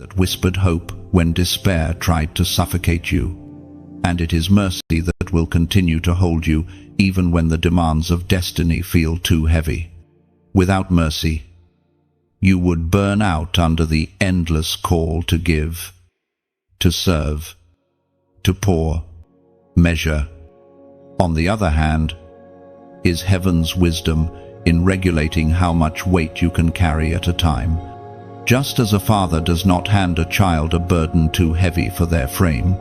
that whispered hope when despair tried to suffocate you. And it is mercy that will continue to hold you even when the demands of destiny feel too heavy. Without mercy, you would burn out under the endless call to give, to serve, to pour, measure. On the other hand, is heaven's wisdom in regulating how much weight you can carry at a time. Just as a father does not hand a child a burden too heavy for their frame,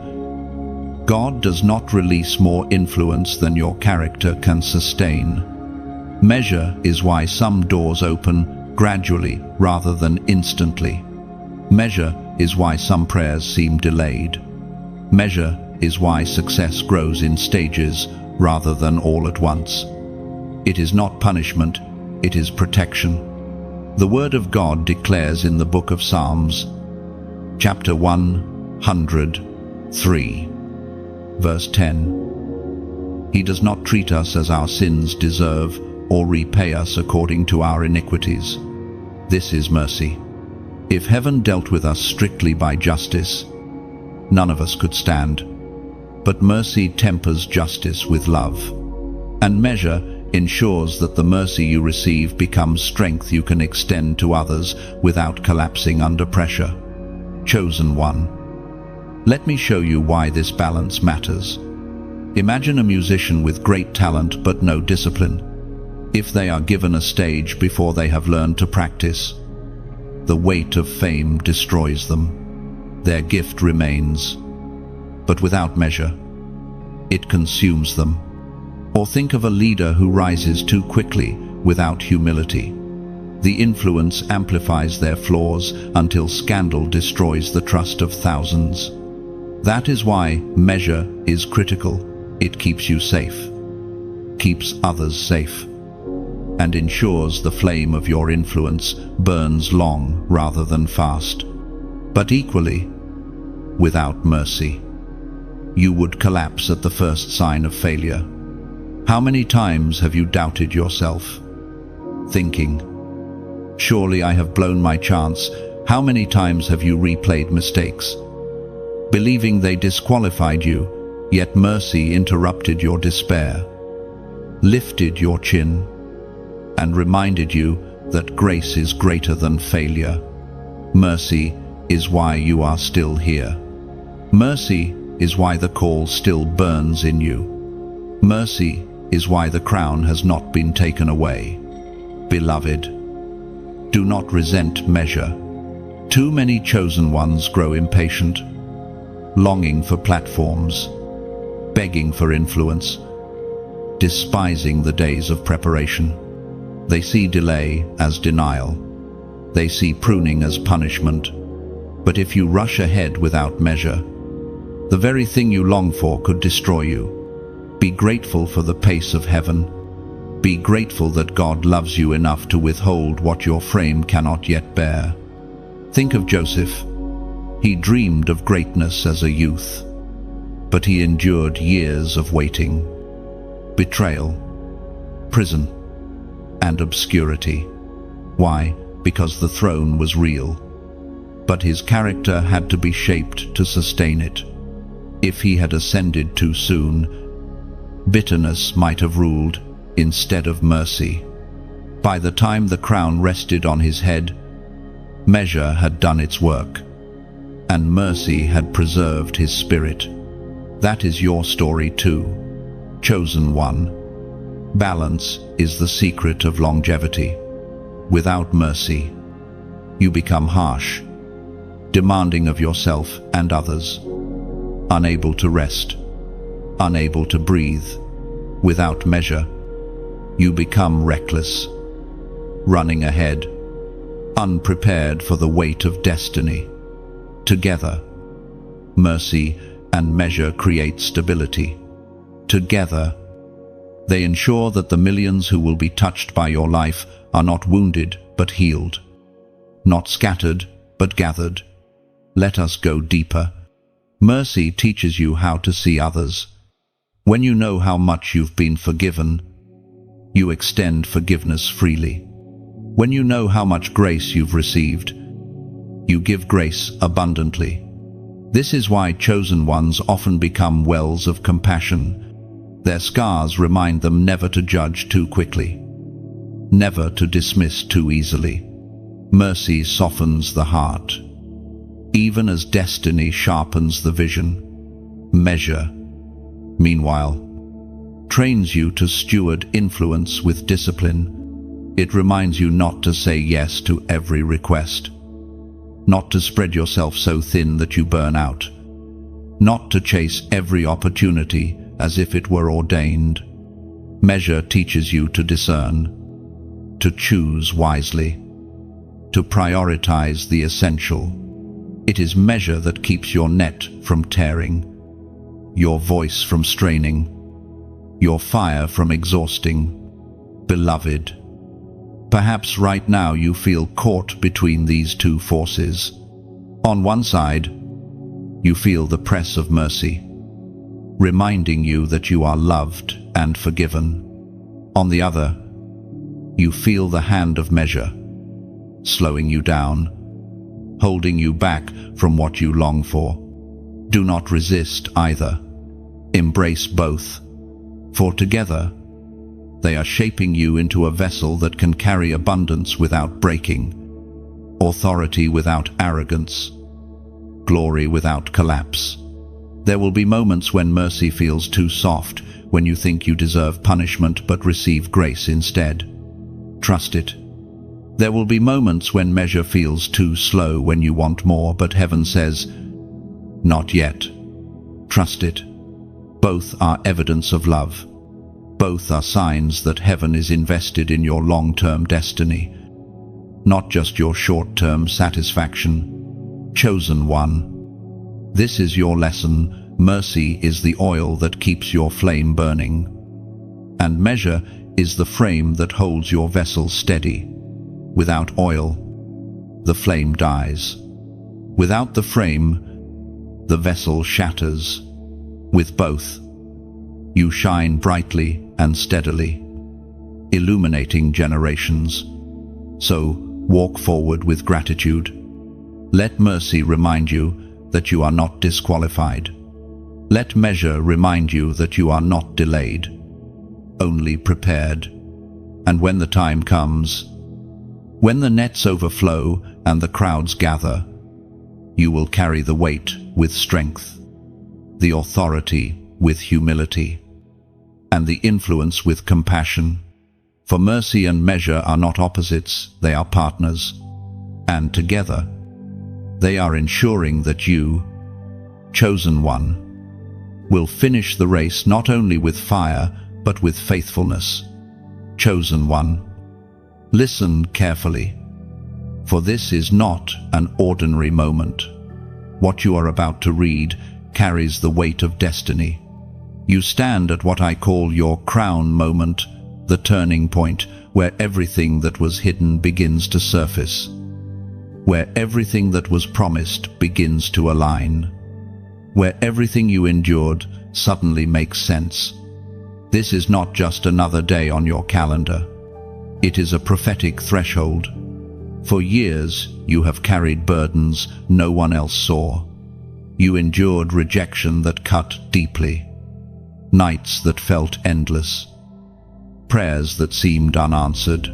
God does not release more influence than your character can sustain. Measure is why some doors open gradually rather than instantly. Measure is why some prayers seem delayed. Measure is why success grows in stages rather than all at once. It is not punishment, it is protection. The Word of God declares in the book of Psalms, chapter 103, verse 10, He does not treat us as our sins deserve or repay us according to our iniquities. This is mercy. If heaven dealt with us strictly by justice, none of us could stand. But mercy tempers justice with love. And measure ensures that the mercy you receive becomes strength you can extend to others without collapsing under pressure. Chosen one. Let me show you why this balance matters. Imagine a musician with great talent but no discipline. If they are given a stage before they have learned to practice, the weight of fame destroys them. Their gift remains, but without measure, it consumes them. Or think of a leader who rises too quickly without humility. The influence amplifies their flaws until scandal destroys the trust of thousands. That is why measure is critical. It keeps you safe, keeps others safe, and ensures the flame of your influence burns long rather than fast. But equally, without mercy, you would collapse at the first sign of failure. How many times have you doubted yourself, thinking, surely I have blown my chance? How many times have you replayed mistakes, believing they disqualified you, yet mercy interrupted your despair, lifted your chin, and reminded you that grace is greater than failure? Mercy is why you are still here. Mercy is why the call still burns in you. Mercy is why the crown has not been taken away. Beloved, do not resent measure. Too many chosen ones grow impatient, longing for platforms, begging for influence, despising the days of preparation. They see delay as denial. They see pruning as punishment. But if you rush ahead without measure, the very thing you long for could destroy you. Be grateful for the pace of heaven. Be grateful that God loves you enough to withhold what your frame cannot yet bear. Think of Joseph. He dreamed of greatness as a youth, but he endured years of waiting, betrayal, prison, and obscurity. Why? Because the throne was real, but his character had to be shaped to sustain it. If he had ascended too soon, bitterness might have ruled instead of mercy. By the time the crown rested on his head, measure had done its work, and mercy had preserved his spirit. That is your story too, chosen one. Balance is the secret of longevity. Without mercy, you become harsh, demanding of yourself and others, unable to rest, unable to breathe. Without measure, you become reckless, running ahead, unprepared for the weight of destiny. Together, mercy and measure create stability. Together, they ensure that the millions who will be touched by your life are not wounded but healed, not scattered but gathered. Let us go deeper. Mercy teaches you how to see others. When you know how much you've been forgiven, you extend forgiveness freely. When you know how much grace you've received, You give grace abundantly. This is why chosen ones often become wells of compassion. Their scars remind them never to judge too quickly, never to dismiss too easily. Mercy softens the heart, even as destiny sharpens the vision. Measure, meanwhile, trains you to steward influence with discipline. It reminds you not to say yes to every request, not to spread yourself so thin that you burn out, not to chase every opportunity as if it were ordained. Measure teaches you to discern, to choose wisely, to prioritize the essential. It is measure that keeps your net from tearing, your voice from straining, your fire from exhausting. Beloved, perhaps right now you feel caught between these two forces. On one side, you feel the press of mercy, reminding you that you are loved and forgiven. On the other, you feel the hand of measure, slowing you down, holding you back from what you long for. Do not resist either. Embrace both, for together they are shaping you into a vessel that can carry abundance without breaking, authority without arrogance, glory without collapse. There will be moments when mercy feels too soft, when you think you deserve punishment but receive grace instead. Trust it. There will be moments when measure feels too slow, when you want more, but heaven says, not yet. Trust it. Both are evidence of love. Both are signs that heaven is invested in your long-term destiny, not just your short-term satisfaction. Chosen one, this is your lesson. Mercy is the oil that keeps your flame burning, and measure is the frame that holds your vessel steady. Without oil, the flame dies. Without the frame, the vessel shatters. With both, you shine brightly and steadily, illuminating generations. So walk forward with gratitude. Let mercy remind you that you are not disqualified. Let measure remind you that you are not delayed, only prepared. And when the time comes, when the nets overflow and the crowds gather, you will carry the weight with strength, the authority with humility, and the influence with compassion. For mercy and measure are not opposites, they are partners. And together, they are ensuring that you, chosen one, will finish the race not only with fire, but with faithfulness. Chosen one, listen carefully, for this is not an ordinary moment. What you are about to read carries the weight of destiny. You stand at what I call your crown moment, the turning point where everything that was hidden begins to surface, where everything that was promised begins to align, where everything you endured suddenly makes sense. This is not just another day on your calendar. It is a prophetic threshold. For years, you have carried burdens no one else saw. You endured rejection that cut deeply, nights that felt endless, prayers that seemed unanswered.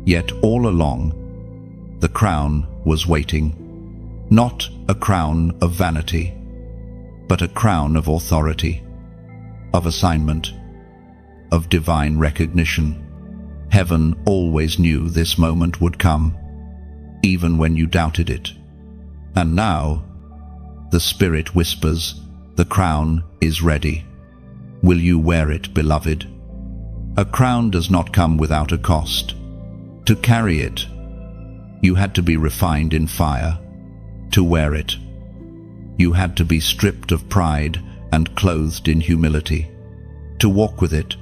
Yet all along, the crown was waiting. Not a crown of vanity, but a crown of authority, of assignment, of divine recognition. Heaven always knew this moment would come, even when you doubted it. And now, the Spirit whispers, the crown is ready. Will you wear it, beloved? A crown does not come without a cost. To carry it, you had to be refined in fire. To wear it, you had to be stripped of pride and clothed in humility. To walk with it,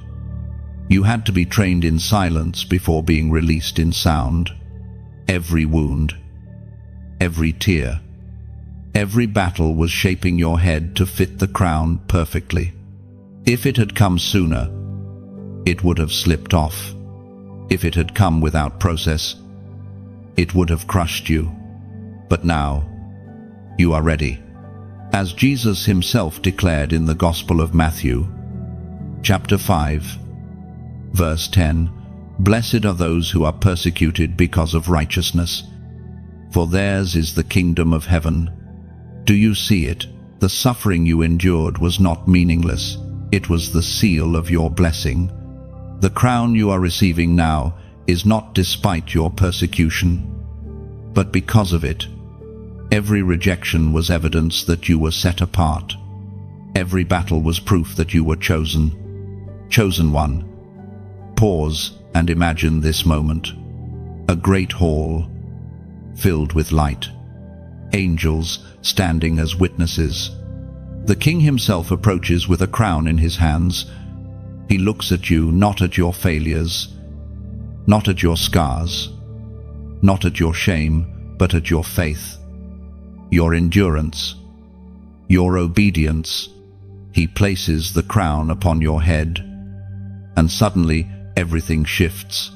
you had to be trained in silence before being released in sound. Every wound, every tear, every battle was shaping your head to fit the crown perfectly. If it had come sooner, it would have slipped off. If it had come without process, it would have crushed you. But now, you are ready. As Jesus himself declared in the Gospel of Matthew, chapter 5, verse 10, "Blessed are those who are persecuted because of righteousness, for theirs is the kingdom of heaven." Do you see it? The suffering you endured was not meaningless. It was the seal of your blessing. The crown you are receiving now is not despite your persecution, but because of it. Every rejection was evidence that you were set apart. Every battle was proof that you were chosen. Chosen one. Pause and imagine this moment. A great hall, filled with light. Angels standing as witnesses. The king himself approaches with a crown in his hands. He looks at you, not at your failures, not at your scars, not at your shame, but at your faith, your endurance, your obedience. He places the crown upon your head, and suddenly everything shifts.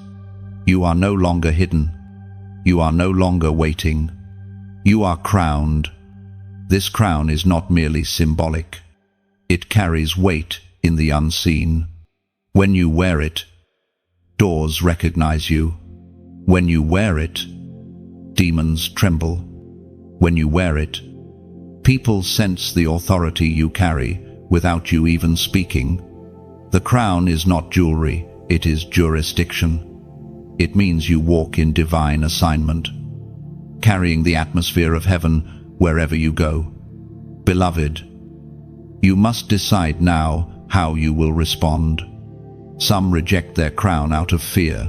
You are no longer hidden. You are no longer waiting. You are crowned. This crown is not merely symbolic. It carries weight in the unseen. When you wear it, doors recognize you. When you wear it, demons tremble. When you wear it, people sense the authority you carry without you even speaking. The crown is not jewelry, it is jurisdiction. It means you walk in divine assignment, carrying the atmosphere of heaven wherever you go. Beloved, you must decide now how you will respond. Some reject their crown out of fear.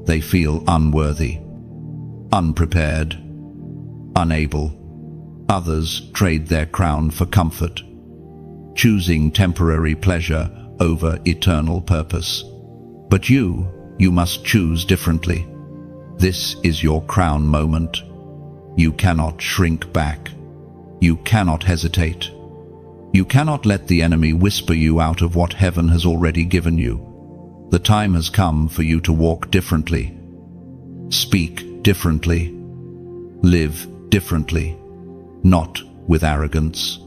They feel unworthy, unprepared, unable. Others trade their crown for comfort, choosing temporary pleasure over eternal purpose. But you must choose differently. This is your crown moment. You cannot shrink back. You cannot hesitate. You cannot let the enemy whisper you out of what heaven has already given you. The time has come for you to walk differently, speak differently, live differently, not with arrogance,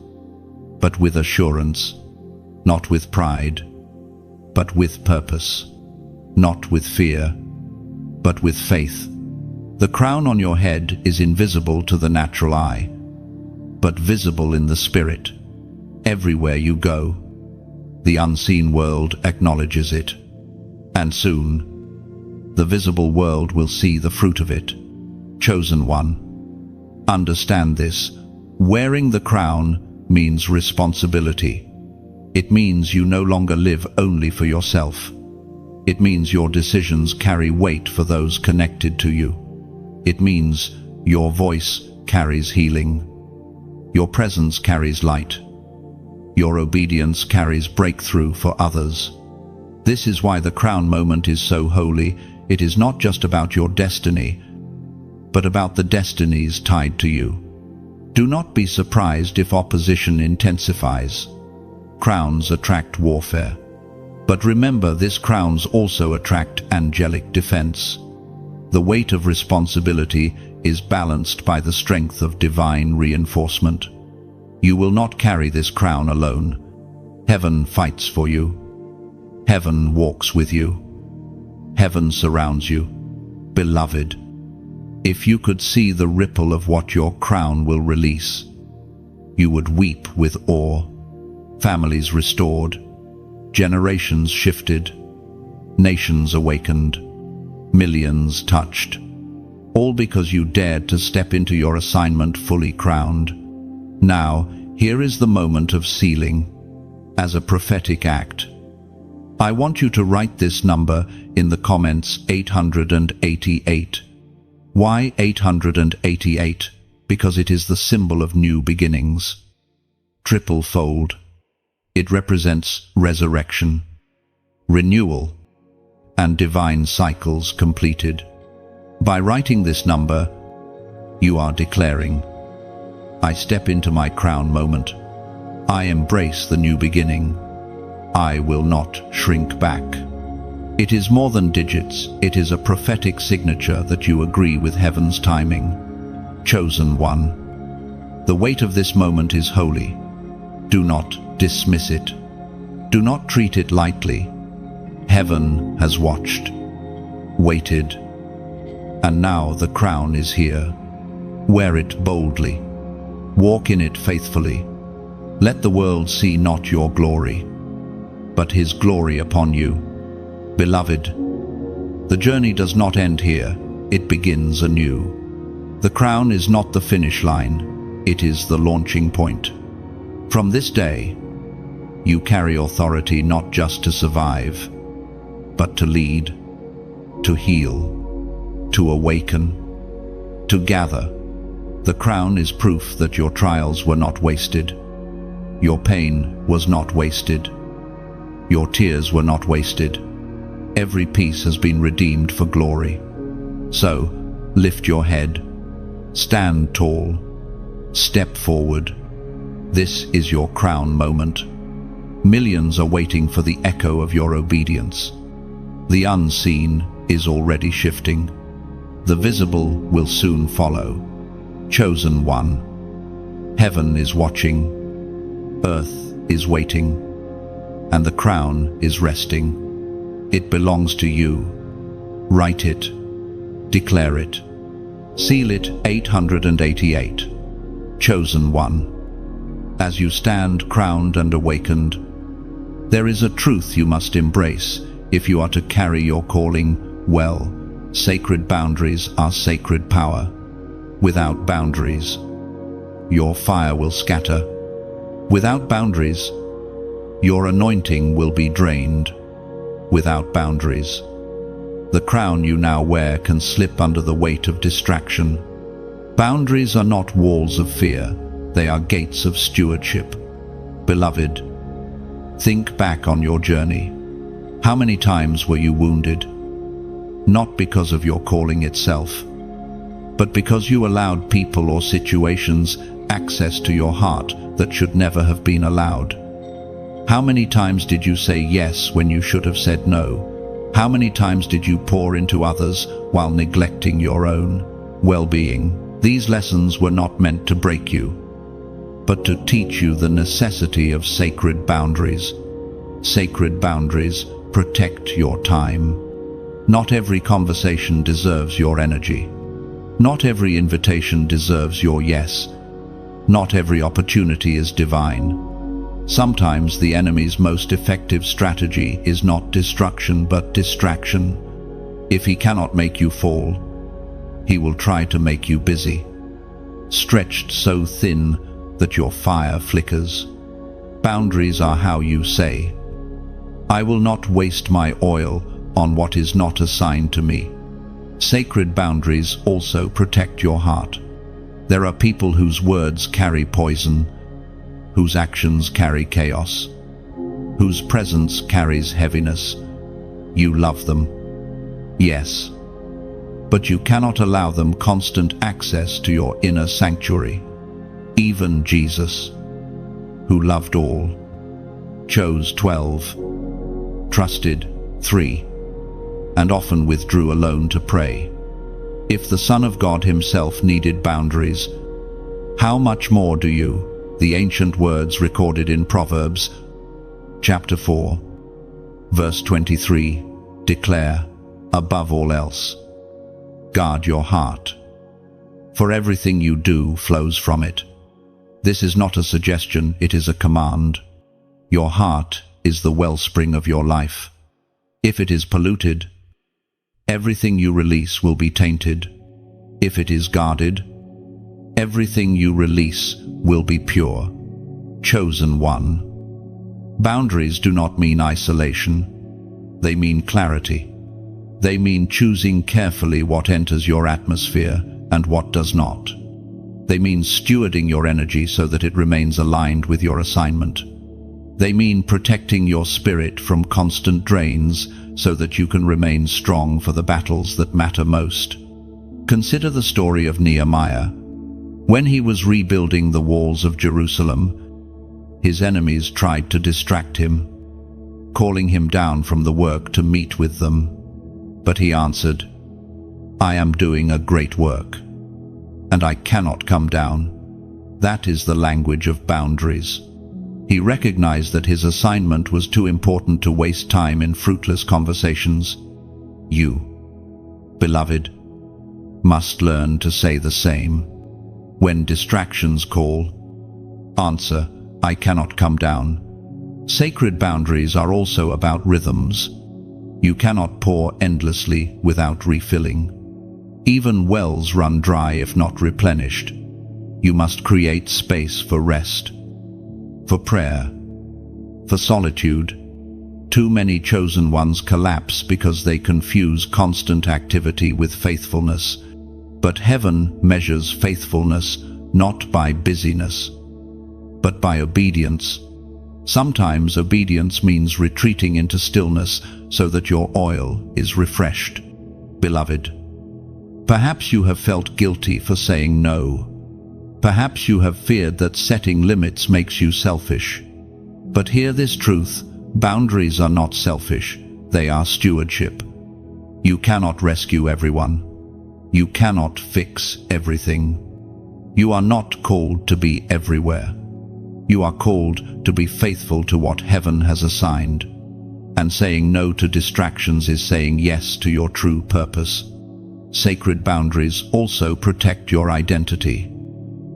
but with assurance, not with pride, but with purpose, not with fear, but with faith. The crown on your head is invisible to the natural eye, but visible in the spirit. Everywhere you go, the unseen world acknowledges it, and soon, the visible world will see the fruit of it. Chosen one. Understand this. Wearing the crown means responsibility. It means you no longer live only for yourself. It means your decisions carry weight for those connected to you. It means your voice carries healing. Your presence carries light. Your obedience carries breakthrough for others. This is why the crown moment is so holy. It is not just about your destiny, but about the destinies tied to you. Do not be surprised if opposition intensifies. Crowns attract warfare. But remember, these crowns also attract angelic defense. The weight of responsibility is balanced by the strength of divine reinforcement. You will not carry this crown alone. Heaven fights for you. Heaven walks with you. Heaven surrounds you. Beloved, if you could see the ripple of what your crown will release, you would weep with awe. Families restored, generations shifted, nations awakened, millions touched, all because you dared to step into your assignment fully crowned. Now, here is the moment of sealing. As a prophetic act, I want you to write this number in the comments: 888. Why 888? Because it is the symbol of new beginnings. Triple fold. It represents resurrection, renewal, and divine cycles completed. By writing this number, you are declaring, I step into my crown moment. I embrace the new beginning. I will not shrink back. It is more than digits. It is a prophetic signature that you agree with heaven's timing. chosen one. The weight of this moment is holy. Do not dismiss it. Do not treat it lightly. Heaven has watched, waited, and now the crown is here. Wear it boldly. Walk in it faithfully. Let the world see not your glory, but His glory upon you. Beloved, the journey does not end here, it begins anew. The crown is not the finish line, it is the launching point. From this day, you carry authority not just to survive, but to lead, to heal, to awaken, to gather. The crown is proof that your trials were not wasted. Your pain was not wasted. Your tears were not wasted. Every piece has been redeemed for glory. So, lift your head. Stand tall. Step forward. This is your crown moment. Millions are waiting for the echo of your obedience. The unseen is already shifting. The visible will soon follow. Chosen one. Heaven is watching. Earth is waiting. And the crown is resting. It belongs to you. Write it. Declare it. Seal it 888. Chosen one. As you stand crowned and awakened, there is a truth you must embrace if you are to carry your calling well. Sacred boundaries are sacred power. Without boundaries, your fire will scatter. Without boundaries, your anointing will be drained. Without boundaries, the crown you now wear can slip under the weight of distraction. Boundaries are not walls of fear, they are gates of stewardship. Beloved, think back on your journey. How many times were you wounded? Not because of your calling itself, but because you allowed people or situations access to your heart that should never have been allowed. How many times did you say yes when you should have said no? How many times did you pour into others while neglecting your own well-being? These lessons were not meant to break you, but to teach you the necessity of sacred boundaries. Sacred boundaries protect your time. Not every conversation deserves your energy. Not every invitation deserves your yes. Not every opportunity is divine. Sometimes the enemy's most effective strategy is not destruction but distraction. If he cannot make you fall, he will try to make you busy, stretched so thin that your fire flickers. Boundaries are how you say, "I will not waste my oil on what is not assigned to me." Sacred boundaries also protect your heart. There are people whose words carry poison, whose actions carry chaos, whose presence carries heaviness. You love them, yes, but you cannot allow them constant access to your inner sanctuary. Even Jesus, who loved all, chose 12, trusted 3, and often withdrew alone to pray. If the Son of God himself needed boundaries, how much more do you? The ancient words recorded in Proverbs, chapter 4, verse 23, declare, above all else, guard your heart, for everything you do flows from it. This is not a suggestion, it is a command. Your heart is the wellspring of your life. If it is polluted, everything you release will be tainted. If it is guarded, everything you release will be pure. Chosen one. Boundaries do not mean isolation. They mean clarity. They mean choosing carefully what enters your atmosphere and what does not. They mean stewarding your energy so that it remains aligned with your assignment. They mean protecting your spirit from constant drains so that you can remain strong for the battles that matter most. Consider the story of Nehemiah. When he was rebuilding the walls of Jerusalem, his enemies tried to distract him, calling him down from the work to meet with them. But he answered, "I am doing a great work. and I cannot come down. That is the language of boundaries. He recognized that his assignment was too important to waste time in fruitless conversations. You, beloved, must learn to say the same. When distractions call, answer, I cannot come down. Sacred boundaries are also about rhythms. You cannot pour endlessly without refilling. Even wells run dry if not replenished. You must create space for rest, for prayer, for solitude. Too many chosen ones collapse because they confuse constant activity with faithfulness. But heaven measures faithfulness not by busyness, but by obedience. Sometimes obedience means retreating into stillness so that your oil is refreshed. Beloved, perhaps you have felt guilty for saying no. Perhaps you have feared that setting limits makes you selfish. But hear this truth: boundaries are not selfish, they are stewardship. You cannot rescue everyone. You cannot fix everything. You are not called to be everywhere. You are called to be faithful to what heaven has assigned. And saying no to distractions is saying yes to your true purpose. Sacred boundaries also protect your identity.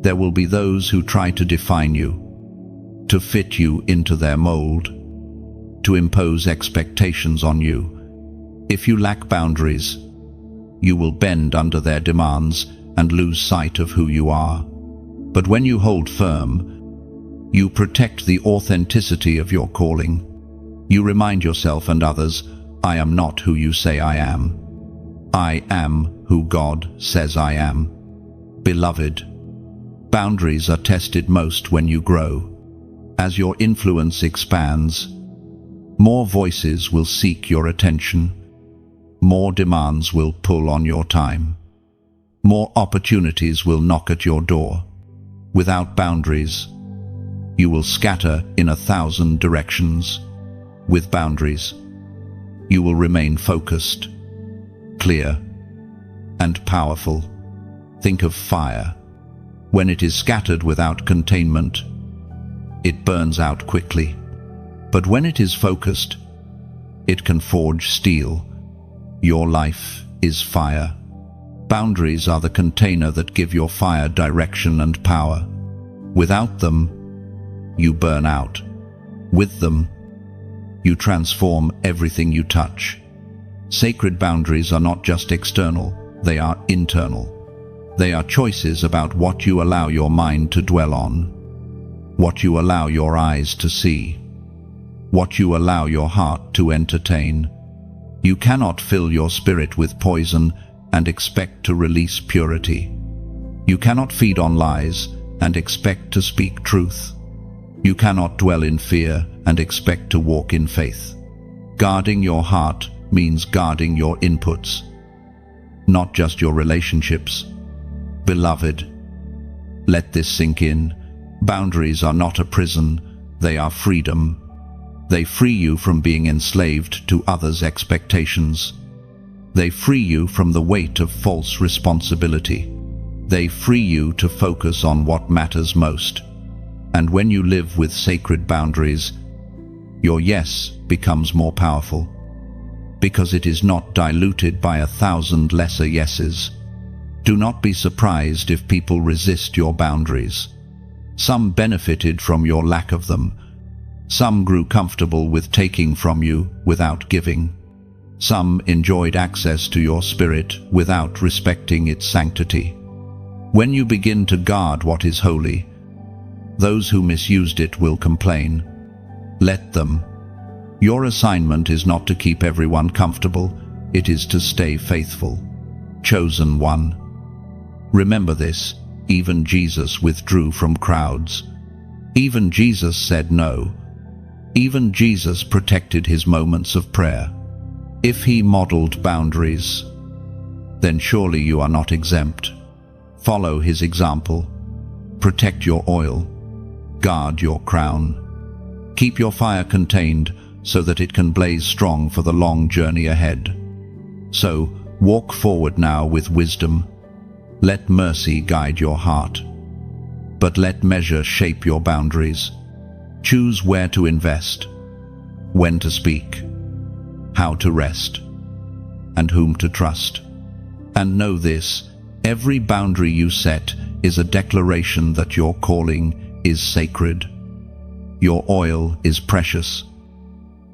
There will be those who try to define you, to fit you into their mold, to impose expectations on you. If you lack boundaries, you will bend under their demands and lose sight of who you are. But when you hold firm, you protect the authenticity of your calling. You remind yourself and others, I am not who you say I am. I am who God says I am. Beloved, boundaries are tested most when you grow. As your influence expands, more voices will seek your attention. More demands will pull on your time. More opportunities will knock at your door. Without boundaries, you will scatter in 1,000 directions. With boundaries, you will remain focused, clear, and powerful. Think of fire. When it is scattered without containment, it burns out quickly. But when it is focused, it can forge steel. Your life is fire. Boundaries are the container that give your fire direction and power. Without them, you burn out. With them, you transform everything you touch. Sacred boundaries are not just external, they are internal. They are choices about what you allow your mind to dwell on, what you allow your eyes to see, what you allow your heart to entertain. You cannot fill your spirit with poison and expect to release purity. You cannot feed on lies and expect to speak truth. You cannot dwell in fear and expect to walk in faith. Guarding your heart means guarding your inputs, not just your relationships. Beloved, let this sink in. Boundaries are not a prison, they are freedom. They free you from being enslaved to others' expectations. They free you from the weight of false responsibility. They free you to focus on what matters most. And when you live with sacred boundaries, your yes becomes more powerful, because it is not diluted by 1,000 lesser yeses. Do not be surprised if people resist your boundaries. Some benefited from your lack of them. Some grew comfortable with taking from you without giving. Some enjoyed access to your spirit without respecting its sanctity. When you begin to guard what is holy, those who misused it will complain. Let them. Your assignment is not to keep everyone comfortable, it is to stay faithful. Chosen one. Remember this, even Jesus withdrew from crowds. Even Jesus said no. Even Jesus protected his moments of prayer. If he modeled boundaries, then surely you are not exempt. Follow his example. Protect your oil. Guard your crown. Keep your fire contained so that it can blaze strong for the long journey ahead. So, walk forward now with wisdom, Let mercy guide your heart. But let measure shape your boundaries. Choose where to invest, when to speak, how to rest, and whom to trust. And know this, every boundary you set is a declaration that your calling is sacred. Your oil is precious,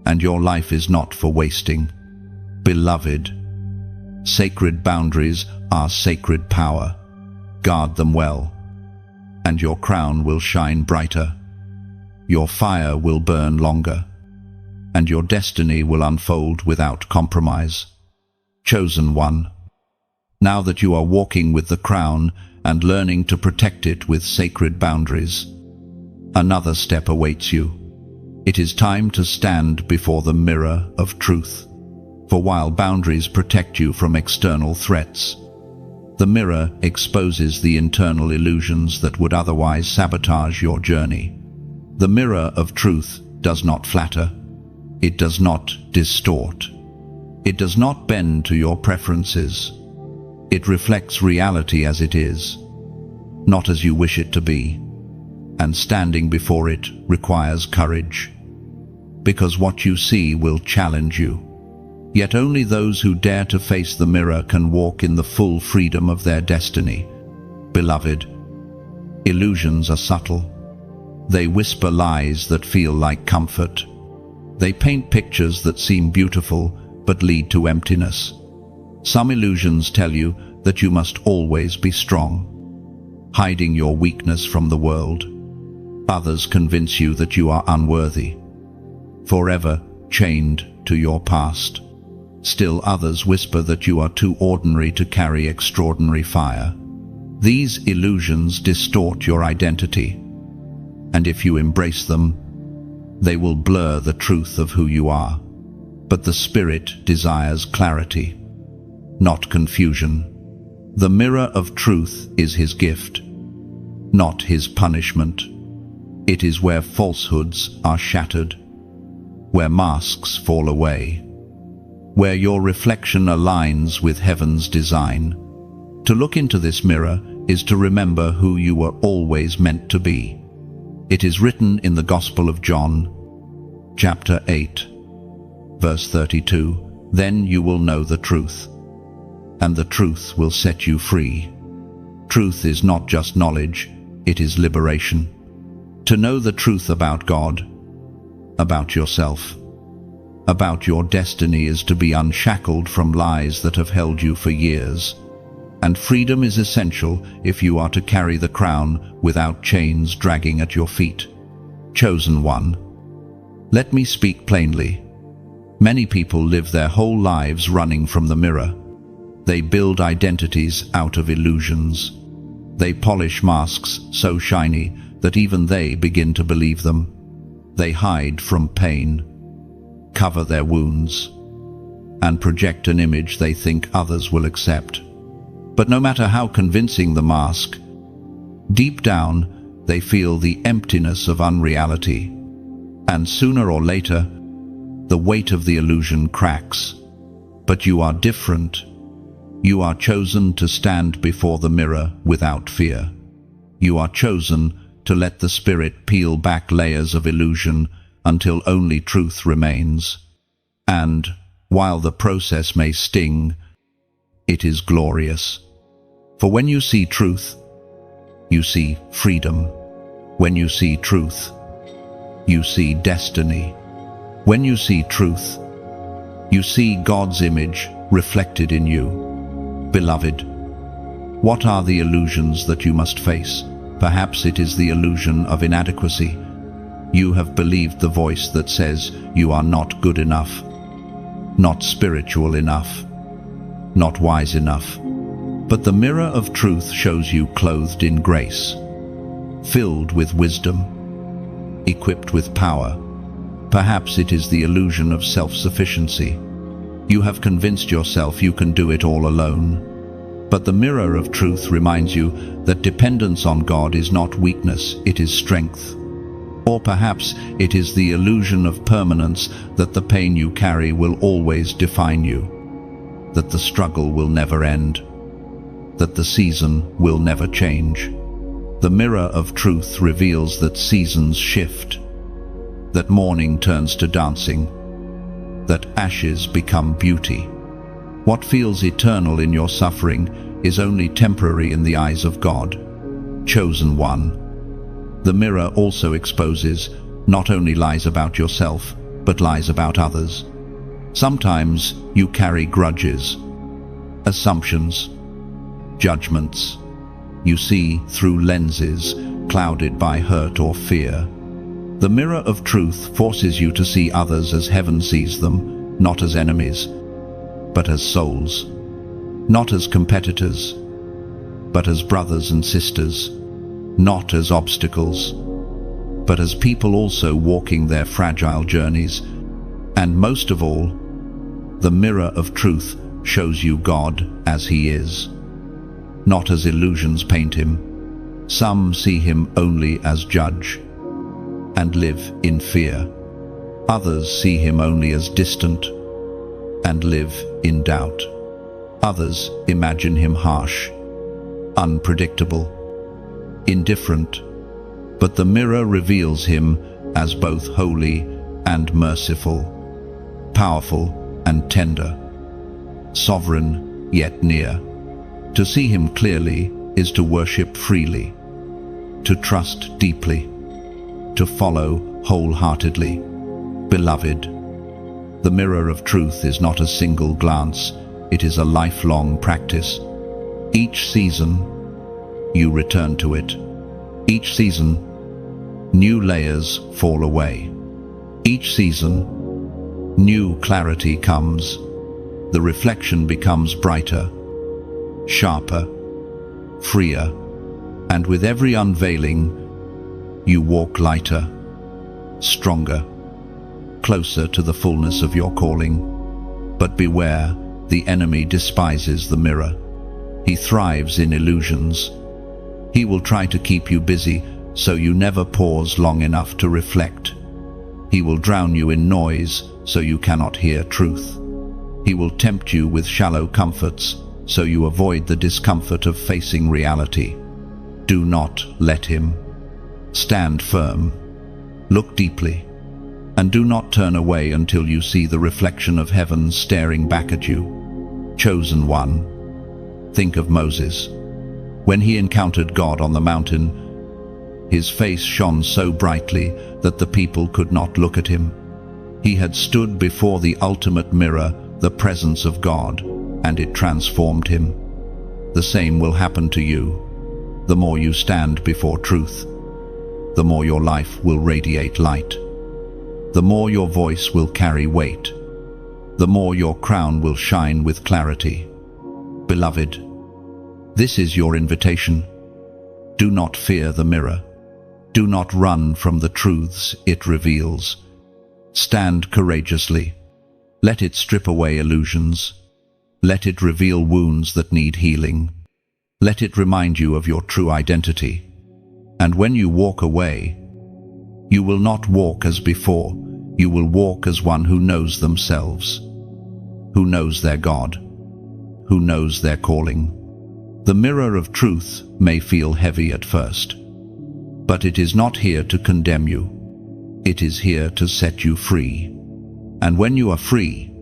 and your life is not for wasting. Beloved, sacred boundaries are sacred power. Guard them well, and your crown will shine brighter. Your fire will burn longer, and your destiny will unfold without compromise. Chosen one, now that you are walking with the crown and learning to protect it with sacred boundaries, another step awaits you. It is time to stand before the mirror of truth. For while boundaries protect you from external threats, the mirror exposes the internal illusions that would otherwise sabotage your journey. The mirror of truth does not flatter. It does not distort. It does not bend to your preferences. It reflects reality as it is, not as you wish it to be. And standing before it requires courage, because what you see will challenge you. Yet only those who dare to face the mirror can walk in the full freedom of their destiny. Beloved, illusions are subtle. They whisper lies that feel like comfort. They paint pictures that seem beautiful but lead to emptiness. Some illusions tell you that you must always be strong, hiding your weakness from the world. Others convince you that you are unworthy, forever chained to your past. Still others whisper that you are too ordinary to carry extraordinary fire. These illusions distort your identity, and if you embrace them, they will blur the truth of who you are. But the Spirit desires clarity, not confusion. The mirror of truth is His gift, not His punishment. It is where falsehoods are shattered, where masks fall away, where your reflection aligns with heaven's design. To look into this mirror is to remember who you were always meant to be. It is written in the Gospel of John, chapter 8, verse 32, "Then you will know the truth, and the truth will set you free." Truth is not just knowledge, it is liberation. To know the truth about God, about yourself, about your destiny is to be unshackled from lies that have held you for years. And freedom is essential if you are to carry the crown without chains dragging at your feet. Chosen one, let me speak plainly. Many people live their whole lives running from the mirror. They build identities out of illusions. They polish masks so shiny that even they begin to believe them. They hide from pain, cover their wounds, and project an image they think others will accept. But no matter how convincing the mask, deep down they feel the emptiness of unreality. And sooner or later, the weight of the illusion cracks. But you are different. You are chosen to stand before the mirror without fear. You are chosen to let the Spirit peel back layers of illusion until only truth remains. And, while the process may sting, it is glorious. For when you see truth, you see freedom. When you see truth, you see destiny. When you see truth, you see God's image reflected in you. Beloved, what are the illusions that you must face? Perhaps it is the illusion of inadequacy. You have believed the voice that says you are not good enough, not spiritual enough, not wise enough. But the mirror of truth shows you clothed in grace, filled with wisdom, equipped with power. Perhaps it is the illusion of self-sufficiency. You have convinced yourself you can do it all alone. But the mirror of truth reminds you that dependence on God is not weakness, it is strength. Or perhaps it is the illusion of permanence, that the pain you carry will always define you, that the struggle will never end. that the season will never change. The mirror of truth reveals that seasons shift, that mourning turns to dancing, that ashes become beauty. What feels eternal in your suffering is only temporary in the eyes of God. Chosen one. The mirror also exposes not only lies about yourself, but lies about others. Sometimes you carry grudges, assumptions, judgments. You see through lenses clouded by hurt or fear. The mirror of truth forces you to see others as heaven sees them, not as enemies, but as souls. Not as competitors, but as brothers and sisters. Not as obstacles, but as people also walking their fragile journeys. And most of all, the mirror of truth shows you God as He is, not as illusions paint Him. Some see Him only as judge and live in fear. Others see Him only as distant and live in doubt. Others imagine Him harsh, unpredictable, indifferent, but the mirror reveals Him as both holy and merciful, powerful and tender, sovereign yet near. To see Him clearly is to worship freely, to trust deeply, to follow wholeheartedly. Beloved, the mirror of truth is not a single glance, it is a lifelong practice. Each season, you return to it. Each season, new layers fall away. Each season, new clarity comes. The reflection becomes brighter, sharper, freer, and with every unveiling, you walk lighter, stronger, closer to the fullness of your calling. But beware, the enemy despises the mirror. He thrives in illusions. He will try to keep you busy so you never pause long enough to reflect. He will drown you in noise so you cannot hear truth. He will tempt you with shallow comforts so you avoid the discomfort of facing reality. Do not let him. Stand firm. Look deeply. And do not turn away until you see the reflection of heaven staring back at you. Chosen one. Think of Moses. When he encountered God on the mountain, his face shone so brightly that the people could not look at him. He had stood before the ultimate mirror, the presence of God, and it transformed him. The same will happen to you. The more you stand before truth, the more your life will radiate light. The more your voice will carry weight. The more your crown will shine with clarity. Beloved, this is your invitation. Do not fear the mirror. Do not run from the truths it reveals. Stand courageously. Let it strip away illusions. Let it reveal wounds that need healing. Let it remind you of your true identity. And when you walk away, you will not walk as before. You will walk as one who knows themselves, who knows their God, who knows their calling. The mirror of truth may feel heavy at first, but it is not here to condemn you. It is here to set you free. And when you are free,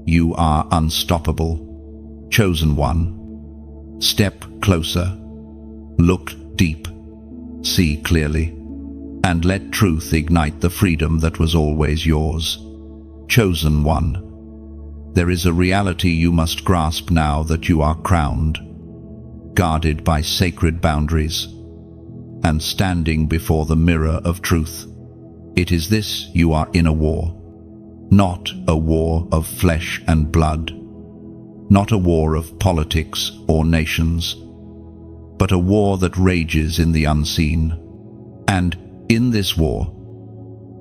you are unstoppable. Chosen one. Step closer. Look deep. See clearly. And let truth ignite the freedom that was always yours. Chosen one. There is a reality you must grasp now that you are crowned, guarded by sacred boundaries, and standing before the mirror of truth. It is this: you are in a war. Not a war of flesh and blood, not a war of politics or nations, but a war that rages in the unseen. And in this war,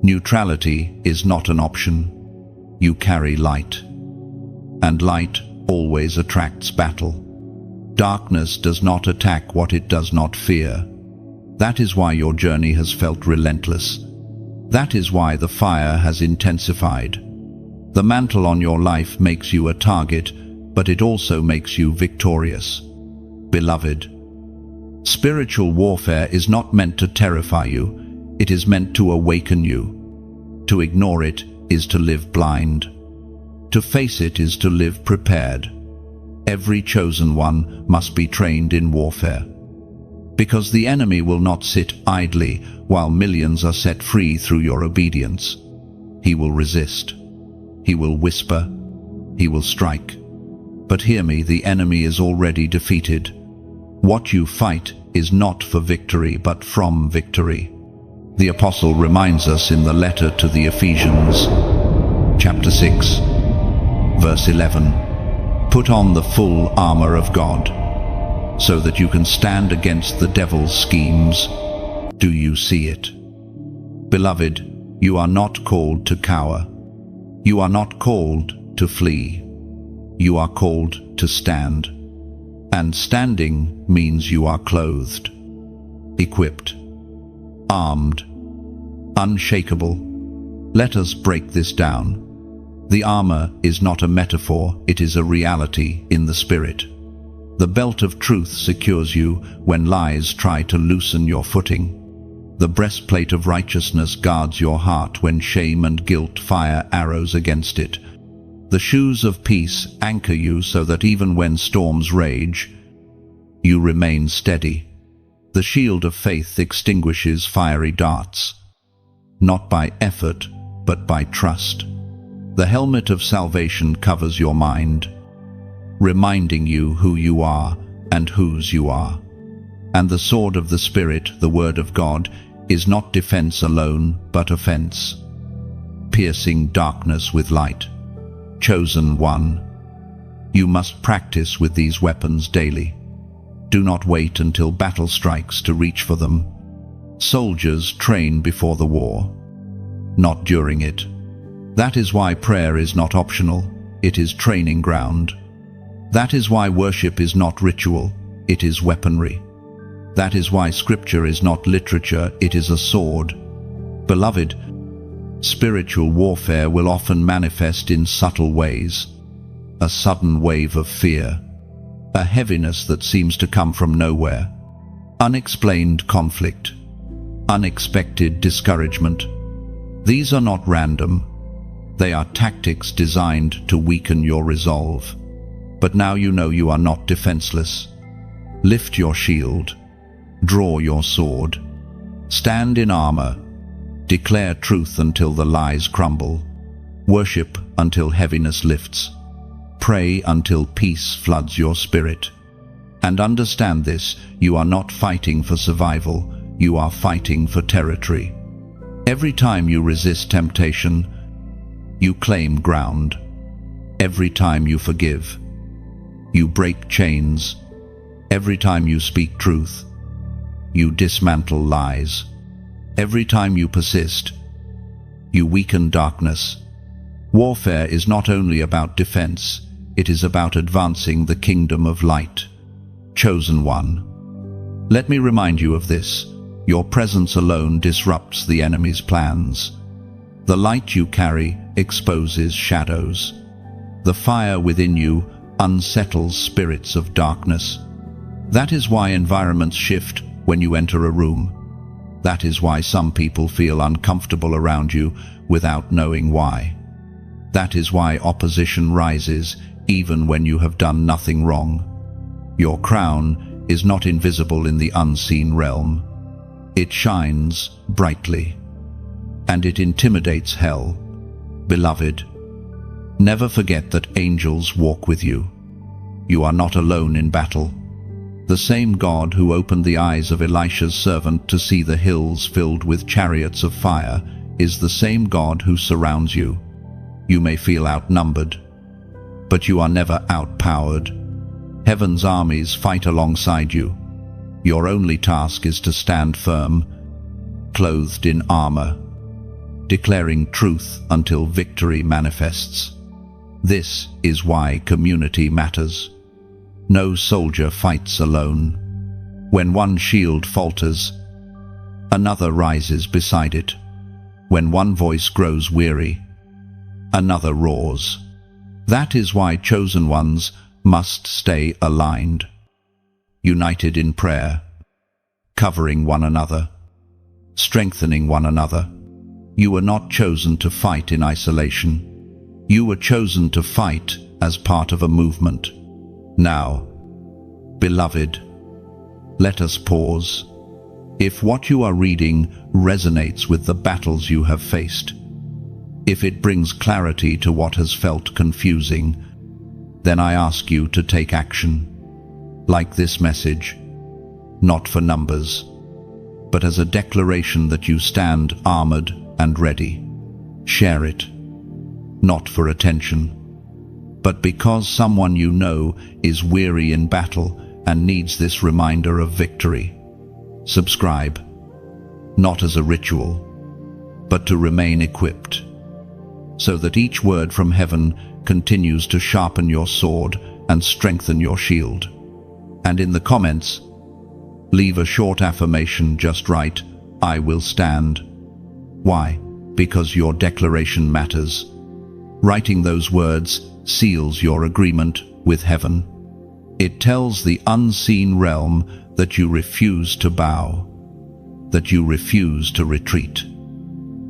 neutrality is not an option. You carry light, and light always attracts battle. Darkness does not attack what it does not fear. That is why your journey has felt relentless. That is why the fire has intensified. The mantle on your life makes you a target, but it also makes you victorious. Beloved, spiritual warfare is not meant to terrify you, it is meant to awaken you. To ignore it is to live blind. To face it is to live prepared. Every chosen one must be trained in warfare. Because the enemy will not sit idly while millions are set free through your obedience. He will resist. He will whisper. He will strike. But hear me, the enemy is already defeated. What you fight is not for victory, but from victory. The apostle reminds us in the letter to the Ephesians, chapter 6, verse 11, "Put on the full armor of God, so that you can stand against the devil's schemes." Do you see it? Beloved, you are not called to cower. You are not called to flee. You are called to stand. And standing means you are clothed, equipped, armed, unshakable. Let us break this down. The armor is not a metaphor, it is a reality in the spirit. The belt of truth secures you when lies try to loosen your footing. The breastplate of righteousness guards your heart when shame and guilt fire arrows against it. The shoes of peace anchor you so that even when storms rage, you remain steady. The shield of faith extinguishes fiery darts, not by effort, but by trust. The helmet of salvation covers your mind, reminding you who you are and whose you are. And the sword of the Spirit, the Word of God, is not defense alone, but offense, piercing darkness with light. Chosen one, you must practice with these weapons daily. Do not wait until battle strikes to reach for them. Soldiers train before the war, not during it. That is why prayer is not optional, it is training ground. That is why worship is not ritual, it is weaponry. That is why scripture is not literature, it is a sword. Beloved, spiritual warfare will often manifest in subtle ways. A sudden wave of fear, a heaviness that seems to come from nowhere, unexplained conflict, unexpected discouragement. These are not random. They are tactics designed to weaken your resolve. But now you know you are not defenseless. Lift your shield. Draw your sword. Stand in armor. Declare truth until the lies crumble. Worship until heaviness lifts. Pray until peace floods your spirit. And understand this, you are not fighting for survival, you are fighting for territory. Every time you resist temptation, you claim ground. Every time you forgive, you break chains. Every time you speak truth, you dismantle lies. Every time you persist, you weaken darkness. Warfare is not only about defense, it is about advancing the kingdom of light. Chosen one, let me remind you of this. Your presence alone disrupts the enemy's plans. The light you carry exposes shadows. The fire within you unsettles spirits of darkness. That is why environments shift when you enter a room. That is why some people feel uncomfortable around you without knowing why. That is why opposition rises even when you have done nothing wrong. Your crown is not invisible in the unseen realm. It shines brightly, and it intimidates hell. Beloved, never forget that angels walk with you. You are not alone in battle. The same God who opened the eyes of Elisha's servant to see the hills filled with chariots of fire is the same God who surrounds you. You may feel outnumbered, but you are never outpowered. Heaven's armies fight alongside you. Your only task is to stand firm, clothed in armor, declaring truth until victory manifests. This is why community matters. No soldier fights alone. When one shield falters, another rises beside it. When one voice grows weary, another roars. That is why chosen ones must stay aligned. united in prayer, covering one another, strengthening one another. You were not chosen to fight in isolation. You were chosen to fight as part of a movement. Now, beloved, let us pause. If what you are reading resonates with the battles you have faced, if it brings clarity to what has felt confusing, then I ask you to take action. Like this message, not for numbers, but as a declaration that you stand armored and ready. Share it, not for attention, but because someone you know is weary in battle and needs this reminder of victory. Subscribe, not as a ritual, but to remain equipped, so that each word from heaven continues to sharpen your sword and strengthen your shield. And in the comments, leave a short affirmation. Just write, "I will stand." Why? Because your declaration matters. Writing those words seals your agreement with heaven. It tells the unseen realm that you refuse to bow, that you refuse to retreat,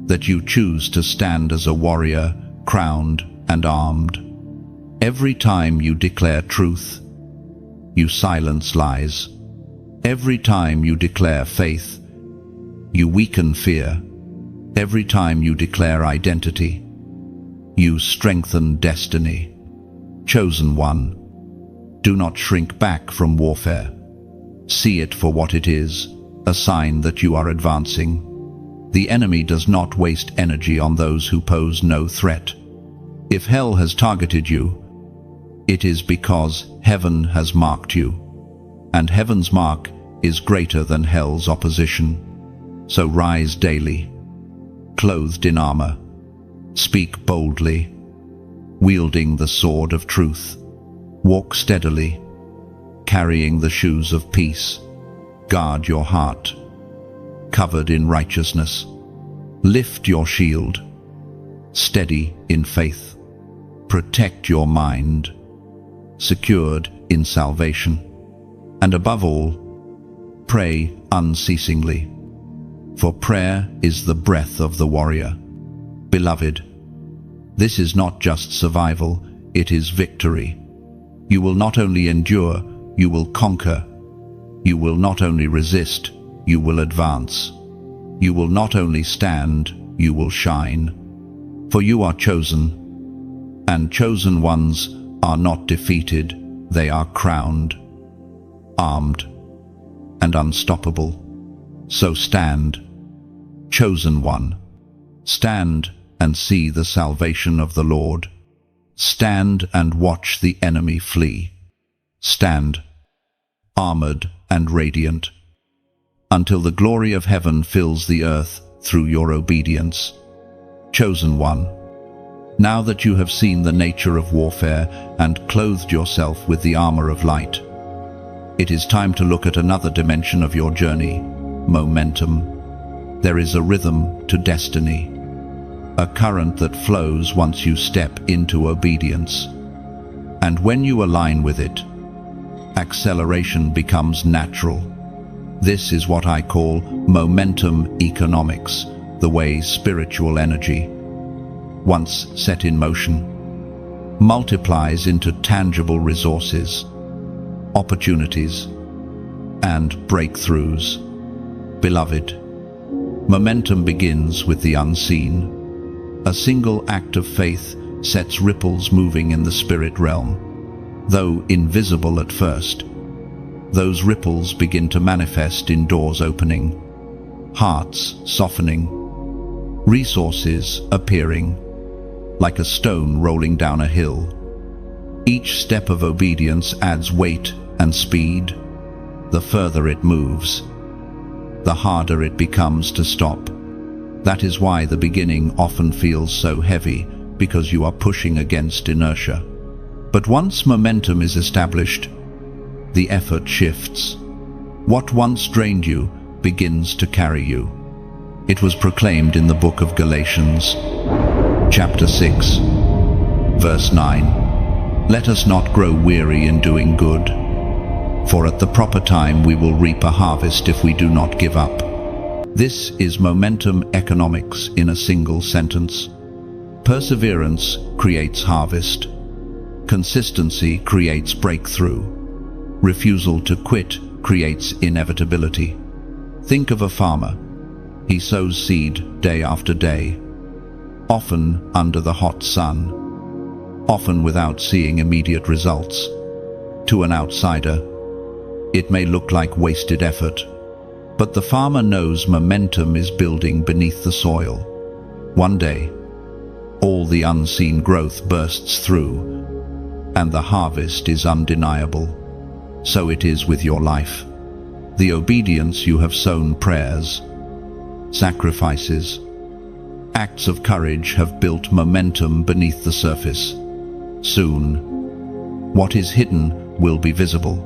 that you choose to stand as a warrior, crowned and armed. Every time you declare truth, you silence lies. Every time you declare faith, you weaken fear. Every time you declare identity, you strengthen destiny. Chosen one, do not shrink back from warfare. See it for what it is, a sign that you are advancing. The enemy does not waste energy on those who pose no threat. If hell has targeted you, it is because heaven has marked you, and heaven's mark is greater than hell's opposition. So rise daily, clothed in armor. Speak boldly, wielding the sword of truth. Walk steadily, carrying the shoes of peace. Guard your heart, covered in righteousness. Lift your shield, steady in faith. Protect your mind, secured in salvation. And above all, pray unceasingly, for prayer is the breath of the warrior. Beloved, this is not just survival, it is victory. You will not only endure, you will conquer. You will not only resist, you will advance. You will not only stand, you will shine. For you are chosen, and chosen ones are not defeated, they are crowned, armed, and unstoppable. So stand, chosen one. Stand and see the salvation of the Lord. Stand and watch the enemy flee. Stand, armored and radiant, until the glory of heaven fills the earth through your obedience. Chosen one, now that you have seen the nature of warfare and clothed yourself with the armor of light, it is time to look at another dimension of your journey, momentum. There is a rhythm to destiny, a current that flows once you step into obedience. And when you align with it, acceleration becomes natural. This is what I call momentum economics, the way spiritual energy, once set in motion, multiplies into tangible resources, opportunities, and breakthroughs. Beloved, momentum begins with the unseen. A single act of faith sets ripples moving in the spirit realm. Though invisible at first, those ripples begin to manifest in doors opening, hearts softening, resources appearing, like a stone rolling down a hill. Each step of obedience adds weight and speed. The further it moves, the harder it becomes to stop. That is why the beginning often feels so heavy, because you are pushing against inertia. But once momentum is established, the effort shifts. What once drained you begins to carry you. It was proclaimed in the book of Galatians, chapter 6, verse 9. Let us not grow weary in doing good, For at the proper time we will reap a harvest if we do not give up. This is momentum economics in a single sentence. Perseverance creates harvest. Consistency creates breakthrough. Refusal to quit creates inevitability. Think of a farmer. He sows seed day after day, often under the hot sun, often without seeing immediate results. To an outsider, it may look like wasted effort, but the farmer knows momentum is building beneath the soil. One day, all the unseen growth bursts through, and the harvest is undeniable. So it is with your life. The obedience you have sown, prayers, sacrifices, acts of courage have built momentum beneath the surface. Soon, what is hidden will be visible,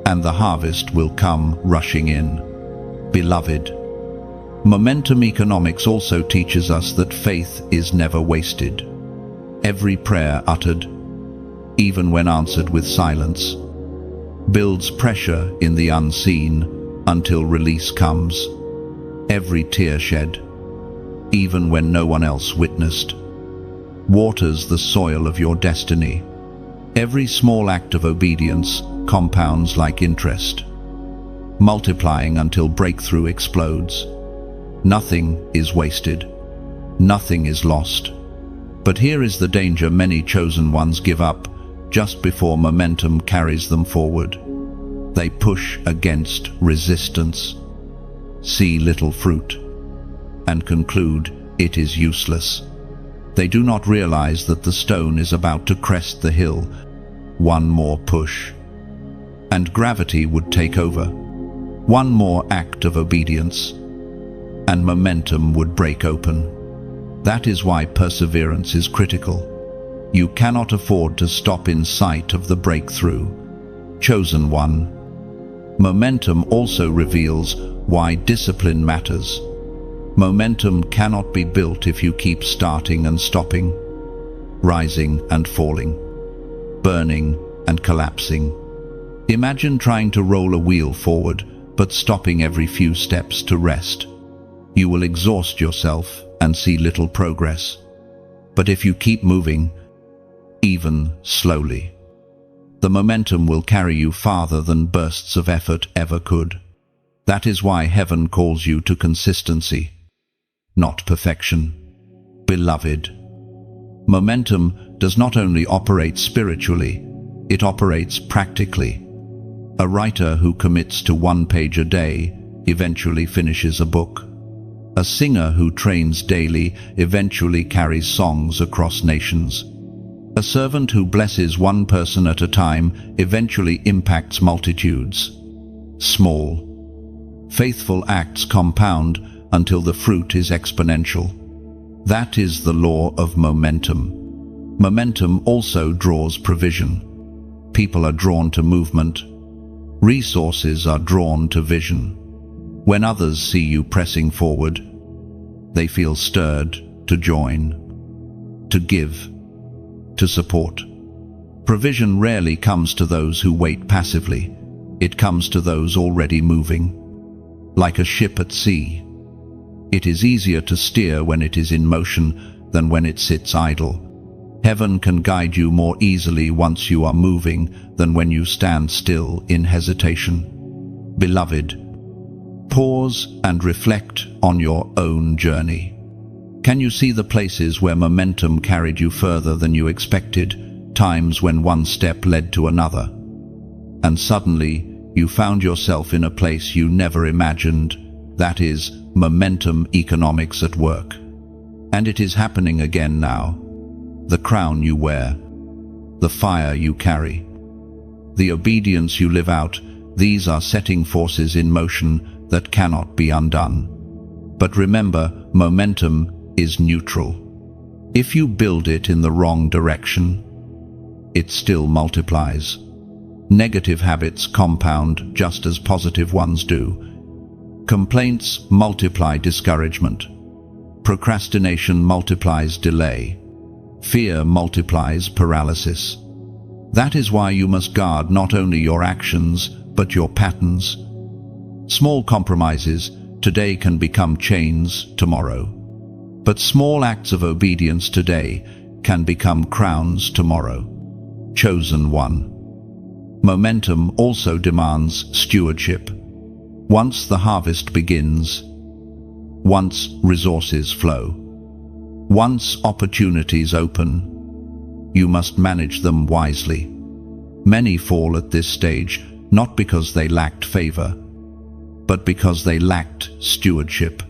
and the harvest will come rushing in. Beloved, momentum economics also teaches us that faith is never wasted. Every prayer uttered, even when answered with silence, builds pressure in the unseen until release comes. Every tear shed, even when no one else witnessed, waters the soil of your destiny. Every small act of obedience compounds like interest, multiplying until breakthrough explodes. Nothing is wasted. Nothing is lost. But here is the danger: many chosen ones give up just before momentum carries them forward. They push against resistance, see little fruit, and conclude it is useless. They do not realize that the stone is about to crest the hill. One more push, and gravity would take over. One more act of obedience, and momentum would break open. That is why perseverance is critical. You cannot afford to stop in sight of the breakthrough. Chosen one, momentum also reveals why discipline matters. Momentum cannot be built if you keep starting and stopping, rising and falling, burning and collapsing. Imagine trying to roll a wheel forward, but stopping every few steps to rest. You will exhaust yourself and see little progress. But if you keep moving, even slowly, the momentum will carry you farther than bursts of effort ever could. That is why heaven calls you to consistency, not perfection. Beloved, momentum does not only operate spiritually, it operates practically. A writer who commits to 1 page a day eventually finishes a book. A singer who trains daily eventually carries songs across nations. A servant who blesses one person at a time eventually impacts multitudes. Small, faithful acts compound until the fruit is exponential. That is the law of momentum. Momentum also draws provision. People are drawn to movement. Resources are drawn to vision. When others see you pressing forward, they feel stirred to join, to give, to support. Provision rarely comes to those who wait passively. It comes to those already moving. Like a ship at sea, it is easier to steer when it is in motion than when it sits idle. Heaven can guide you more easily once you are moving than when you stand still in hesitation. Beloved, pause and reflect on your own journey. Can you see the places where momentum carried you further than you expected, times when one step led to another, and suddenly you found yourself in a place you never imagined? That is momentum economics at work. And it is happening again now. The crown you wear, the fire you carry, the obedience you live out, these are setting forces in motion that cannot be undone. But remember, momentum is neutral. If you build it in the wrong direction, it still multiplies. Negative habits compound just as positive ones do. Complaints multiply discouragement. Procrastination multiplies delay. Fear multiplies paralysis. That is why you must guard not only your actions, but your patterns. Small compromises today can become chains tomorrow. But small acts of obedience today can become crowns tomorrow. Chosen one. Momentum also demands stewardship. Once the harvest begins, once resources flow, once opportunities open, you must manage them wisely. Many fall at this stage not because they lacked favor, but because they lacked stewardship.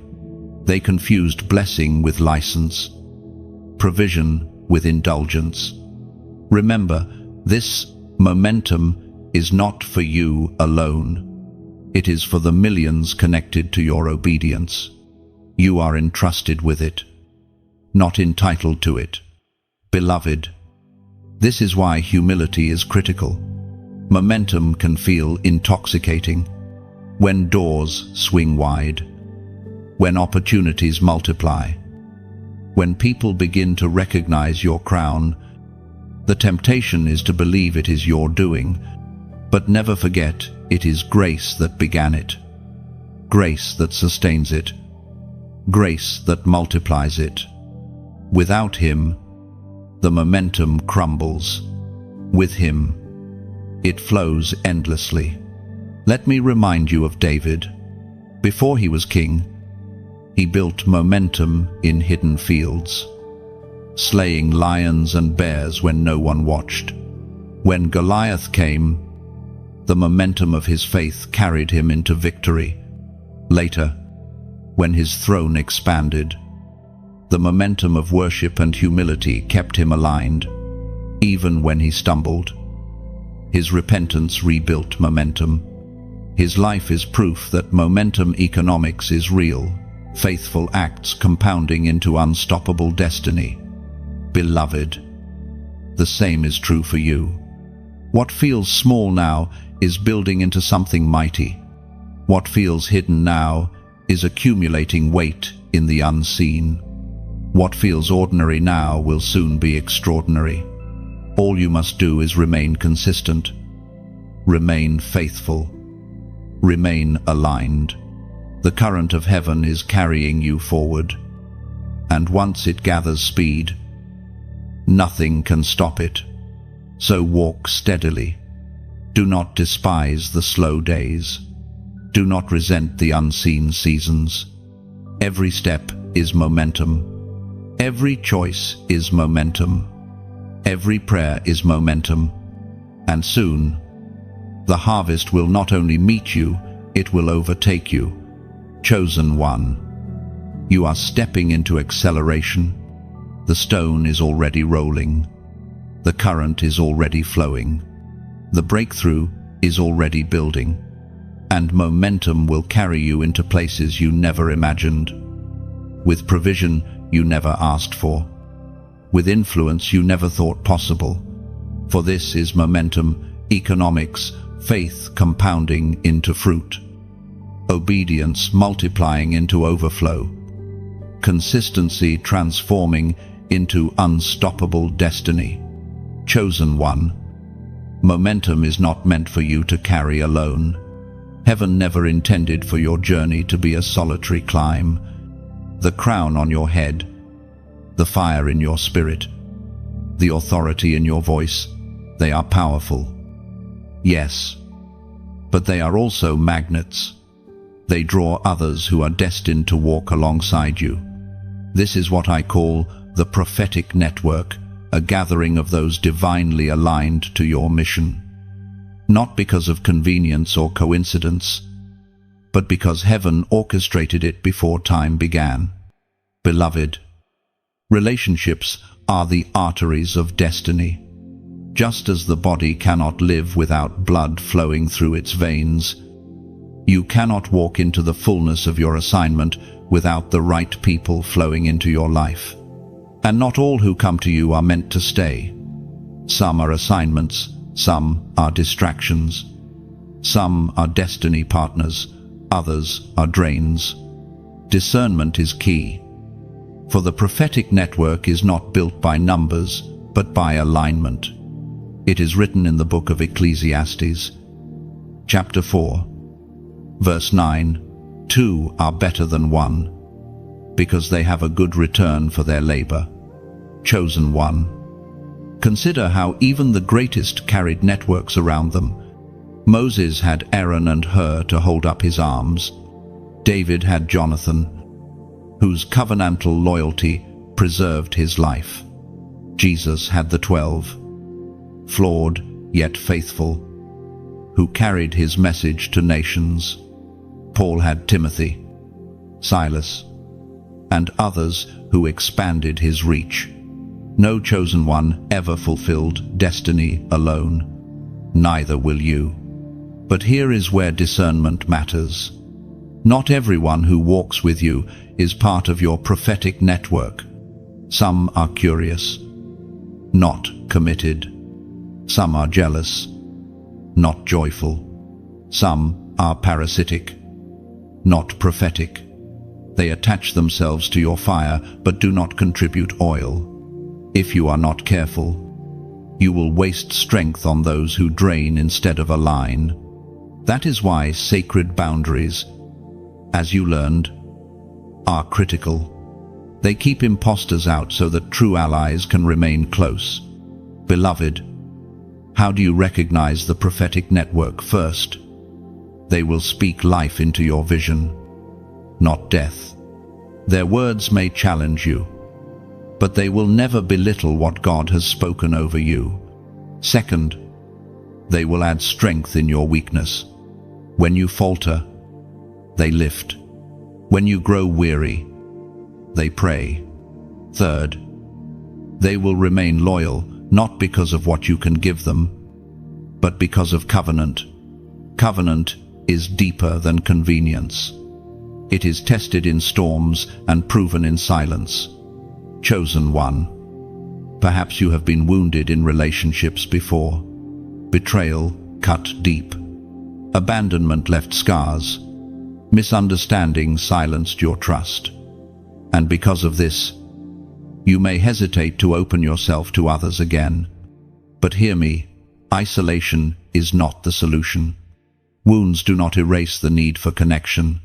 They confused blessing with license, provision with indulgence. Remember, this momentum is not for you alone. It is for the millions connected to your obedience. You are entrusted with it, not entitled to it. Beloved, this is why humility is critical. Momentum can feel intoxicating when doors swing wide, when opportunities multiply, when people begin to recognize your crown. The temptation is to believe it is your doing, but never forget it is grace that began it, grace that sustains it, grace that multiplies it. Without Him, the momentum crumbles. With Him, it flows endlessly. Let me remind you of David. Before he was king, he built momentum in hidden fields, slaying lions and bears when no one watched. When Goliath came, the momentum of his faith carried him into victory. Later, when his throne expanded, the momentum of worship and humility kept him aligned. Even when he stumbled, his repentance rebuilt momentum. His life is proof that momentum economics is real, faithful acts compounding into unstoppable destiny. Beloved, the same is true for you. What feels small now is building into something mighty. What feels hidden now is accumulating weight in the unseen. What feels ordinary now will soon be extraordinary. All you must do is remain consistent, remain faithful, remain aligned. The current of heaven is carrying you forward, and once it gathers speed, nothing can stop it. So walk steadily. Do not despise the slow days. Do not resent the unseen seasons. Every step is momentum. Every choice is momentum. Every prayer is momentum. And soon, the harvest will not only meet you, it will overtake you. Chosen one. You are stepping into acceleration. The stone is already rolling. The current is already flowing. The breakthrough is already building. And momentum will carry you into places you never imagined. With provision you never asked for. With influence you never thought possible. For this is momentum, economics, faith compounding into fruit, obedience multiplying into overflow, consistency transforming into unstoppable destiny. Chosen one. Momentum is not meant for you to carry alone. Heaven never intended for your journey to be a solitary climb. The crown on your head, the fire in your spirit, the authority in your voice, they are powerful. Yes, but they are also magnets. They draw others who are destined to walk alongside you. This is what I call the prophetic network, a gathering of those divinely aligned to your mission. Not because of convenience or coincidence, but because heaven orchestrated it before time began. Beloved, relationships are the arteries of destiny. Just as the body cannot live without blood flowing through its veins, you cannot walk into the fullness of your assignment without the right people flowing into your life. And not all who come to you are meant to stay. Some are assignments, some are distractions, some are destiny partners, others are drains. Discernment is key, for the prophetic network is not built by numbers, but by alignment. It is written in the book of Ecclesiastes, chapter 4, verse 9, "Two are better than one, because they have a good return for their labor." Chosen one. Consider how even the greatest carried networks around them. Moses had Aaron and Hur to hold up his arms. David had Jonathan, whose covenantal loyalty preserved his life. Jesus had the 12, flawed yet faithful, who carried his message to nations. Paul had Timothy, Silas, and others who expanded his reach. No chosen one ever fulfilled destiny alone. Neither will you. But here is where discernment matters. Not everyone who walks with you is part of your prophetic network. Some are curious, not committed. Some are jealous, not joyful. Some are parasitic, not prophetic. They attach themselves to your fire but do not contribute oil. If you are not careful, you will waste strength on those who drain instead of align. That is why sacred boundaries, as you learned, are critical. They keep imposters out so that true allies can remain close. Beloved, how do you recognize the prophetic network? First, they will speak life into your vision, not death. Their words may challenge you, but they will never belittle what God has spoken over you. Second, they will add strength in your weakness. When you falter, they lift. When you grow weary, they pray. Third, they will remain loyal, not because of what you can give them, but because of covenant. Covenant is deeper than convenience. It is tested in storms and proven in silence. Chosen one. Perhaps you have been wounded in relationships before. Betrayal cut deep. Abandonment left scars. Misunderstanding silenced your trust. And because of this, you may hesitate to open yourself to others again. But hear me, isolation is not the solution. Wounds do not erase the need for connection.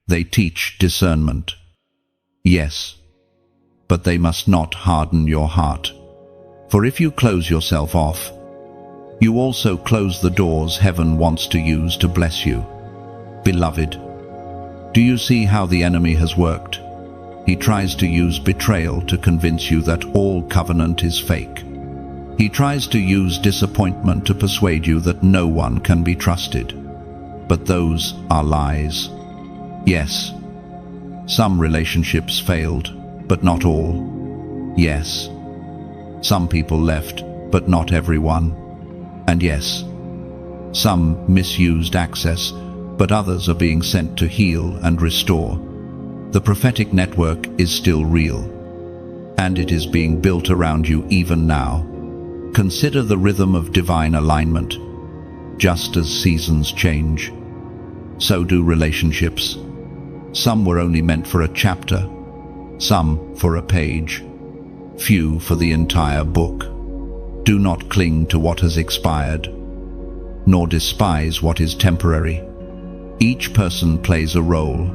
They teach discernment. Yes, but they must not harden your heart. For if you close yourself off, you also close the doors heaven wants to use to bless you. Beloved, do you see how the enemy has worked? He tries to use betrayal to convince you that all covenant is fake. He tries to use disappointment to persuade you that no one can be trusted. But those are lies. Yes, some relationships failed, but not all. Yes, some people left, but not everyone. And yes, some misused access, but others are being sent to heal and restore. The prophetic network is still real, and it is being built around you even now. Consider the rhythm of divine alignment. Just as seasons change, so do relationships. Some were only meant for a chapter, some for a page, few for the entire book. Do not cling to what has expired, nor despise what is temporary. Each person plays a role.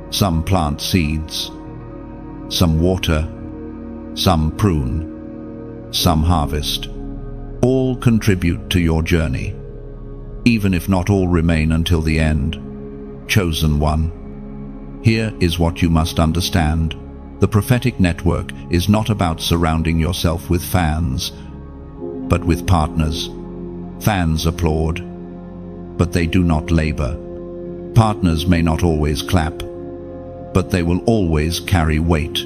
Some plant seeds, some water, some prune, some harvest. All contribute to your journey, even if not all remain until the end. Chosen one. Here is what you must understand. The prophetic network is not about surrounding yourself with fans, but with partners. Fans applaud, but they do not labor. Partners may not always clap, but they will always carry weight.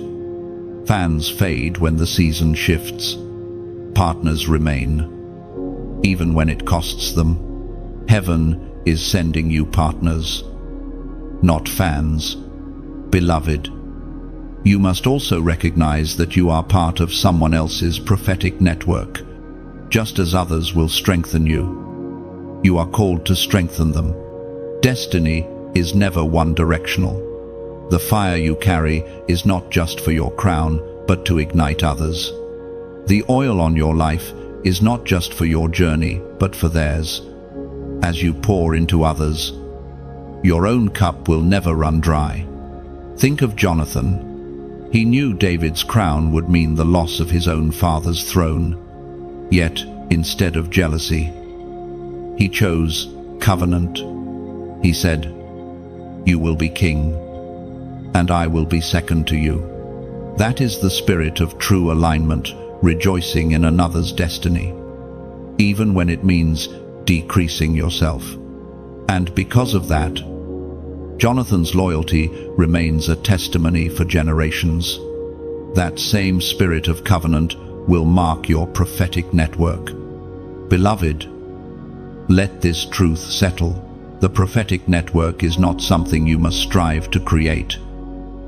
Fans fade when the season shifts. Partners remain, even when it costs them. Heaven is sending you partners, not fans. Beloved, you must also recognize that you are part of someone else's prophetic network, just as others will strengthen you. You are called to strengthen them. Destiny is never one-directional. The fire you carry is not just for your crown, but to ignite others. The oil on your life is not just for your journey, but for theirs. As you pour into others, your own cup will never run dry. Think of Jonathan. He knew David's crown would mean the loss of his own father's throne. Yet, instead of jealousy, he chose covenant. He said, "You will be king, and I will be second to you." That is the spirit of true alignment, rejoicing in another's destiny, even when it means decreasing yourself. And because of that, Jonathan's loyalty remains a testimony for generations. That same spirit of covenant will mark your prophetic network. Beloved, let this truth settle. The prophetic network is not something you must strive to create.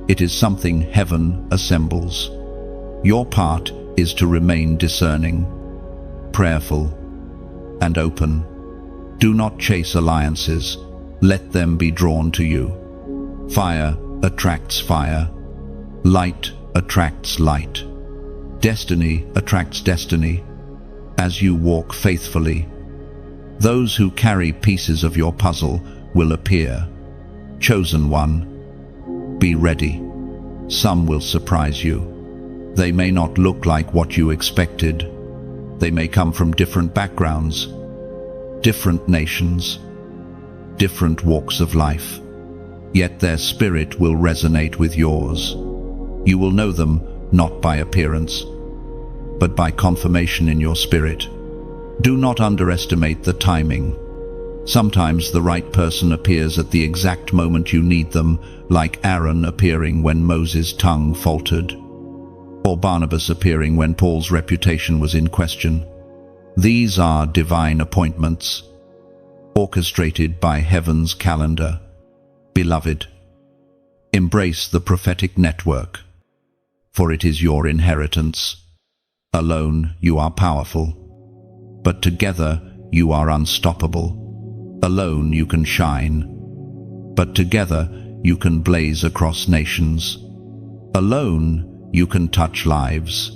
It is something heaven assembles. Your part is to remain discerning, prayerful, and open. Do not chase alliances. Let them be drawn to you. Fire attracts fire. Light attracts light. Destiny attracts destiny. As you walk faithfully, those who carry pieces of your puzzle will appear. Chosen one, be ready. Some will surprise you. They may not look like what you expected. They may come from different backgrounds, different nations, different walks of life. Yet their spirit will resonate with yours. You will know them not by appearance, but by confirmation in your spirit. Do not underestimate the timing. Sometimes the right person appears at the exact moment you need them, like Aaron appearing when Moses' tongue faltered, or Barnabas appearing when Paul's reputation was in question. These are divine appointments, orchestrated by heaven's calendar. Beloved, embrace the prophetic network, for it is your inheritance. Alone you are powerful, but together you are unstoppable. Alone you can shine, but together you can blaze across nations. Alone you can touch lives,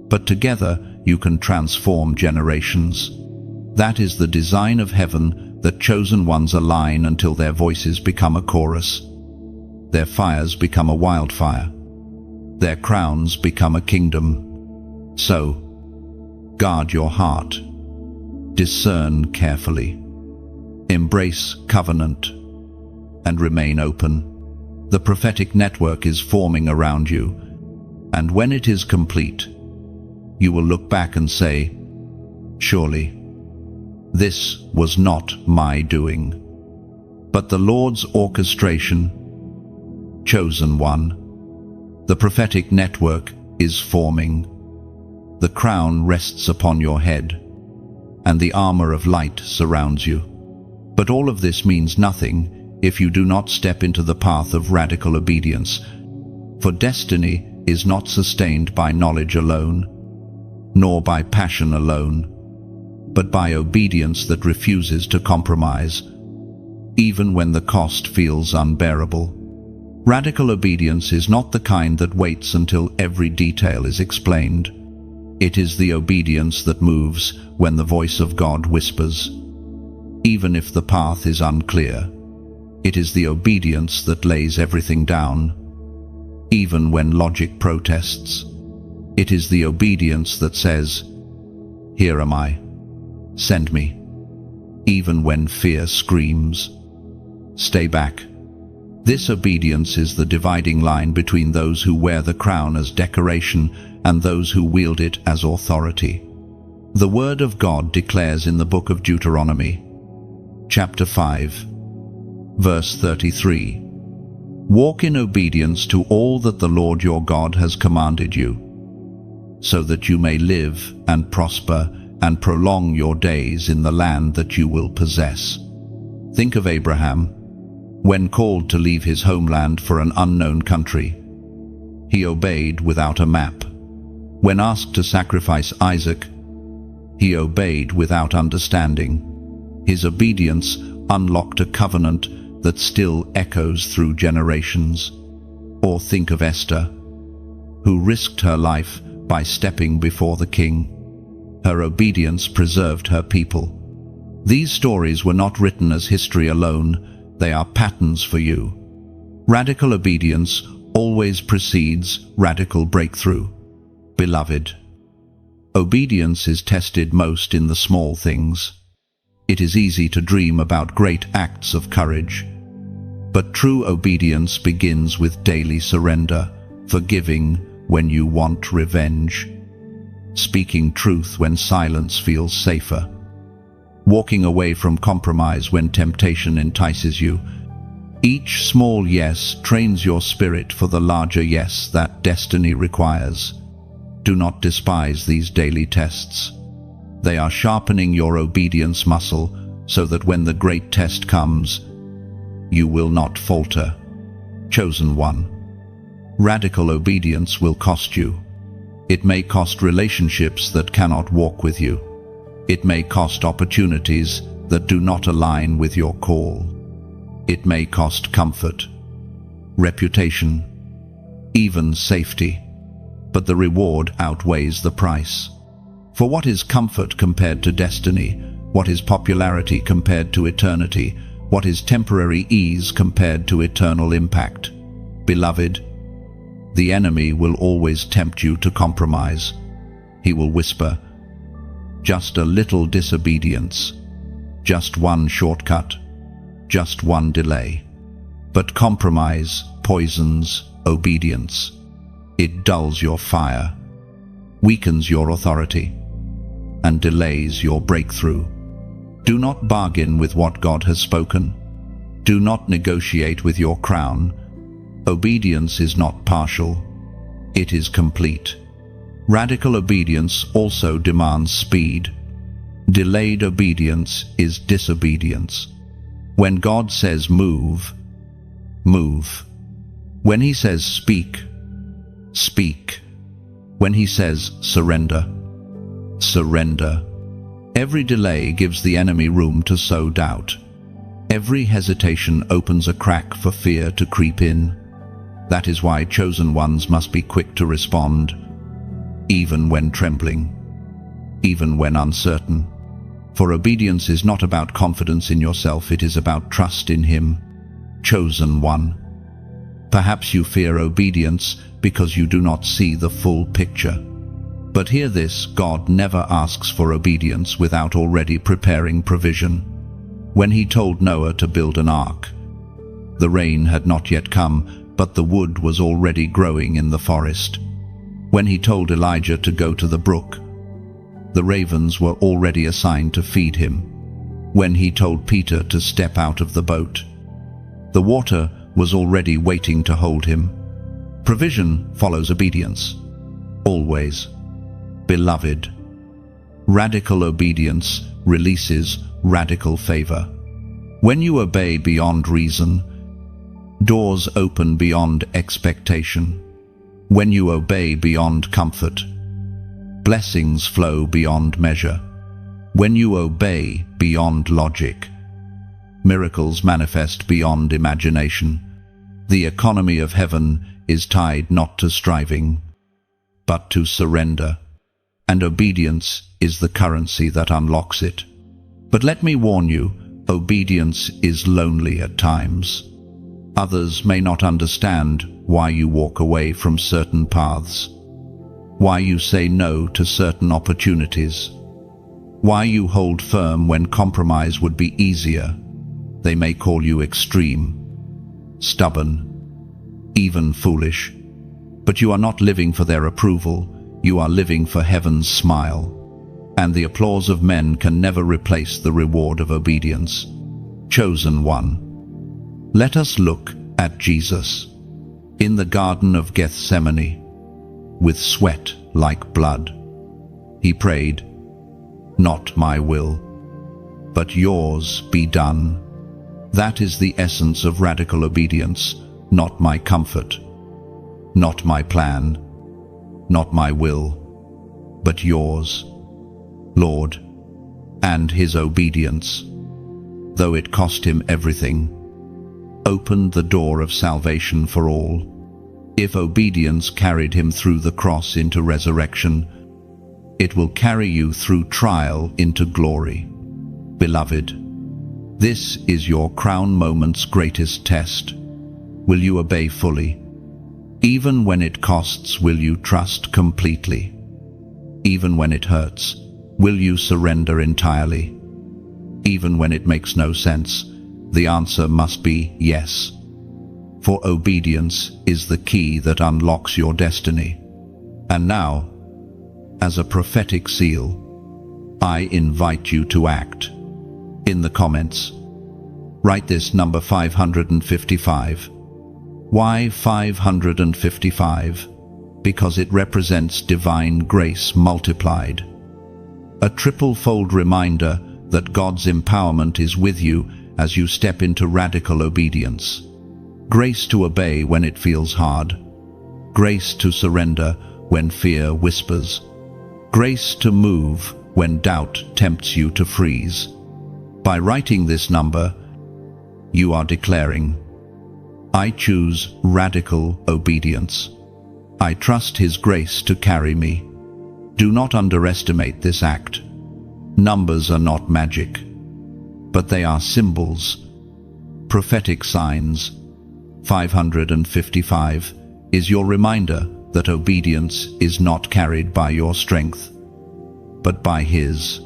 but together you can transform generations. That is the design of heaven, that chosen ones align until their voices become a chorus. Their fires become a wildfire. Their crowns become a kingdom. So, guard your heart. Discern carefully. Embrace covenant and remain open. The prophetic network is forming around you, and when it is complete, you will look back and say, "Surely, this was not my doing, but the Lord's orchestration." Chosen one, the prophetic network is forming. The crown rests upon your head, and the armor of light surrounds you. But all of this means nothing if you do not step into the path of radical obedience. For destiny is not sustained by knowledge alone, nor by passion alone, but by obedience that refuses to compromise, even when the cost feels unbearable. Radical obedience is not the kind that waits until every detail is explained. It is the obedience that moves when the voice of God whispers, even if the path is unclear. It is the obedience that lays everything down, even when logic protests. It is the obedience that says, "Here am I, send me," even when fear screams, "Stay back." This obedience is the dividing line between those who wear the crown as decoration and those who wield it as authority. The Word of God declares in the book of Deuteronomy, chapter 5, verse 33, "Walk in obedience to all that the Lord your God has commanded you, so that you may live and prosper and prolong your days in the land that you will possess." Think of Abraham. When called to leave his homeland for an unknown country, he obeyed without a map. When asked to sacrifice Isaac, he obeyed without understanding. His obedience unlocked a covenant that still echoes through generations. Or think of Esther, who risked her life by stepping before the king. Her obedience preserved her people. These stories were not written as history alone, they are patterns for you. Radical obedience always precedes radical breakthrough. Beloved, obedience is tested most in the small things. It is easy to dream about great acts of courage, but true obedience begins with daily surrender, forgiving when you want revenge, speaking truth when silence feels safer, walking away from compromise when temptation entices you. Each small yes trains your spirit for the larger yes that destiny requires. Do not despise these daily tests. They are sharpening your obedience muscle so that when the great test comes, you will not falter. Chosen one. Radical obedience will cost you. It may cost relationships that cannot walk with you. It may cost opportunities that do not align with your call. It may cost comfort, reputation, even safety, but the reward outweighs the price. For what is comfort compared to destiny? What is popularity compared to eternity? What is temporary ease compared to eternal impact? Beloved, the enemy will always tempt you to compromise. He will whisper, just a little disobedience, just one shortcut, just one delay. But compromise poisons obedience. It dulls your fire, weakens your authority, and delays your breakthrough. Do not bargain with what God has spoken. Do not negotiate with your crown. Obedience is not partial, it is complete. Radical obedience also demands speed. Delayed obedience is disobedience. When God says move, move. When He says speak, speak. When He says surrender, surrender. Every delay gives the enemy room to sow doubt. Every hesitation opens a crack for fear to creep in. That is why chosen ones must be quick to respond, even when trembling, even when uncertain. For obedience is not about confidence in yourself, it is about trust in Him. Chosen one. Perhaps you fear obedience because you do not see the full picture. But hear this, God never asks for obedience without already preparing provision. When He told Noah to build an ark, the rain had not yet come, but the wood was already growing in the forest. When He told Elijah to go to the brook, the ravens were already assigned to feed him. When He told Peter to step out of the boat, the water was already waiting to hold him. Provision follows obedience, always. Beloved, radical obedience releases radical favor. When you obey beyond reason, doors open beyond expectation. When you obey beyond comfort, blessings flow beyond measure. When you obey beyond logic, miracles manifest beyond imagination. The economy of heaven is tied not to striving, but to surrender, and obedience is the currency that unlocks it. But let me warn you, obedience is lonely at times. Others may not understand why you walk away from certain paths, why you say no to certain opportunities, why you hold firm when compromise would be easier. They may call you extreme, stubborn, even foolish. But you are not living for their approval, you are living for heaven's smile. And the applause of men can never replace the reward of obedience. Chosen one. Let us look at Jesus. In the Garden of Gethsemane, with sweat like blood, He prayed, "Not my will, but yours be done." That is the essence of radical obedience. Not my comfort, not my plan, not my will, but yours, Lord. And His obedience, though it cost Him everything, opened the door of salvation for all. If obedience carried Him through the cross into resurrection, It will carry you through trial into glory. Beloved, this is your crown moment's greatest test. Will you obey fully? Even when it costs, will you trust completely? Even when it hurts, will you surrender entirely? Even when it makes no sense, the answer must be yes. For obedience is the key that unlocks your destiny. And now, as a prophetic seal, I invite you to act. In the comments, write this number 555. Why 555? Because it represents divine grace multiplied. A triple-fold reminder that God's empowerment is with you as you step into radical obedience. Grace to obey when it feels hard. Grace to surrender when fear whispers. Grace to move when doubt tempts you to freeze. By writing this number, you are declaring, I choose radical obedience. I trust His grace to carry me. Do not underestimate this act. Numbers are not magic, but they are symbols, prophetic signs. 555 is your reminder that obedience is not carried by your strength, but by His.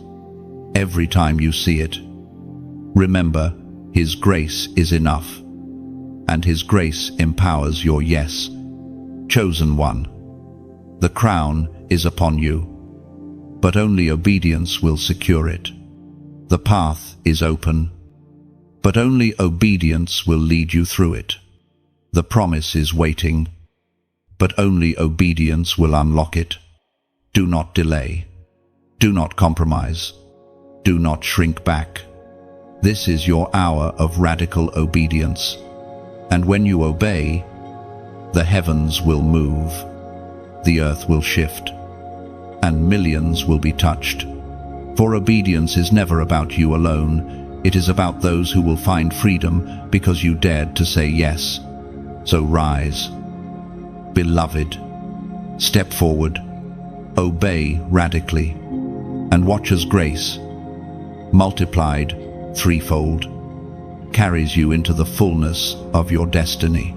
Every time you see it, remember, His grace is enough, and His grace empowers your yes. Chosen one, the crown is upon you, but only obedience will secure it. The path is open, but only obedience will lead you through it. The promise is waiting, but only obedience will unlock it. Do not delay. Do not compromise. Do not shrink back. This is your hour of radical obedience. And when you obey, the heavens will move, the earth will shift, and millions will be touched. For obedience is never about you alone. It is about those who will find freedom because you dared to say yes. So rise, beloved, step forward, obey radically, and watch as grace, multiplied threefold, carries you into the fullness of your destiny.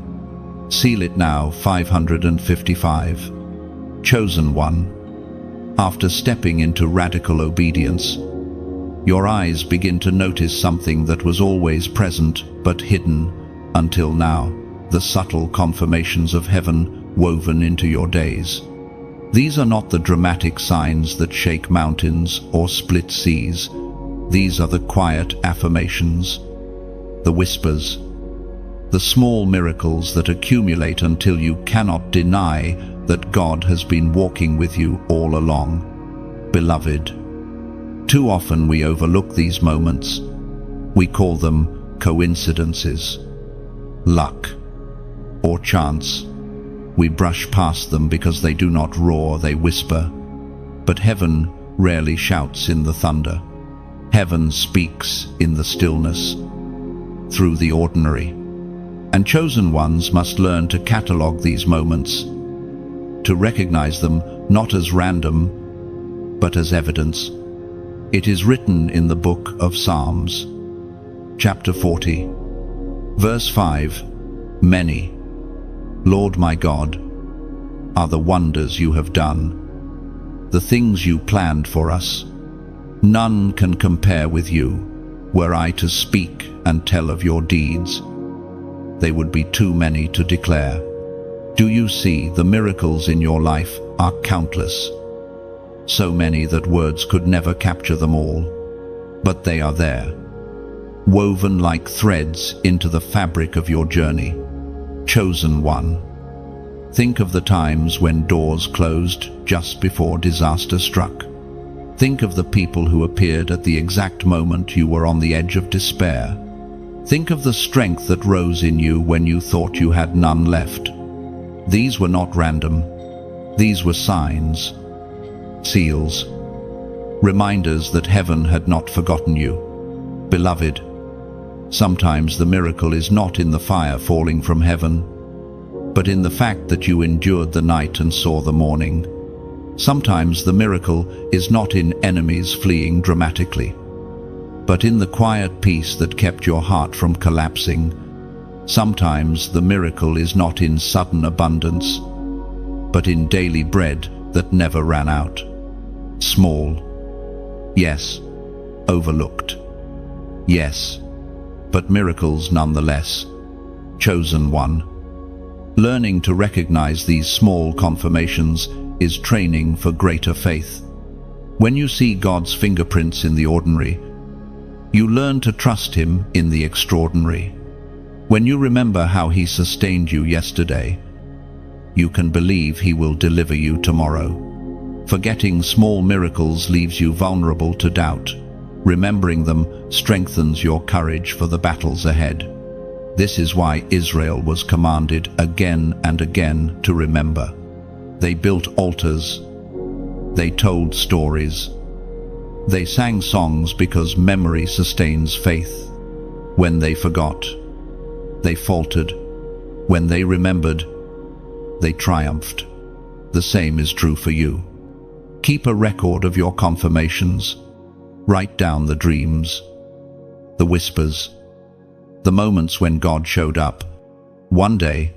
Seal it now. 555. Chosen one, after stepping into radical obedience, your eyes begin to notice something that was always present but hidden until now, the subtle confirmations of heaven woven into your days. These are not the dramatic signs that shake mountains or split seas. These are the quiet affirmations, the whispers, the small miracles that accumulate until you cannot deny that God has been walking with you all along. Beloved, too often we overlook these moments. We call them coincidences, luck, or chance. We brush past them because they do not roar, they whisper. But heaven rarely shouts in the thunder. Heaven speaks in the stillness, through the ordinary. And chosen ones must learn to catalog these moments, to recognize them not as random, but as evidence. It is written in the book of Psalms, chapter 40, verse 5, Many, Lord my God, are the wonders you have done, the things you planned for us. None can compare with you. Were I to speak and tell of your deeds, they would be too many to declare. Do you see the miracles in your life are countless? So many that words could never capture them all. But they are there, woven like threads into the fabric of your journey. Chosen one, think of the times when doors closed just before disaster struck. Think of the people who appeared at the exact moment you were on the edge of despair. Think of the strength that rose in you when you thought you had none left. These were not random. These were signs, seals, reminders that heaven had not forgotten you. Beloved, sometimes the miracle is not in the fire falling from heaven, but in the fact that you endured the night and saw the morning. Sometimes the miracle is not in enemies fleeing dramatically, but in the quiet peace that kept your heart from collapsing. Sometimes the miracle is not in sudden abundance, but in daily bread that never ran out. Small, yes. Overlooked, yes. But miracles nonetheless. Chosen one. Learning to recognize these small confirmations is training for greater faith. When you see God's fingerprints in the ordinary, you learn to trust Him in the extraordinary. When you remember how He sustained you yesterday, you can believe He will deliver you tomorrow. Forgetting small miracles leaves you vulnerable to doubt. Remembering them strengthens your courage for the battles ahead. This is why Israel was commanded again and again to remember. They built altars. They told stories. They sang songs because memory sustains faith. When they forgot, they faltered. When they remembered, they triumphed. The same is true for you. Keep a record of your confirmations. Write down the dreams, the whispers, the moments when God showed up. One day,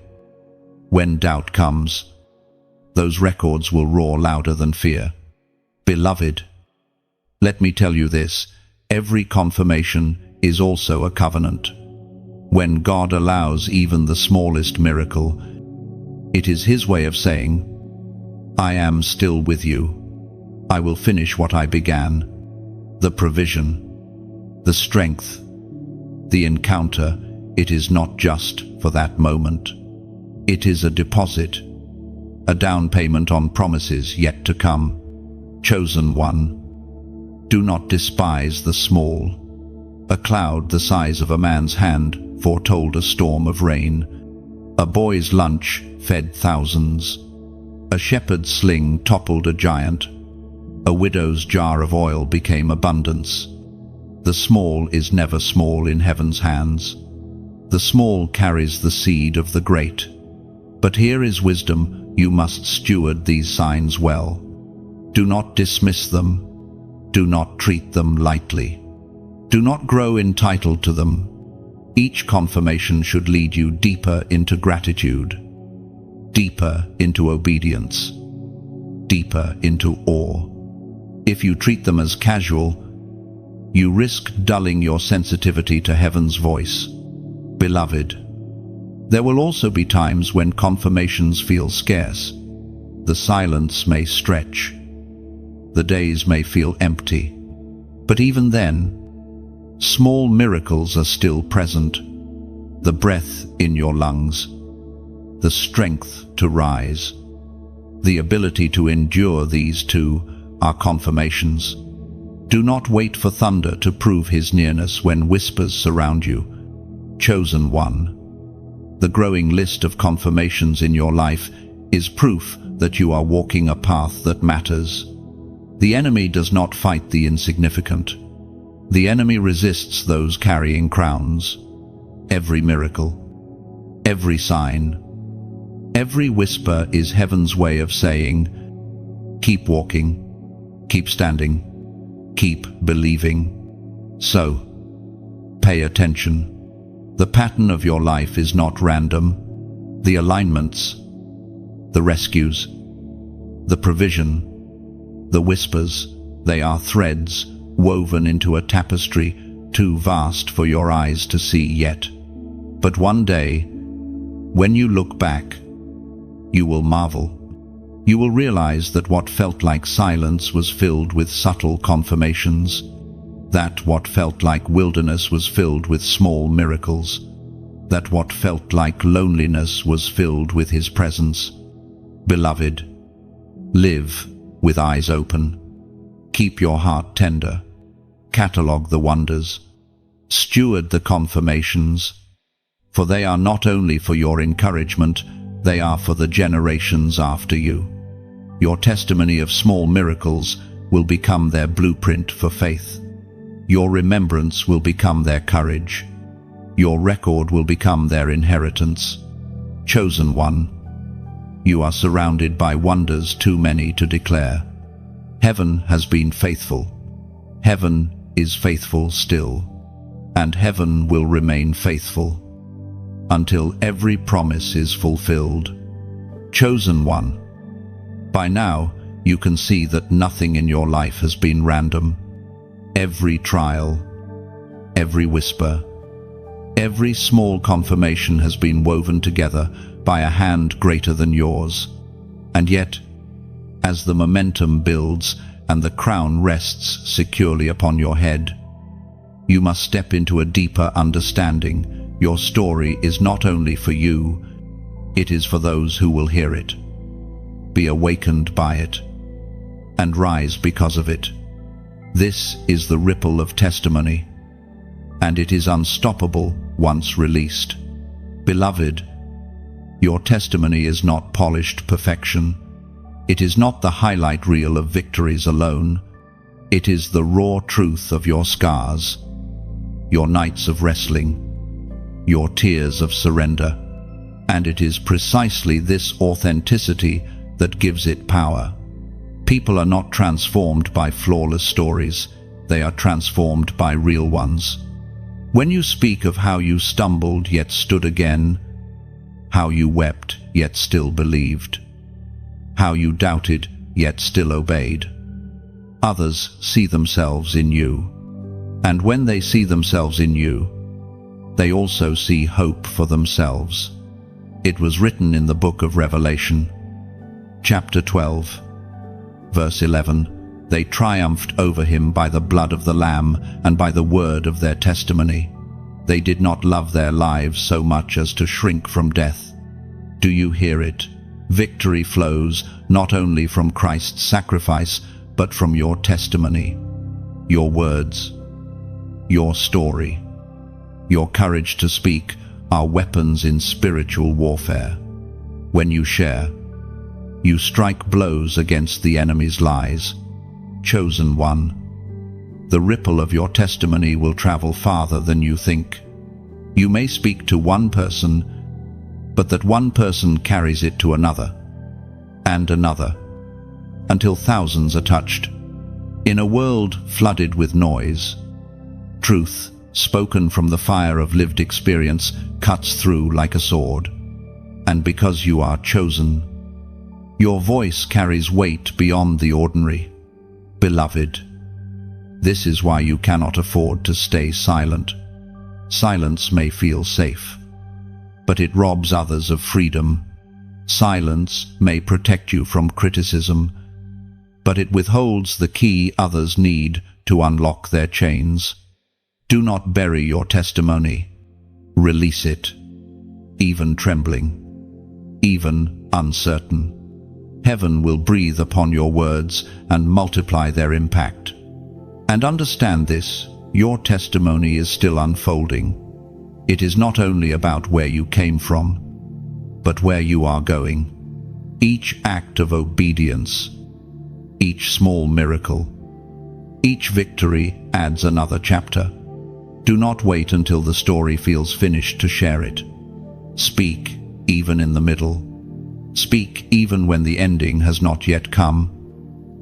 when doubt comes, those records will roar louder than fear. Beloved, let me tell you this, every confirmation is also a covenant. When God allows even the smallest miracle, it is His way of saying, I am still with you. I will finish what I began. The provision, the strength, the encounter, it is not just for that moment. It is a deposit, a down payment on promises yet to come. Chosen one, do not despise the small. A cloud the size of a man's hand foretold a storm of rain. A boy's lunch fed thousands. A shepherd's sling toppled a giant. A widow's jar of oil became abundance. The small is never small in heaven's hands. The small carries the seed of the great. But here is wisdom, you must steward these signs well. Do not dismiss them. Do not treat them lightly. Do not grow entitled to them. Each confirmation should lead you deeper into gratitude, deeper into obedience, deeper into awe. If you treat them as casual, you risk dulling your sensitivity to heaven's voice. Beloved, there will also be times when confirmations feel scarce. The silence may stretch. The days may feel empty. But even then, small miracles are still present. The breath in your lungs, the strength to rise, the ability to endure. These two are confirmations. Do not wait for thunder to prove His nearness when whispers surround you. Chosen one, the growing list of confirmations in your life is proof that you are walking a path that matters. The enemy does not fight the insignificant. The enemy resists those carrying crowns. Every miracle, every sign, every whisper is heaven's way of saying, keep walking, keep standing, keep believing. So, pay attention. The pattern of your life is not random. The alignments, the rescues, the provision, the whispers, they are threads woven into a tapestry too vast for your eyes to see yet. But one day, when you look back, you will marvel. You will realize that what felt like silence was filled with subtle confirmations, that what felt like wilderness was filled with small miracles, that what felt like loneliness was filled with His presence. Beloved, live with eyes open. Keep your heart tender. Catalog the wonders. Steward the confirmations, for they are not only for your encouragement, they are for the generations after you. Your testimony of small miracles will become their blueprint for faith. Your remembrance will become their courage. Your record will become their inheritance. Chosen one, You are surrounded by wonders too many to declare. Heaven has been faithful. Heaven is faithful still. And heaven will remain faithful until every promise is fulfilled. Chosen one. By now, you can see that nothing in your life has been random. Every trial, every whisper, every small confirmation has been woven together by a hand greater than yours. And yet, as the momentum builds and the crown rests securely upon your head, you must step into a deeper understanding. Your story is not only for you, it is for those who will hear it. Be awakened by it, and rise because of it. This is the ripple of testimony, and it is unstoppable once released. Beloved, your testimony is not polished perfection. It is not the highlight reel of victories alone. It is the raw truth of your scars, your nights of wrestling, your tears of surrender. And it is precisely this authenticity that gives it power. People are not transformed by flawless stories. They are transformed by real ones. When you speak of how you stumbled yet stood again, how you wept yet still believed, how you doubted yet still obeyed, others see themselves in you. And when they see themselves in you, they also see hope for themselves. It was written in the book of Revelation, chapter 12, verse 11, "They triumphed over him by the blood of the Lamb and by the word of their testimony. They did not love their lives so much as to shrink from death." Do you hear it? Victory flows not only from Christ's sacrifice, but from your testimony, your words, your story. Your courage to speak are weapons in spiritual warfare. When you share, you strike blows against the enemy's lies. Chosen one, the ripple of your testimony will travel farther than you think. You may speak to one person, but that one person carries it to another, and another, until thousands are touched. In a world flooded with noise, truth, spoken from the fire of lived experience, cuts through like a sword. And because you are chosen, your voice carries weight beyond the ordinary. Beloved, this is why you cannot afford to stay silent. Silence may feel safe, but it robs others of freedom. Silence may protect you from criticism, but it withholds the key others need to unlock their chains. Do not bury your testimony. Release it, even trembling, even uncertain. Heaven will breathe upon your words and multiply their impact. And understand this, your testimony is still unfolding. It is not only about where you came from, but where you are going. Each act of obedience, each small miracle, each victory adds another chapter. Do not wait until the story feels finished to share it. Speak even in the middle. Speak even when the ending has not yet come.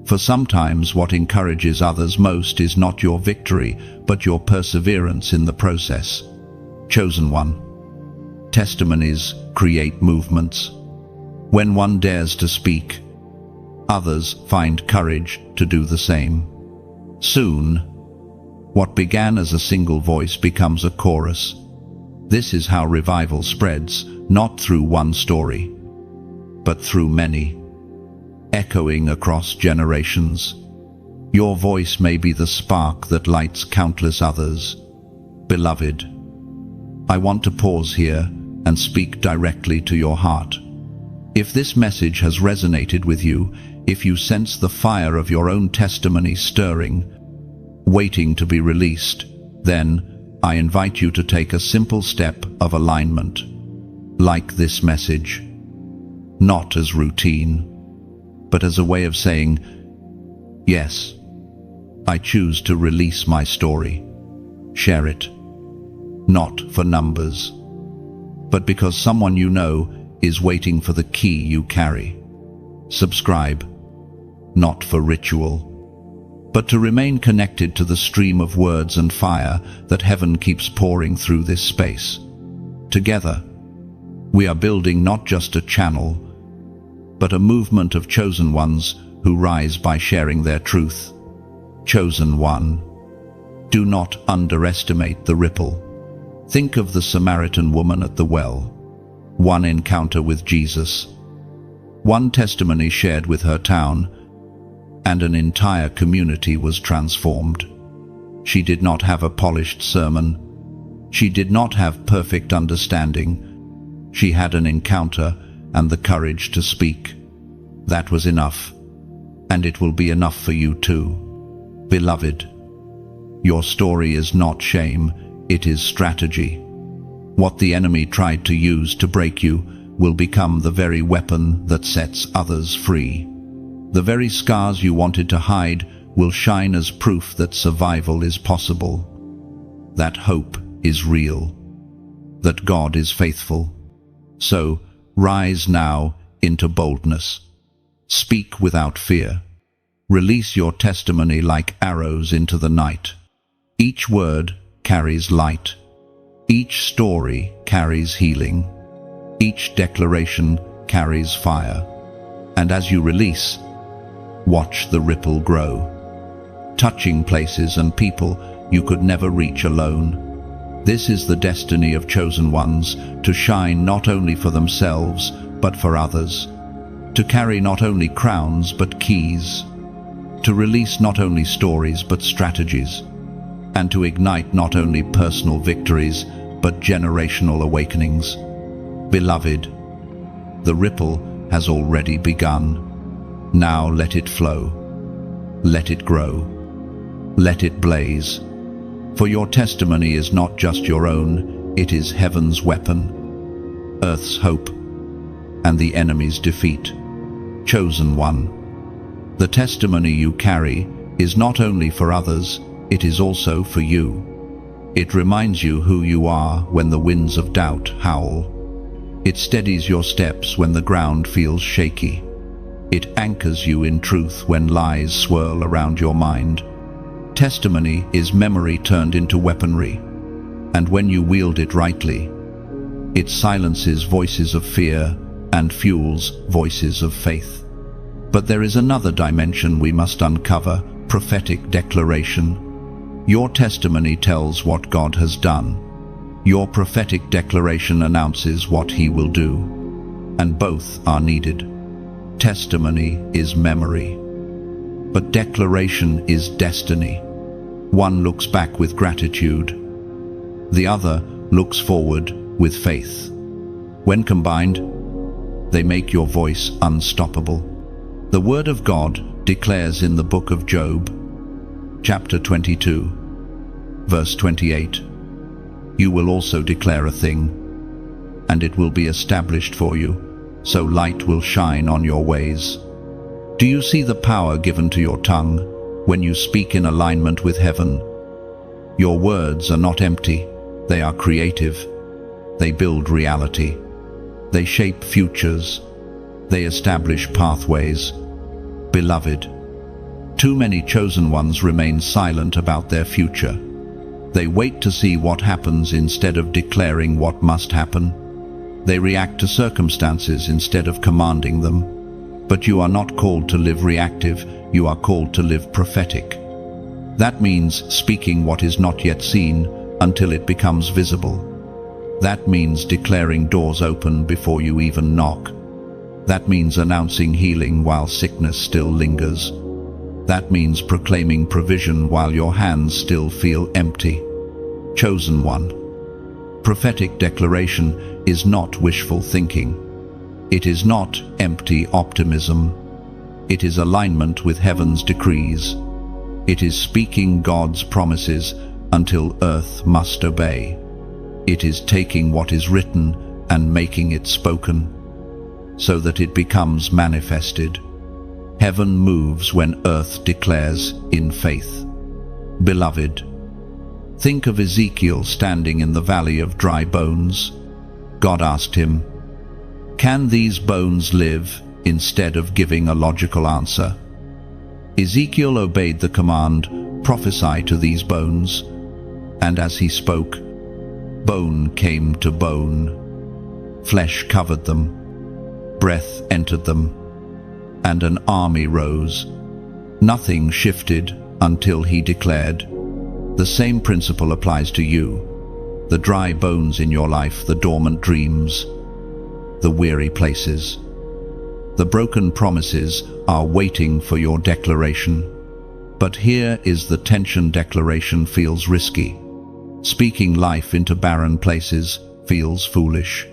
For sometimes what encourages others most is not your victory, but your perseverance in the process. Chosen one, testimonies create movements. When one dares to speak, others find courage to do the same. Soon, what began as a single voice becomes a chorus. This is how revival spreads, not through one story, but through many, echoing across generations. Your voice may be the spark that lights countless others. Beloved, I want to pause here and speak directly to your heart. If this message has resonated with you, if you sense the fire of your own testimony stirring, waiting to be released, then I invite you to take a simple step of alignment. Like this message, not as routine, but as a way of saying, yes, I choose to release my story. Share it, not for numbers, but because someone you know is waiting for the key you carry. Subscribe, not for ritual, but to remain connected to the stream of words and fire that heaven keeps pouring through this space. Together, we are building not just a channel, but a movement of chosen ones who rise by sharing their truth. Chosen one, do not underestimate the ripple. Think of the Samaritan woman at the well. One encounter with Jesus, one testimony shared with her town, and an entire community was transformed. She did not have a polished sermon. She did not have perfect understanding. She had an encounter and the courage to speak. That was enough, and it will be enough for you too. Beloved, your story is not shame, it is strategy. What the enemy tried to use to break you will become the very weapon that sets others free. The very scars you wanted to hide will shine as proof that survival is possible, that hope is real, that God is faithful. So, rise now into boldness. Speak without fear. Release your testimony like arrows into the night. Each word carries light. Each story carries healing. Each declaration carries fire. And as you release, watch the ripple grow, touching places and people you could never reach alone. This is the destiny of chosen ones, to shine not only for themselves, but for others, to carry not only crowns but keys, to release not only stories but strategies, and to ignite not only personal victories but generational awakenings. Beloved, the ripple has already begun. Now let it flow, let it grow, let it blaze. For your testimony is not just your own, it is heaven's weapon, earth's hope, and the enemy's defeat. Chosen one, the testimony you carry is not only for others, it is also for you. It reminds you who you are when the winds of doubt howl. It steadies your steps when the ground feels shaky. It anchors you in truth when lies swirl around your mind. Testimony is memory turned into weaponry, and when you wield it rightly, it silences voices of fear and fuels voices of faith. But there is another dimension we must uncover: prophetic declaration. Your testimony tells what God has done. Your prophetic declaration announces what He will do, and both are needed. Testimony is memory, but declaration is destiny. One looks back with gratitude, the other looks forward with faith. When combined, they make your voice unstoppable. The Word of God declares in the book of Job, chapter 22, verse 28, "You will also declare a thing, and it will be established for you, so light will shine on your ways." Do you see the power given to your tongue when you speak in alignment with heaven? Your words are not empty, they are creative. They build reality. They shape futures. They establish pathways. Beloved, too many chosen ones remain silent about their future. They wait to see what happens instead of declaring what must happen. They react to circumstances instead of commanding them. But you are not called to live reactive, you are called to live prophetic. That means speaking what is not yet seen until it becomes visible. That means declaring doors open before you even knock. That means announcing healing while sickness still lingers. That means proclaiming provision while your hands still feel empty. Chosen one. Prophetic declaration is not wishful thinking. It is not empty optimism. It is alignment with heaven's decrees. It is speaking God's promises until earth must obey. It is taking what is written and making it spoken, so that it becomes manifested. Heaven moves when earth declares in faith. Beloved, think of Ezekiel standing in the valley of dry bones. God asked him, Can these bones live, instead of giving a logical answer? Ezekiel obeyed the command, "Prophesy to these bones." And as he spoke, bone came to bone. Flesh covered them, breath entered them, and an army rose. Nothing shifted until he declared. The same principle applies to you. The dry bones in your life, the dormant dreams, the weary places, the broken promises are waiting for your declaration. But here is the tension: declaration feels risky. Speaking life into barren places feels foolish.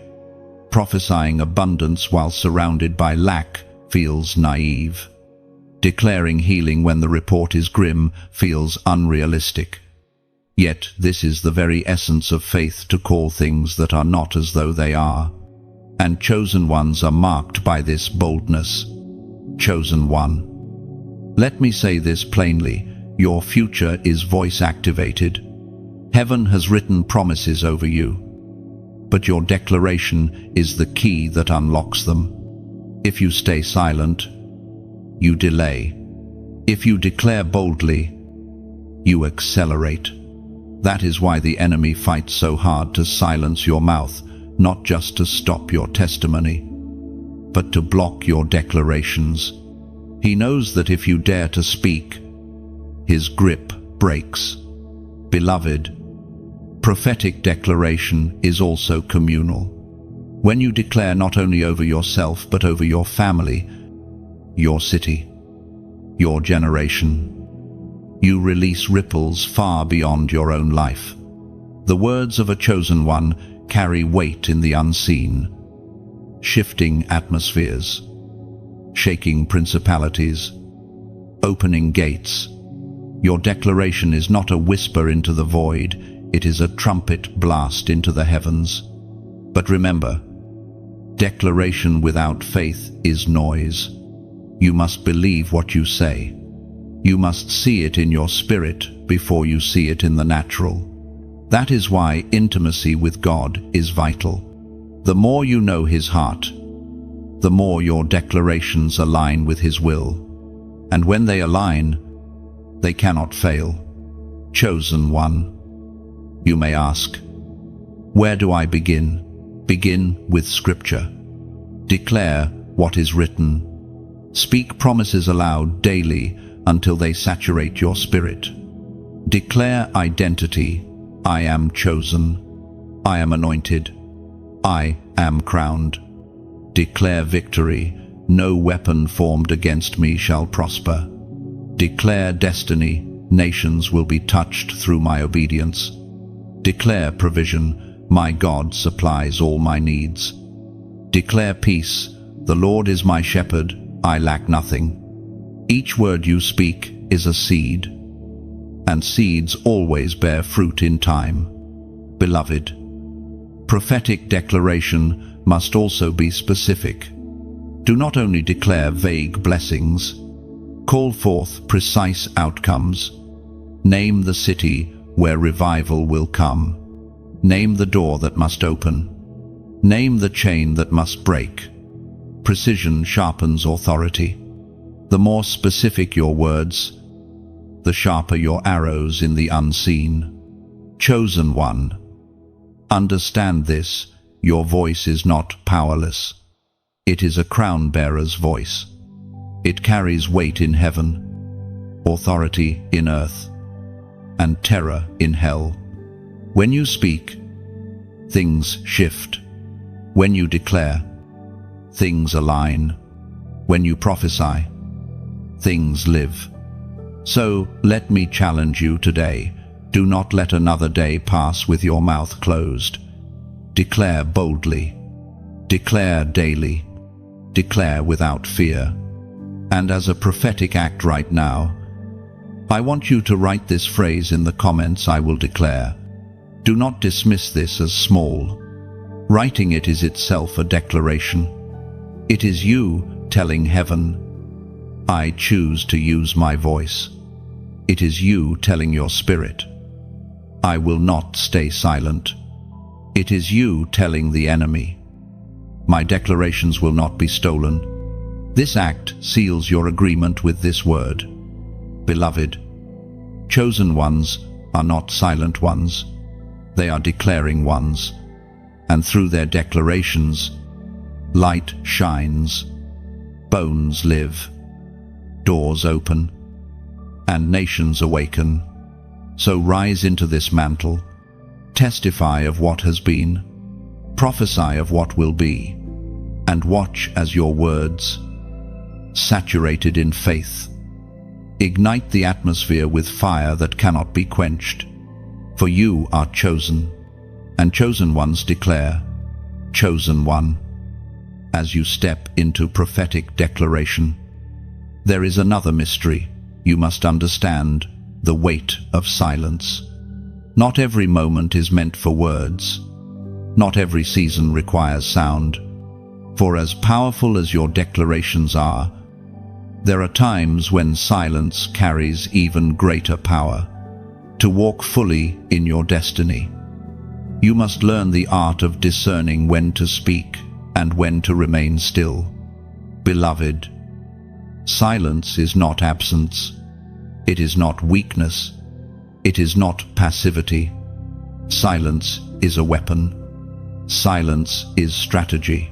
Prophesying abundance while surrounded by lack feels naive. Declaring healing when the report is grim feels unrealistic. Yet this is the very essence of faith, to call things that are not as though they are. And chosen ones are marked by this boldness. Chosen one. Let me say this plainly: your future is voice-activated. Heaven has written promises over you, but your declaration is the key that unlocks them. If you stay silent, you delay. If you declare boldly, you accelerate. That is why the enemy fights so hard to silence your mouth, not just to stop your testimony, but to block your declarations. He knows that if you dare to speak, his grip breaks. Beloved, prophetic declaration is also communal. When you declare not only over yourself but over your family, your city, your generation, you release ripples far beyond your own life. The words of a chosen one carry weight in the unseen, shifting atmospheres, shaking principalities, opening gates. Your declaration is not a whisper into the void, it is a trumpet blast into the heavens. But remember, declaration without faith is noise. You must believe what you say. You must see it in your spirit before you see it in the natural. That is why intimacy with God is vital. The more you know His heart, the more your declarations align with His will. And when they align, they cannot fail. Chosen one. You may ask, where do I begin? Begin with Scripture. Declare what is written. Speak promises aloud daily until they saturate your spirit. Declare identity. I am chosen. I am anointed. I am crowned. Declare victory. No weapon formed against me shall prosper. Declare destiny. Nations will be touched through my obedience. Declare provision. My God supplies all my needs. Declare peace. The Lord is my shepherd. I lack nothing. Each word you speak is a seed, and seeds always bear fruit in time. Beloved, prophetic declaration must also be specific. Do not only declare vague blessings. Call forth precise outcomes. Name the city where revival will come. Name the door that must open. Name the chain that must break. Precision sharpens authority. The more specific your words, the sharper your arrows in the unseen. Chosen one. Understand this: your voice is not powerless. It is a crown-bearer's voice. It carries weight in heaven, authority in earth, and terror in hell. When you speak, things shift. When you declare, things align. When you prophesy, things live. So let me challenge you today. Do not let another day pass with your mouth closed. Declare boldly. Declare daily. Declare without fear. And as a prophetic act right now, I want you to write this phrase in the comments: I will declare. Do not dismiss this as small. Writing it is itself a declaration. It is you telling heaven, I choose to use my voice. It is you telling your spirit, I will not stay silent. It is you telling the enemy, My declarations will not be stolen. This act seals your agreement with this word. Beloved, chosen ones are not silent ones. They are declaring ones. And through their declarations, light shines, bones live, doors open, and nations awaken. So rise into this mantle, testify of what has been, prophesy of what will be, and watch as your words, saturated in faith, ignite the atmosphere with fire that cannot be quenched. For you are chosen, and chosen ones declare, chosen one. As you step into prophetic declaration, there is another mystery. You must understand the weight of silence. Not every moment is meant for words. Not every season requires sound. For as powerful as your declarations are, there are times when silence carries even greater power. To walk fully in your destiny, you must learn the art of discerning when to speak and when to remain still. Beloved, silence is not absence. It is not weakness. It is not passivity. Silence is a weapon. Silence is strategy.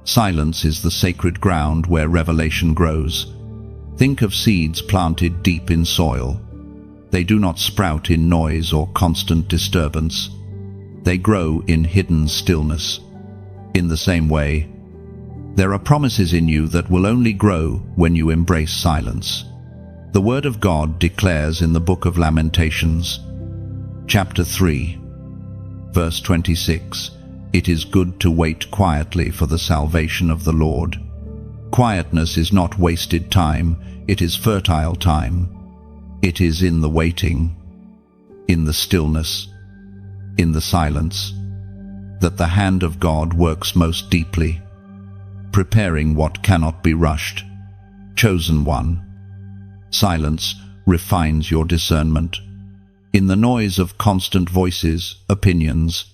Silence is the sacred ground where revelation grows. Think of seeds planted deep in soil. They do not sprout in noise or constant disturbance. They grow in hidden stillness. In the same way, there are promises in you that will only grow when you embrace silence. The Word of God declares in the book of Lamentations, chapter 3, verse 26, "It is good to wait quietly for the salvation of the Lord." Quietness is not wasted time, it is fertile time. It is in the waiting, in the stillness, in the silence, that the hand of God works most deeply, preparing what cannot be rushed. Chosen one, silence refines your discernment. In the noise of constant voices, opinions,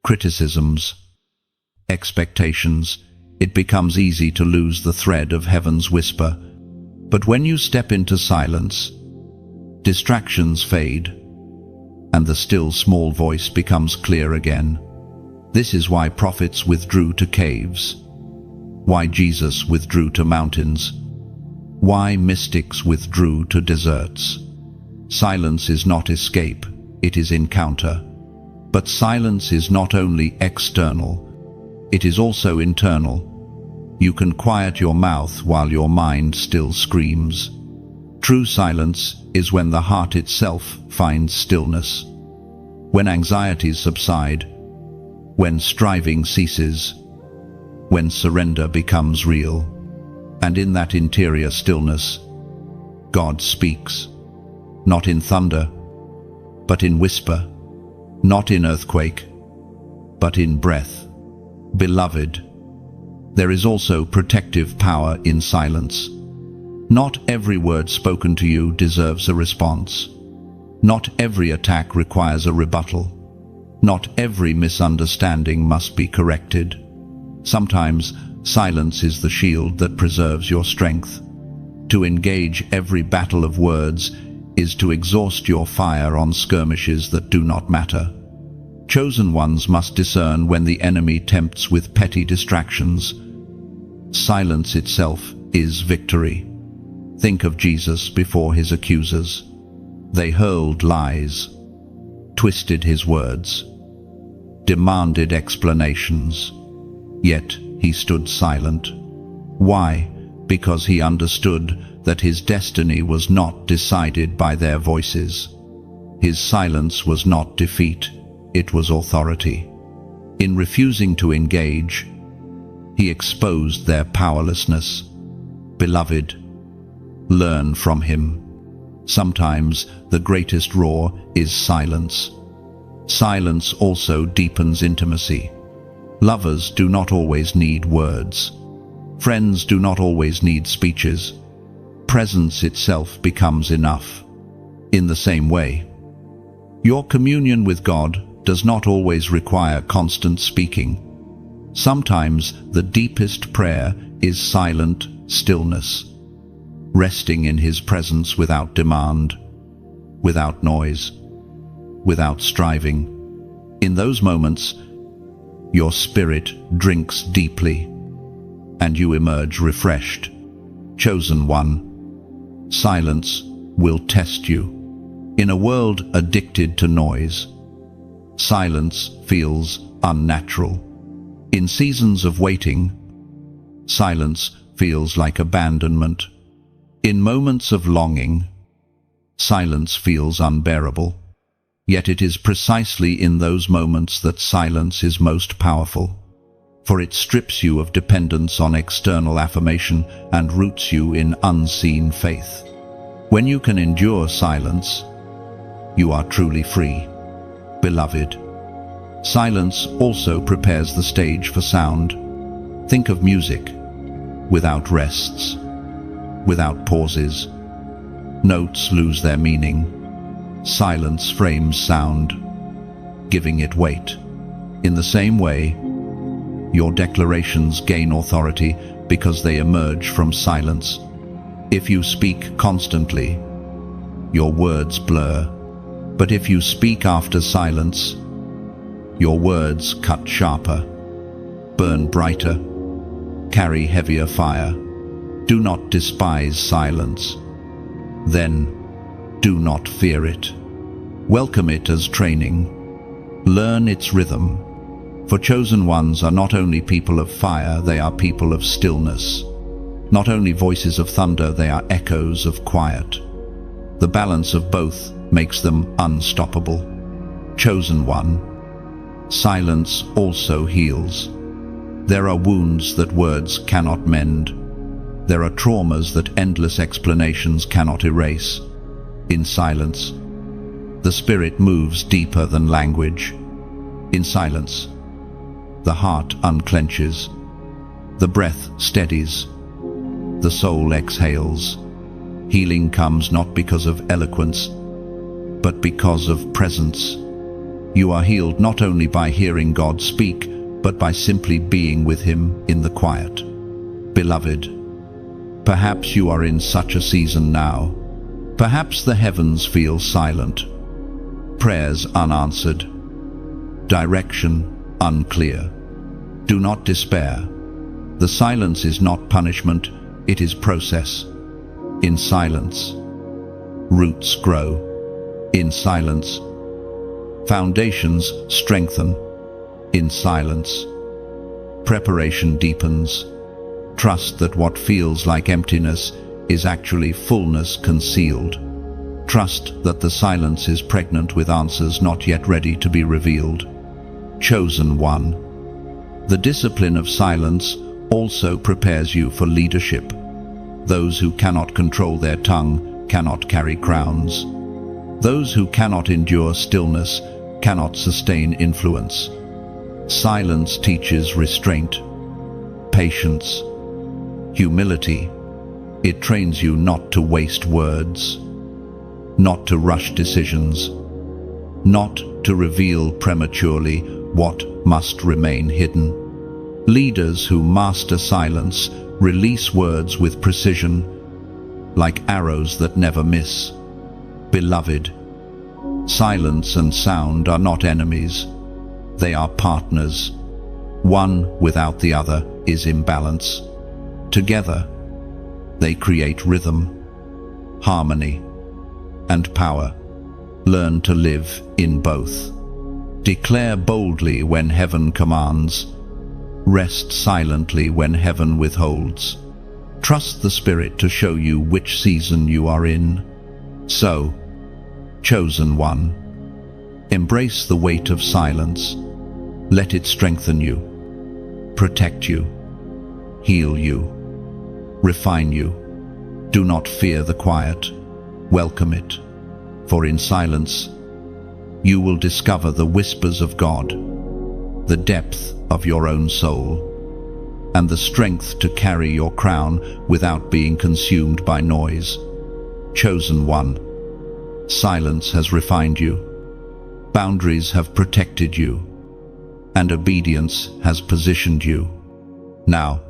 criticisms, expectations, it becomes easy to lose the thread of heaven's whisper. But when you step into silence, distractions fade, and the still small voice becomes clear again. This is why prophets withdrew to caves, why Jesus withdrew to mountains, why mystics withdrew to deserts. Silence is not escape, it is encounter. But silence is not only external, it is also internal. You can quiet your mouth while your mind still screams. True silence is when the heart itself finds stillness, when anxieties subside, when striving ceases, when surrender becomes real. And in that interior stillness, God speaks, not in thunder, but in whisper, not in earthquake, but in breath. Beloved, there is also protective power in silence. Not every word spoken to you deserves a response. Not every attack requires a rebuttal. Not every misunderstanding must be corrected. Sometimes silence is the shield that preserves your strength. To engage every battle of words is to exhaust your fire on skirmishes that do not matter. Chosen ones must discern when the enemy tempts with petty distractions. Silence itself is victory. Think of Jesus before his accusers. They hurled lies, twisted his words, demanded explanations. Yet he stood silent. Why? Because he understood that his destiny was not decided by their voices. His silence was not defeat, it was authority. In refusing to engage, he exposed their powerlessness. Beloved, learn from him. Sometimes the greatest roar is silence. Silence also deepens intimacy. Lovers do not always need words. Friends do not always need speeches. Presence itself becomes enough. In the same way, your communion with God does not always require constant speaking. Sometimes the deepest prayer is silent stillness, resting in His presence without demand, without noise, without striving. In those moments, your spirit drinks deeply, and you emerge refreshed. Chosen one, silence will test you. In a world addicted to noise, silence feels unnatural. In seasons of waiting, silence feels like abandonment. In moments of longing, silence feels unbearable. Yet it is precisely in those moments that silence is most powerful, for it strips you of dependence on external affirmation and roots you in unseen faith. When you can endure silence, you are truly free. Beloved, silence also prepares the stage for sound. Think of music, without rests, without pauses. Notes lose their meaning. Silence frames sound, giving it weight. In the same way, your declarations gain authority because they emerge from silence. If you speak constantly, your words blur. But if you speak after silence, your words cut sharper, burn brighter, carry heavier fire. Do not despise silence. Then, do not fear it. Welcome it as training. Learn its rhythm. For chosen ones are not only people of fire, they are people of stillness. Not only voices of thunder, they are echoes of quiet. The balance of both makes them unstoppable. Chosen one, silence also heals. There are wounds that words cannot mend. There are traumas that endless explanations cannot erase. In silence, the spirit moves deeper than language. In silence, the heart unclenches, the breath steadies, the soul exhales. Healing comes not because of eloquence, but because of presence. You are healed not only by hearing God speak, but by simply being with Him in the quiet. Beloved, perhaps you are in such a season now. Perhaps the heavens feel silent, prayers unanswered, direction unclear. Do not despair. The silence is not punishment, it is process. In silence, roots grow. In silence, foundations strengthen. In silence, preparation deepens. Trust that what feels like emptiness is actually fullness concealed. Trust that the silence is pregnant with answers not yet ready to be revealed. Chosen one, the discipline of silence also prepares you for leadership. Those who cannot control their tongue cannot carry crowns. Those who cannot endure stillness cannot sustain influence. Silence teaches restraint, patience, humility. It trains you not to waste words, not to rush decisions, not to reveal prematurely what must remain hidden. Leaders who master silence release words with precision, like arrows that never miss. Beloved, silence and sound are not enemies. They are partners. One without the other is imbalance. Together, they create rhythm, harmony, and power. Learn to live in both. Declare boldly when heaven commands. Rest silently when heaven withholds. Trust the Spirit to show you which season you are in. So, chosen one, embrace the weight of silence. Let it strengthen you, protect you, heal you, refine you. Do not fear the quiet. Welcome it, for in silence you will discover the whispers of God, the depth of your own soul, and the strength to carry your crown without being consumed by noise. Chosen one, silence has refined you, boundaries have protected you, and obedience has positioned you. Now,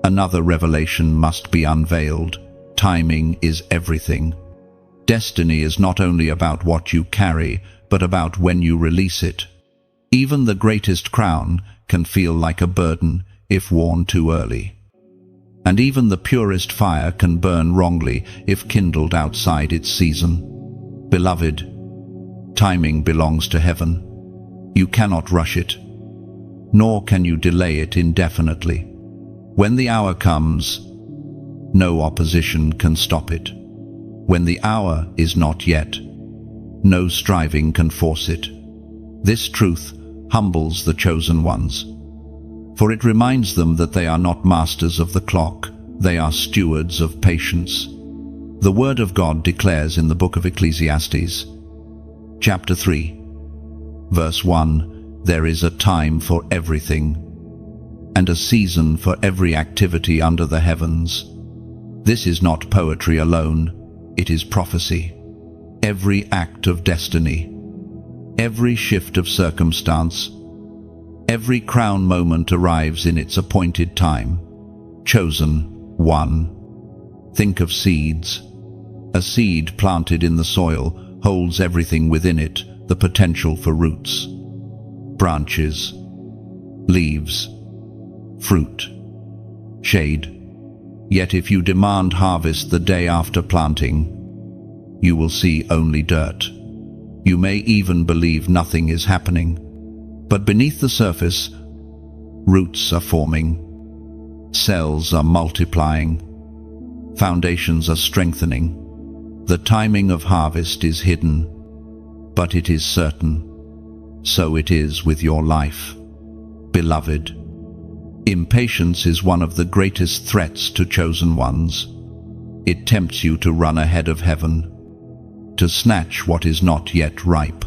another revelation must be unveiled. Timing is everything. Destiny is not only about what you carry, but about when you release it. Even the greatest crown can feel like a burden if worn too early. And even the purest fire can burn wrongly if kindled outside its season. Beloved, timing belongs to heaven. You cannot rush it, nor can you delay it indefinitely. When the hour comes, no opposition can stop it. When the hour is not yet, no striving can force it. This truth humbles the chosen ones, for it reminds them that they are not masters of the clock, they are stewards of patience. The Word of God declares in the book of Ecclesiastes, chapter 3, verse 1, "There is a time for everything, and a season for every activity under the heavens." This is not poetry alone, it is prophecy. Every act of destiny, every shift of circumstance, every crown moment arrives in its appointed time. Chosen one. Think of seeds. A seed planted in the soil holds everything within it, the potential for roots, branches, leaves, fruit, shade. Yet if you demand harvest the day after planting, you will see only dirt. You may even believe nothing is happening, but beneath the surface, roots are forming, cells are multiplying, foundations are strengthening. The timing of harvest is hidden, but it is certain. So it is with your life. Beloved, impatience is one of the greatest threats to chosen ones. It tempts you to run ahead of heaven, to snatch what is not yet ripe,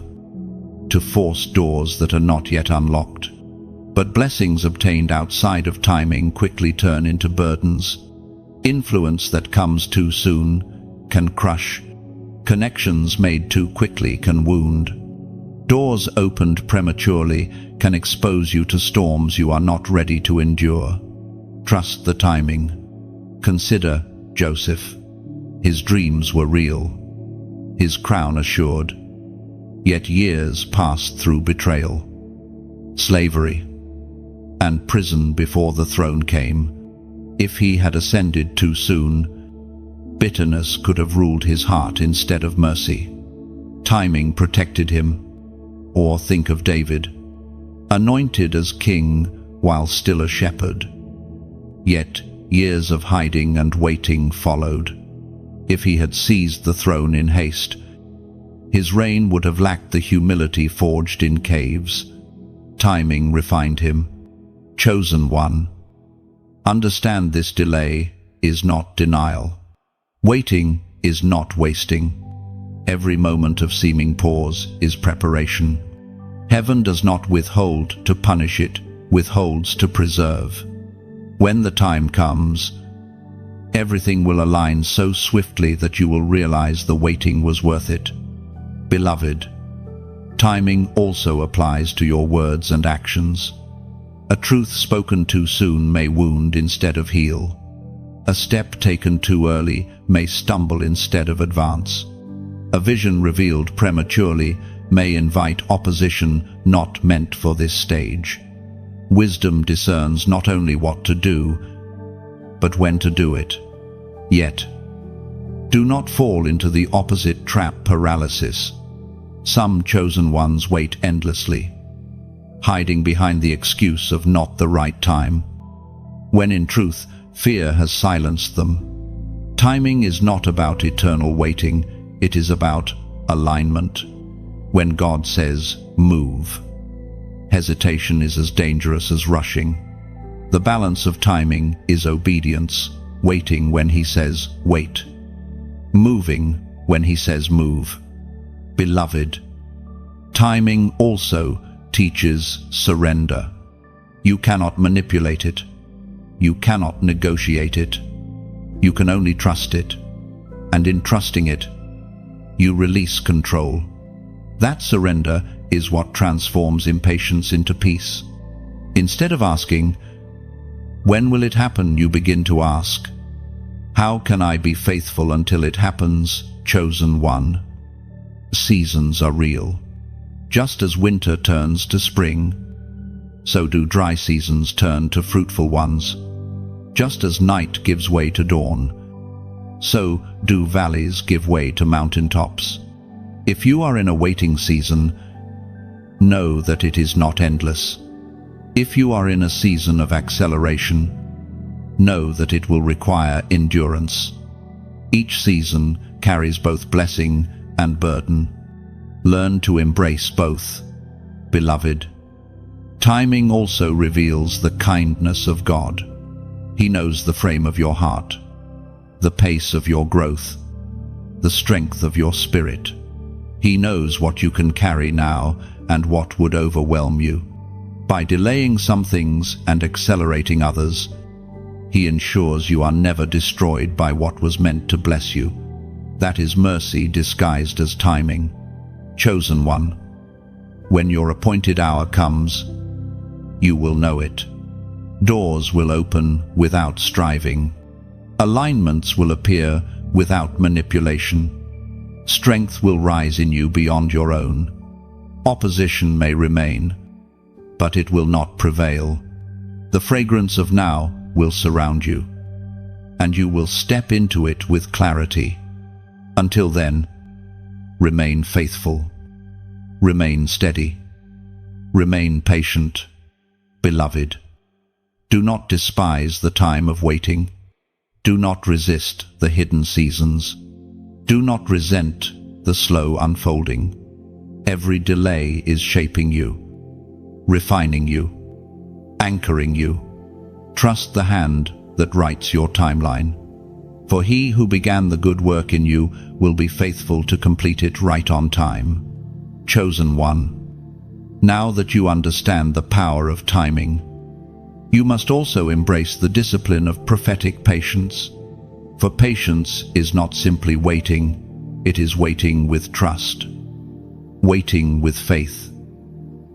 to force doors that are not yet unlocked. But blessings obtained outside of timing quickly turn into burdens. Influence that comes too soon can crush. Connections made too quickly can wound. Doors opened prematurely can expose you to storms you are not ready to endure. Trust the timing. Consider Joseph. His dreams were real, his crown assured. Yet years passed through betrayal, slavery, and prison before the throne came. If he had ascended too soon, bitterness could have ruled his heart instead of mercy. Timing protected him. Or think of David, anointed as king while still a shepherd. Yet years of hiding and waiting followed. If he had seized the throne in haste, his reign would have lacked the humility forged in caves. Timing refined him. Chosen one. Understand this delay is not denial. Waiting is not wasting. Every moment of seeming pause is preparation. Heaven does not withhold to punish, it withholds to preserve. When the time comes, everything will align so swiftly that you will realize the waiting was worth it. Beloved, timing also applies to your words and actions. A truth spoken too soon may wound instead of heal. A step taken too early may stumble instead of advance. A vision revealed prematurely may invite opposition not meant for this stage. Wisdom discerns not only what to do, but when to do it. Yet, do not fall into the opposite trap, paralysis. Some chosen ones wait endlessly, hiding behind the excuse of not the right time, when in truth, fear has silenced them. Timing is not about eternal waiting, it is about alignment. When God says, move, hesitation is as dangerous as rushing. The balance of timing is obedience, waiting when He says, wait, moving when He says, move. Beloved, timing also teaches surrender. You cannot manipulate it. You cannot negotiate it. You can only trust it. And in trusting it, you release control. That surrender is what transforms impatience into peace. Instead of asking, "When will it happen?" you begin to ask, "How can I be faithful until it happens, chosen one?" Seasons are real. Just as winter turns to spring, so do dry seasons turn to fruitful ones. Just as night gives way to dawn, so do valleys give way to mountaintops. If you are in a waiting season, know that it is not endless. If you are in a season of acceleration, know that it will require endurance. Each season carries both blessing and burden. Learn to embrace both, beloved. Timing also reveals the kindness of God. He knows the frame of your heart, the pace of your growth, the strength of your spirit. He knows what you can carry now and what would overwhelm you. By delaying some things and accelerating others, He ensures you are never destroyed by what was meant to bless you. That is mercy disguised as timing. Chosen one, when your appointed hour comes, you will know it. Doors will open without striving. Alignments will appear without manipulation. Strength will rise in you beyond your own. Opposition may remain, but it will not prevail. The fragrance of now will surround you, and you will step into it with clarity. Until then, remain faithful, remain steady, remain patient, beloved. Do not despise the time of waiting. Do not resist the hidden seasons. Do not resent the slow unfolding. Every delay is shaping you, refining you, anchoring you. Trust the hand that writes your timeline. For He who began the good work in you will be faithful to complete it right on time. Chosen one, now that you understand the power of timing, you must also embrace the discipline of prophetic patience. For patience is not simply waiting, it is waiting with trust, waiting with faith,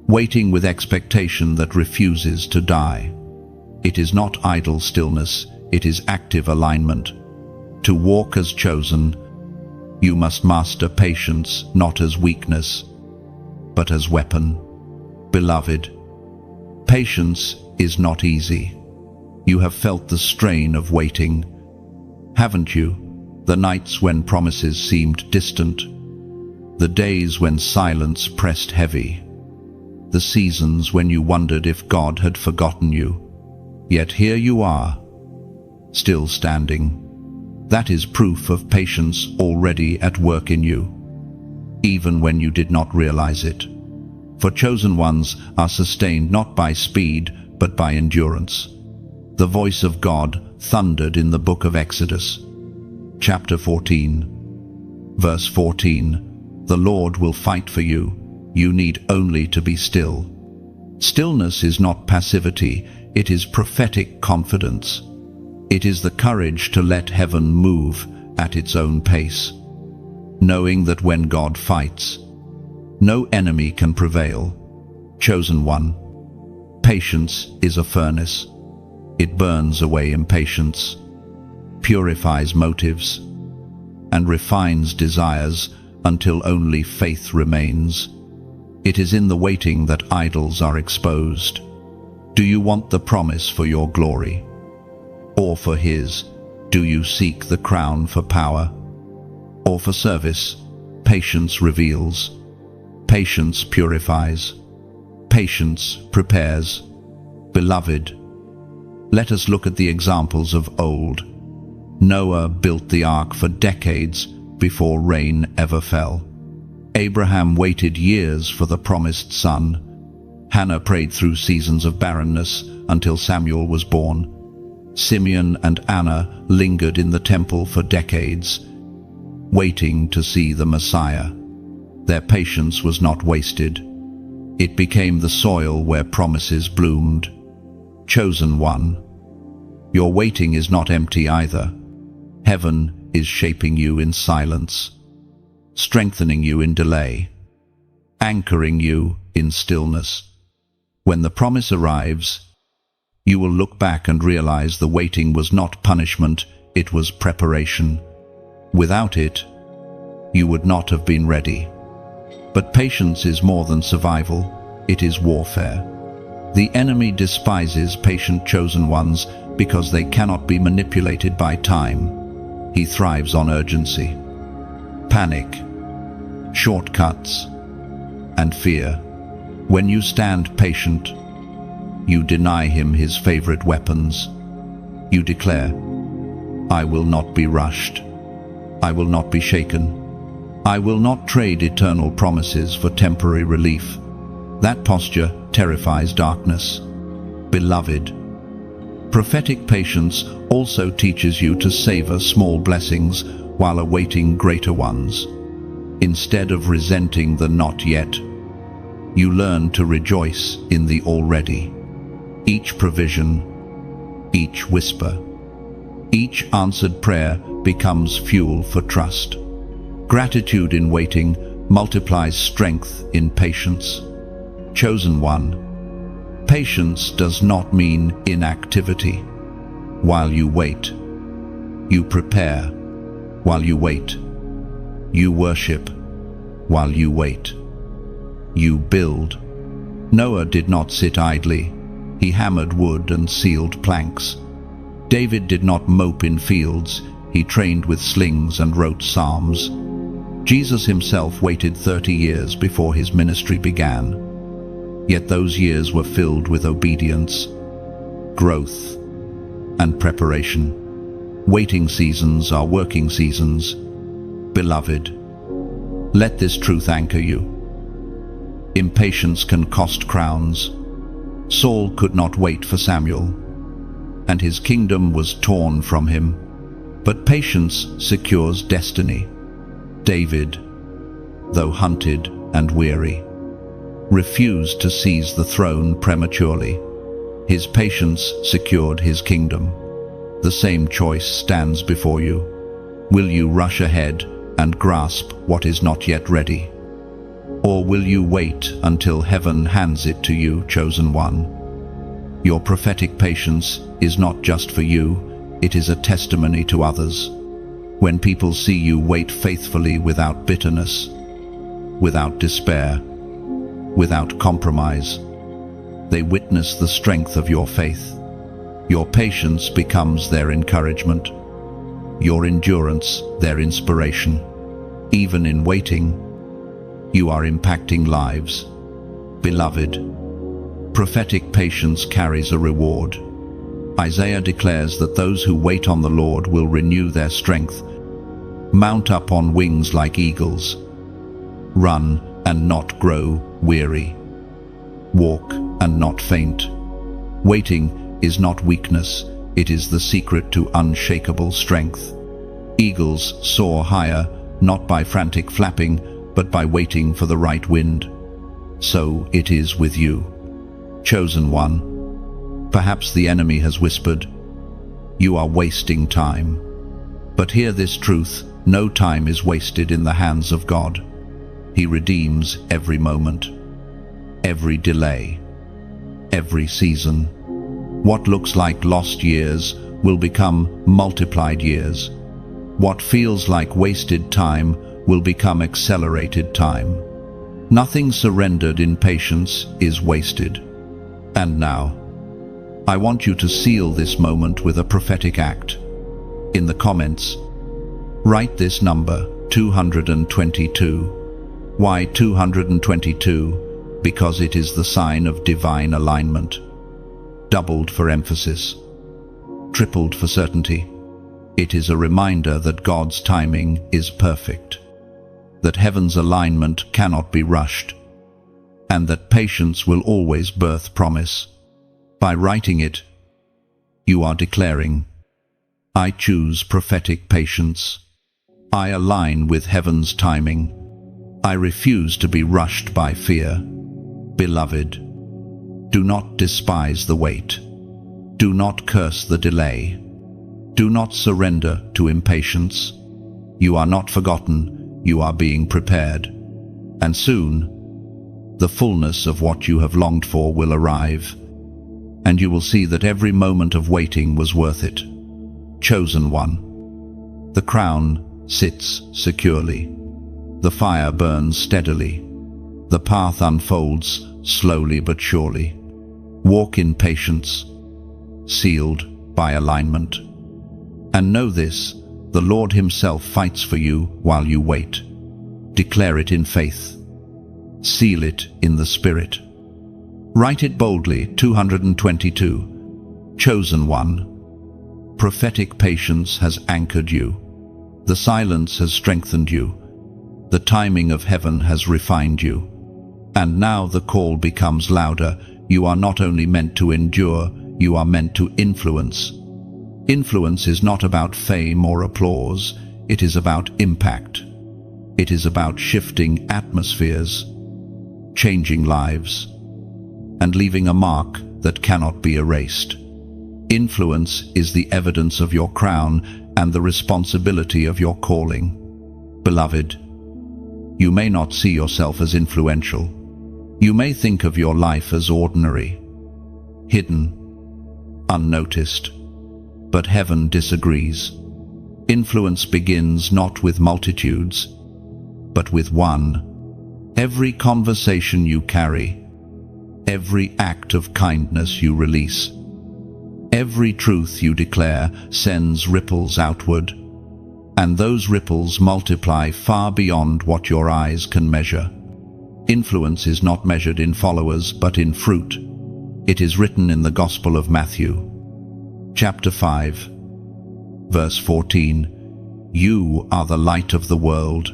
waiting with expectation that refuses to die. It is not idle stillness, it is active alignment. To walk as chosen, you must master patience not as weakness, but as weapon. Beloved, patience is not easy. You have felt the strain of waiting, haven't you? The nights when promises seemed distant, the days when silence pressed heavy, the seasons when you wondered if God had forgotten you. Yet here you are, still standing. That is proof of patience already at work in you, even when you did not realize it. For chosen ones are sustained not by speed, but by endurance. The voice of God thundered in the book of Exodus, chapter 14, verse 14. The Lord will fight for you. You need only to be still. Stillness is not passivity, it is prophetic confidence. It is the courage to let heaven move at its own pace, knowing that when God fights, no enemy can prevail. Chosen one, patience is a furnace. It burns away impatience, purifies motives, and refines desires until only faith remains. It is in the waiting that idols are exposed. Do you want the promise for your glory? Or for His? Do you seek the crown for power? Or for service? Patience reveals. Patience purifies. Patience prepares. Beloved, let us look at the examples of old. Noah built the ark for decades before rain ever fell. Abraham waited years for the promised son. Hannah prayed through seasons of barrenness until Samuel was born. Simeon and Anna lingered in the temple for decades, waiting to see the Messiah. Their patience was not wasted. It became the soil where promises bloomed. Chosen one, your waiting is not empty either. Heaven is shaping you in silence, strengthening you in delay, anchoring you in stillness. When the promise arrives, you will look back and realize the waiting was not punishment, it was preparation. Without it, you would not have been ready. But patience is more than survival, it is warfare. The enemy despises patient chosen ones because they cannot be manipulated by time. He thrives on urgency, panic, shortcuts, and fear. When you stand patient, you deny him his favorite weapons. You declare, I will not be rushed. I will not be shaken. I will not trade eternal promises for temporary relief. That posture terrifies darkness. Beloved, prophetic patience also teaches you to savor small blessings while awaiting greater ones. Instead of resenting the not yet, you learn to rejoice in the already. Each provision, each whisper, each answered prayer becomes fuel for trust. Gratitude in waiting multiplies strength in patience. Chosen one, patience does not mean inactivity. While you wait, you prepare. While you wait, you worship. While you wait, you build. Noah did not sit idly. He hammered wood and sealed planks. David did not mope in fields. He trained with slings and wrote psalms. Jesus himself waited 30 years before his ministry began. Yet those years were filled with obedience, growth, and preparation. Waiting seasons are working seasons. Beloved, let this truth anchor you. Impatience can cost crowns. Saul could not wait for Samuel, and his kingdom was torn from him. But patience secures destiny. David, though hunted and weary, refused to seize the throne prematurely. His patience secured his kingdom. The same choice stands before you. Will you rush ahead and grasp what is not yet ready? Or will you wait until heaven hands it to you, chosen one? Your prophetic patience is not just for you, it is a testimony to others. When people see you wait faithfully without bitterness, without despair, without compromise, they witness the strength of your faith. Your patience becomes their encouragement, your endurance their inspiration. Even in waiting, you are impacting lives. Beloved, prophetic patience carries a reward. Isaiah declares that those who wait on the Lord will renew their strength, mount up on wings like eagles, run and not grow weary, walk and not faint. Waiting is not weakness, it is the secret to unshakable strength. Eagles soar higher, not by frantic flapping, but by waiting for the right wind. So it is with you, chosen one. Perhaps the enemy has whispered, you are wasting time. But hear this truth, no time is wasted in the hands of God. He redeems every moment, every delay, every season. What looks like lost years will become multiplied years. What feels like wasted time will become accelerated time. Nothing surrendered in patience is wasted. And now, I want you to seal this moment with a prophetic act. In the comments, write this number, 222. Why 222? Because it is the sign of divine alignment. Doubled for emphasis, tripled for certainty. It is a reminder that God's timing is perfect, that heaven's alignment cannot be rushed, and that patience will always birth promise. By writing it, you are declaring, I choose prophetic patience. I align with heaven's timing. I refuse to be rushed by fear. Beloved, do not despise the wait. Do not curse the delay. Do not surrender to impatience. You are not forgotten, you are being prepared. And soon, The fullness of what you have longed for will arrive, and you will see that every moment of waiting was worth it. Chosen one. The crown sits securely. The fire burns steadily. The path unfolds slowly but surely. Walk in patience, sealed by alignment. And know this, the Lord Himself fights for you while you wait. Declare it in faith. Seal it in the Spirit. Write it boldly, 222. Chosen one. Prophetic patience has anchored you. The silence has strengthened you. The timing of heaven has refined you. And now the call becomes louder. You are not only meant to endure, you are meant to influence. Influence is not about fame or applause. It is about impact. It is about shifting atmospheres, changing lives, and leaving a mark that cannot be erased. Influence is the evidence of your crown and the responsibility of your calling. Beloved, you may not see yourself as influential. You may think of your life as ordinary, hidden, unnoticed. But heaven disagrees. Influence begins not with multitudes, but with one. Every conversation you carry, every act of kindness you release, every truth you declare sends ripples outward, and those ripples multiply far beyond what your eyes can measure. Influence is not measured in followers, but in fruit. It is written in the Gospel of Matthew, chapter 5, verse 14, "You are the light of the world.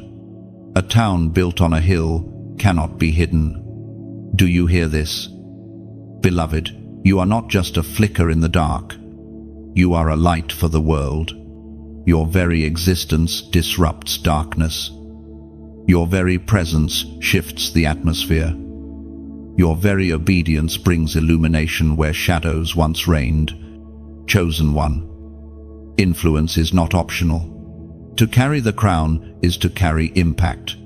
A town built on a hill cannot be hidden." Do you hear this? Beloved, you are not just a flicker in the dark. You are a light for the world. Your very existence disrupts darkness. Your very presence shifts the atmosphere. Your very obedience brings illumination where shadows once reigned. Chosen one. Influence is not optional. To carry the crown is to carry impact.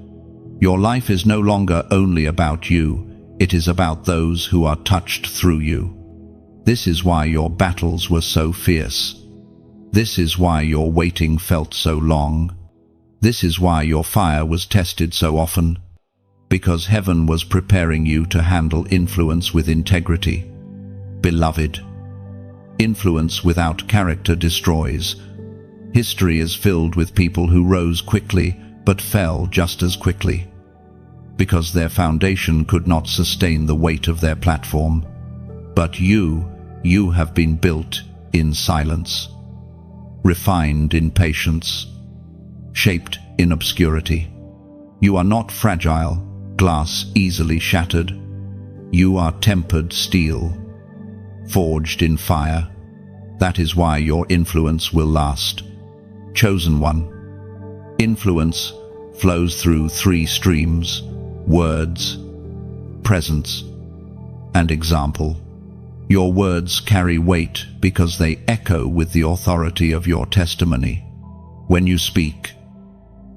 Your life is no longer only about you, it is about those who are touched through you. This is why your battles were so fierce. This is why your waiting felt so long. This is why your fire was tested so often. Because heaven was preparing you to handle influence with integrity. Beloved, influence without character destroys. History is filled with people who rose quickly but fell just as quickly, because their foundation could not sustain the weight of their platform. But you have been built in silence, refined in patience, shaped in obscurity. You are not fragile, glass easily shattered. You are tempered steel, forged in fire. That is why your influence will last. Chosen one. Influence flows through three streams: words, presence, and example. Your words carry weight because they echo with the authority of your testimony. When you speak,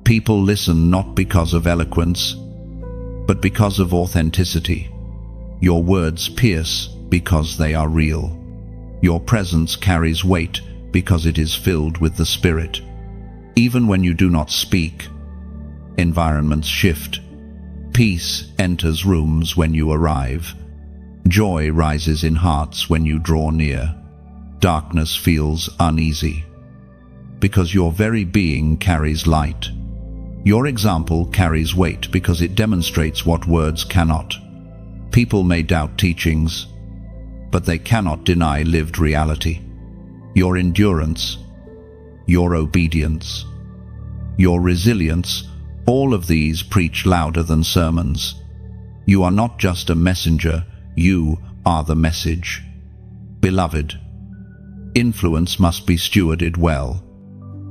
people listen not because of eloquence, but because of authenticity. Your words pierce because they are real. Your presence carries weight because it is filled with the Spirit. Even when you do not speak, environments shift. Peace enters rooms when you arrive. Joy rises in hearts when you draw near. Darkness feels uneasy, because your very being carries light. Your example carries weight because it demonstrates what words cannot. People may doubt teachings, but they cannot deny lived reality. Your endurance, your obedience, your resilience, all of these preach louder than sermons. You are not just a messenger, you are the message. Beloved, influence must be stewarded well.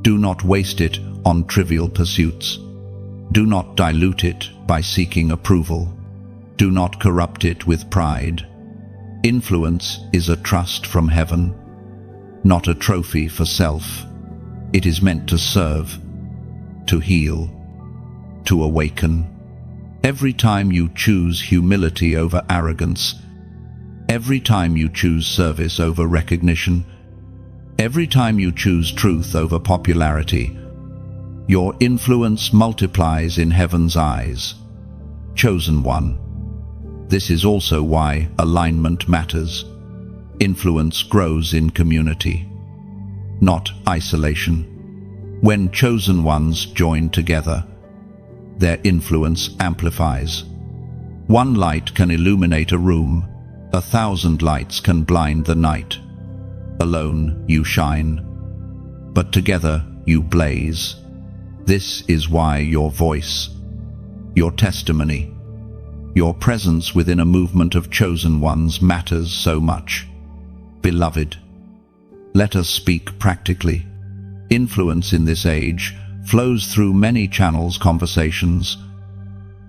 Do not waste it on trivial pursuits. Do not dilute it by seeking approval. Do not corrupt it with pride. Influence is a trust from heaven, not a trophy for self. It is meant to serve, to heal, to awaken. Every time you choose humility over arrogance, every time you choose service over recognition, every time you choose truth over popularity, your influence multiplies in heaven's eyes. Chosen one. This is also why alignment matters. Influence grows in community, not isolation. When chosen ones join together, their influence amplifies. One light can illuminate a room, 1,000 lights can blind the night. Alone you shine, but together you blaze. This is why your voice, your testimony, your presence within a movement of chosen ones matters so much. Beloved, let us speak practically. Influence in this age flows through many channels: conversations,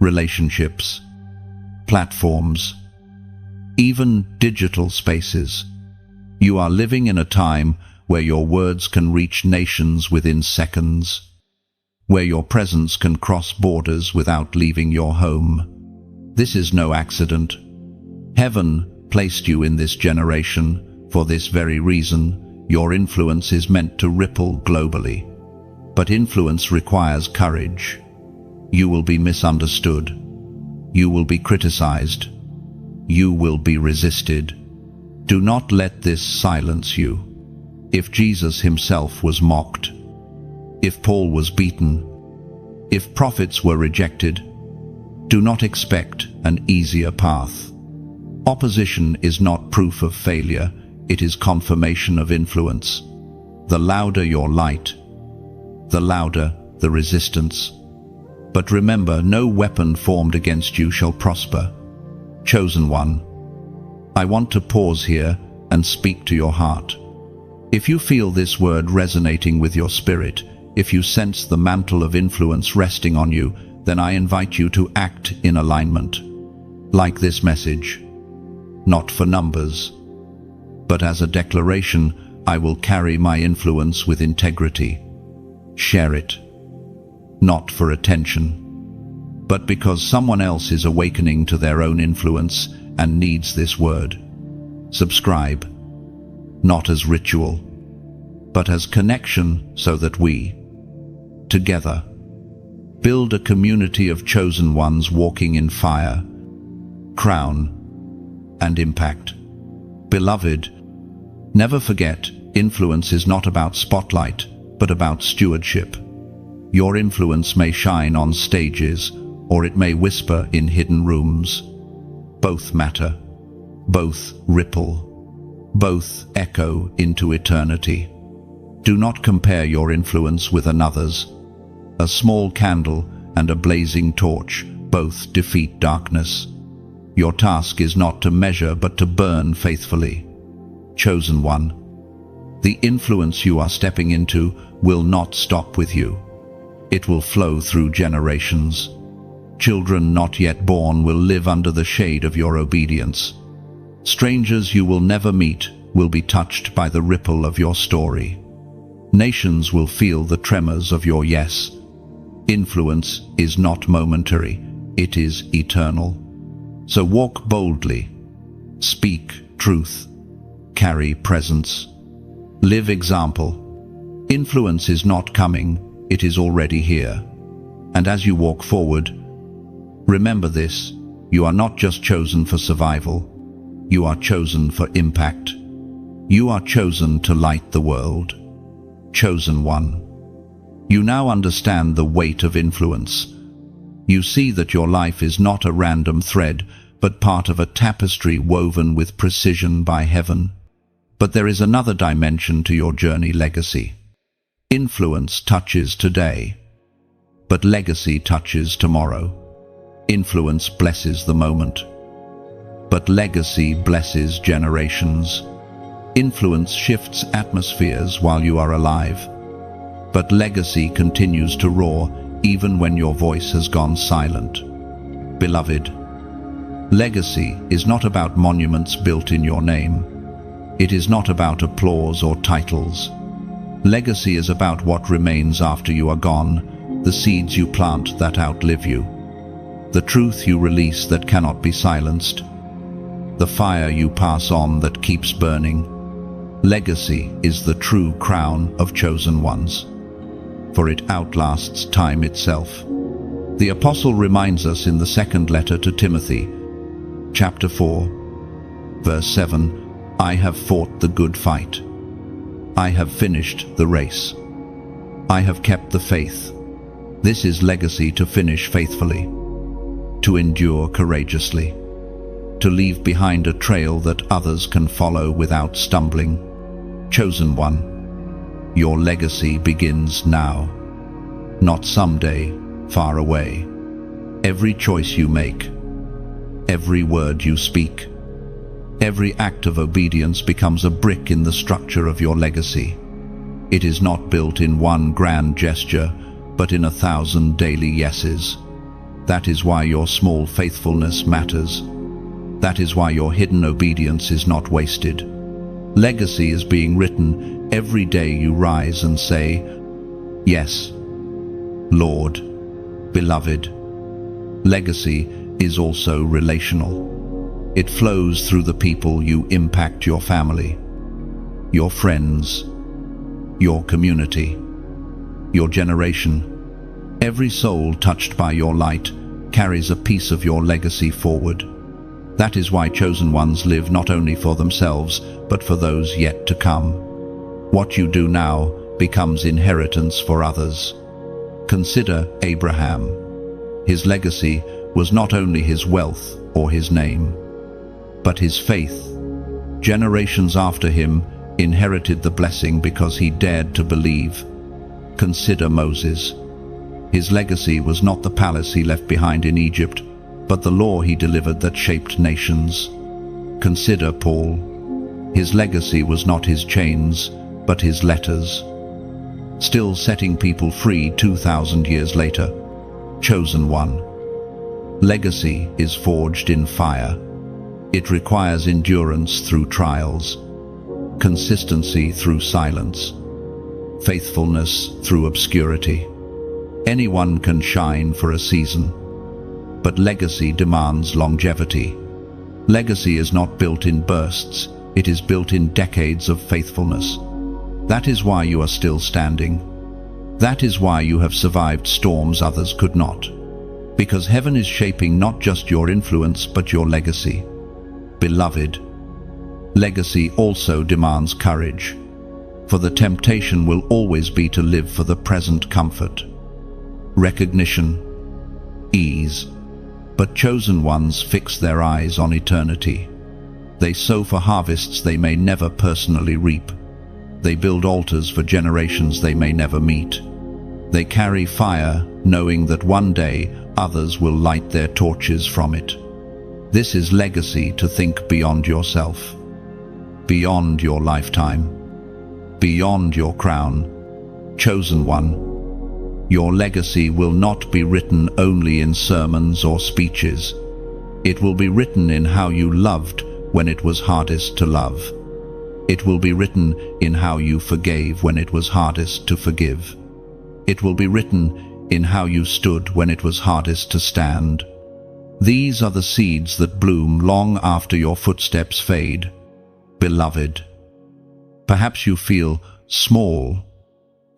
relationships, platforms, even digital spaces. You are living in a time where your words can reach nations within seconds, where your presence can cross borders without leaving your home. This is no accident. Heaven placed you in this generation for this very reason. Your influence is meant to ripple globally. But influence requires courage. You will be misunderstood. You will be criticized. You will be resisted. Do not let this silence you. If Jesus himself was mocked, if Paul was beaten, if prophets were rejected, do not expect an easier path. Opposition is not proof of failure, it is confirmation of influence. The louder your light, the louder the resistance. But remember, no weapon formed against you shall prosper. Chosen one, I want to pause here and speak to your heart. If you feel this word resonating with your spirit, if you sense the mantle of influence resting on you, then I invite you to act in alignment. Like this message, not for numbers, but as a declaration: I will carry my influence with integrity. Share it, not for attention, but because someone else is awakening to their own influence and needs this word. Subscribe, not as ritual, but as connection, so that we, together, build a community of chosen ones walking in fire, crown, and impact. Beloved, never forget, influence is not about spotlight, but about stewardship. Your influence may shine on stages, or it may whisper in hidden rooms. Both matter. Both ripple. Both echo into eternity. Do not compare your influence with another's. A small candle and a blazing torch both defeat darkness. Your task is not to measure, but to burn faithfully. Chosen one, the influence you are stepping into will not stop with you. It will flow through generations. Children not yet born will live under the shade of your obedience. Strangers you will never meet will be touched by the ripple of your story. Nations will feel the tremors of your yes. Influence is not momentary, it is eternal. So walk boldly, speak truth, carry presence, live example. Influence is not coming, it is already here. And as you walk forward, remember this: you are not just chosen for survival, you are chosen for impact. You are chosen to light the world. Chosen one. You now understand the weight of influence. You see that your life is not a random thread, but part of a tapestry woven with precision by heaven. But there is another dimension to your journey: legacy. Influence touches today, but legacy touches tomorrow. Influence blesses the moment, but legacy blesses generations. Influence shifts atmospheres while you are alive, but legacy continues to roar even when your voice has gone silent. Beloved, legacy is not about monuments built in your name. It is not about applause or titles. Legacy is about what remains after you are gone, the seeds you plant that outlive you. the truth you release that cannot be silenced, the fire you pass on that keeps burning. Legacy is the true crown of chosen ones, for it outlasts time itself. The Apostle reminds us in the second letter to Timothy, chapter 4, verse 7, I have fought the good fight. I have finished the race. I have kept the faith. This is legacy: to finish faithfully, to endure courageously, to leave behind a trail that others can follow without stumbling. Chosen one, your legacy begins now, not someday, far away. Every choice you make, every word you speak, every act of obedience becomes a brick in the structure of your legacy. It is not built in one grand gesture, but in 1,000 daily yeses. That is why your small faithfulness matters. That is why your hidden obedience is not wasted. Legacy is being written every day you rise and say, Yes, Lord, beloved. Legacy is also relational. It flows through the people you impact: your family, your friends, your community, your generation. Every soul touched by your light carries a piece of your legacy forward. That is why chosen ones live not only for themselves, but for those yet to come. What you do now becomes inheritance for others. Consider Abraham. His legacy was not only his wealth or his name, but his faith. Generations after him inherited the blessing because he dared to believe. Consider Moses. His legacy was not the palace he left behind in Egypt, but the law he delivered that shaped nations. Consider Paul. His legacy was not his chains, but his letters, still setting people free 2,000 years later. Chosen one. Legacy is forged in fire. It requires endurance through trials, consistency through silence, faithfulness through obscurity. Anyone can shine for a season, but legacy demands longevity. Legacy is not built in bursts, it is built in decades of faithfulness. That is why you are still standing. That is why you have survived storms others could not. Because heaven is shaping not just your influence, but your legacy. Beloved, legacy also demands courage, for the temptation will always be to live for the present comfort, recognition, ease. But chosen ones fix their eyes on eternity. They sow for harvests they may never personally reap. They build altars for generations they may never meet. They carry fire, knowing that one day others will light their torches from it. This is legacy: to think beyond yourself, beyond your lifetime, beyond your crown. Chosen one, your legacy will not be written only in sermons or speeches. It will be written in how you loved when it was hardest to love. It will be written in how you forgave when it was hardest to forgive. It will be written in how you stood when it was hardest to stand. These are the seeds that bloom long after your footsteps fade. Beloved, perhaps you feel small.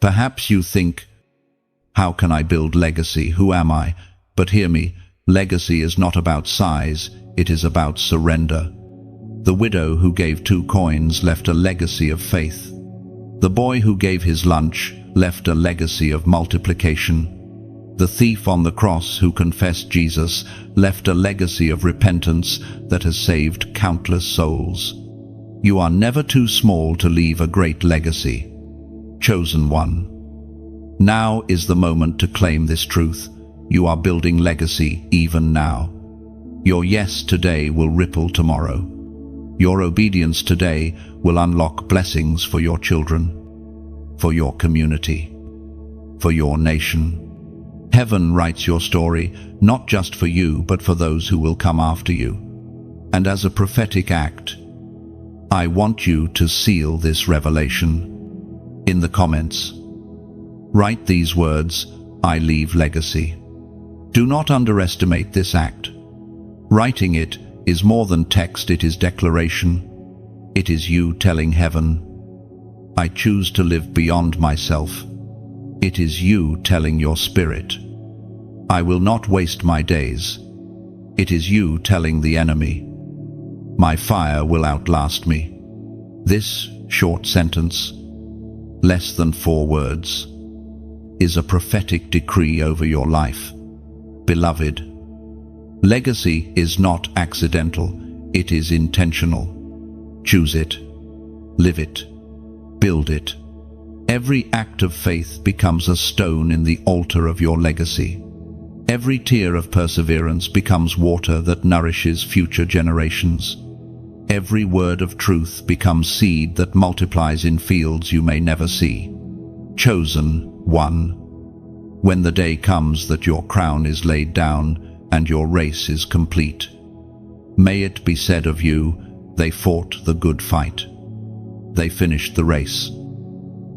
Perhaps you think, how can I build legacy? Who am I? But hear me, legacy is not about size, it is about surrender. The widow who gave 2 coins left a legacy of faith. The boy who gave his lunch left a legacy of multiplication. The thief on the cross who confessed Jesus left a legacy of repentance that has saved countless souls. You are never too small to leave a great legacy. Chosen one. Now is the moment to claim this truth. You are building legacy even now. Your yes today will ripple tomorrow. Your obedience today will unlock blessings for your children, for your community, for your nation. Heaven writes your story, not just for you, but for those who will come after you. And as a prophetic act, I want you to seal this revelation. In the comments, write these words: I leave legacy. Do not underestimate this act. Writing it is more than text, it is declaration. It is you telling heaven, I choose to live beyond myself. It is you telling your spirit, I will not waste my days. It is you telling the enemy, my fire will outlast me. This short sentence, less than 4 words, is a prophetic decree over your life. Beloved, legacy is not accidental, it is intentional. Choose it, live it, build it. Every act of faith becomes a stone in the altar of your legacy. Every tear of perseverance becomes water that nourishes future generations. Every word of truth becomes seed that multiplies in fields you may never see. Chosen one. When the day comes that your crown is laid down and your race is complete, may it be said of you, they fought the good fight. They finished the race.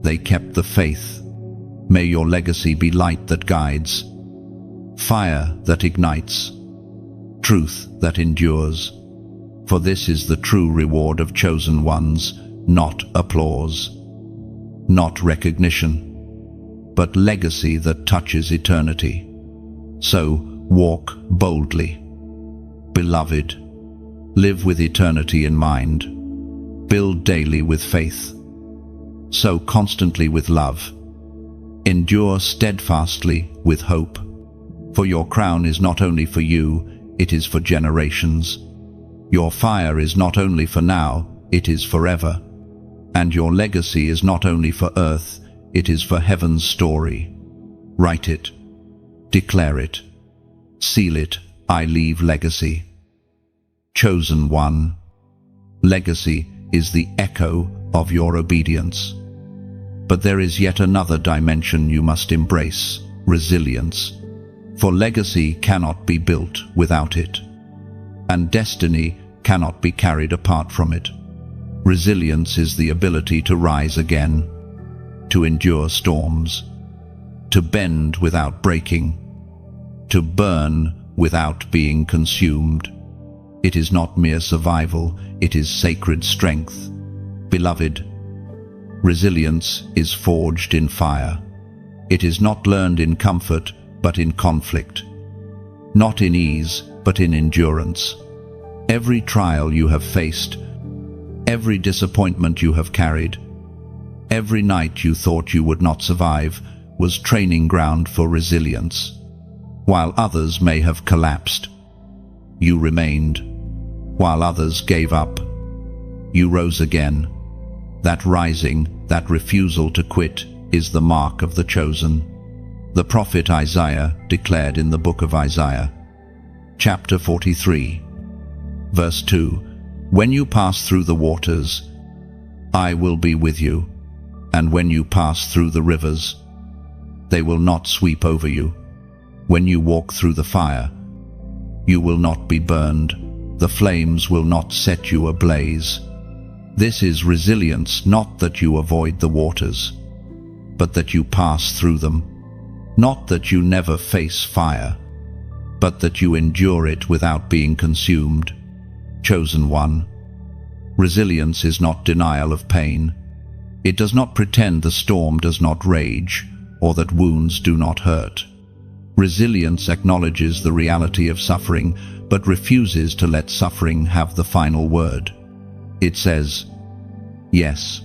They kept the faith. May your legacy be light that guides, fire that ignites, truth that endures. For this is the true reward of chosen ones, not applause, not recognition, but legacy that touches eternity. So walk boldly. Beloved, live with eternity in mind. Build daily with faith. Sow constantly with love. Endure steadfastly with hope. For your crown is not only for you, it is for generations. Your fire is not only for now, it is forever. And your legacy is not only for earth, it is for heaven's story. Write it. Declare it. Seal it. I leave legacy. Chosen one. Legacy is the echo of your obedience. But there is yet another dimension you must embrace: resilience. For legacy cannot be built without it, and destiny cannot be carried apart from it. Resilience is the ability to rise again, to endure storms, to bend without breaking, to burn without being consumed. It is not mere survival, it is sacred strength. Beloved, resilience is forged in fire. It is not learned in comfort, but in conflict. Not in ease, but in endurance. Every trial you have faced, every disappointment you have carried, every night you thought you would not survive, was training ground for resilience. While others may have collapsed, you remained. While others gave up, you rose again. That rising, that refusal to quit, is the mark of the chosen. The prophet Isaiah declared in the book of Isaiah, chapter 43, verse 2, "When you pass through the waters, I will be with you, and when you pass through the rivers, they will not sweep over you. When you walk through the fire, you will not be burned. The flames will not set you ablaze." This is resilience, not that you avoid the waters, but that you pass through them. Not that you never face fire, but that you endure it without being consumed. Chosen one. Resilience is not denial of pain. It does not pretend the storm does not rage, or that wounds do not hurt. Resilience acknowledges the reality of suffering, but refuses to let suffering have the final word. It says, "Yes,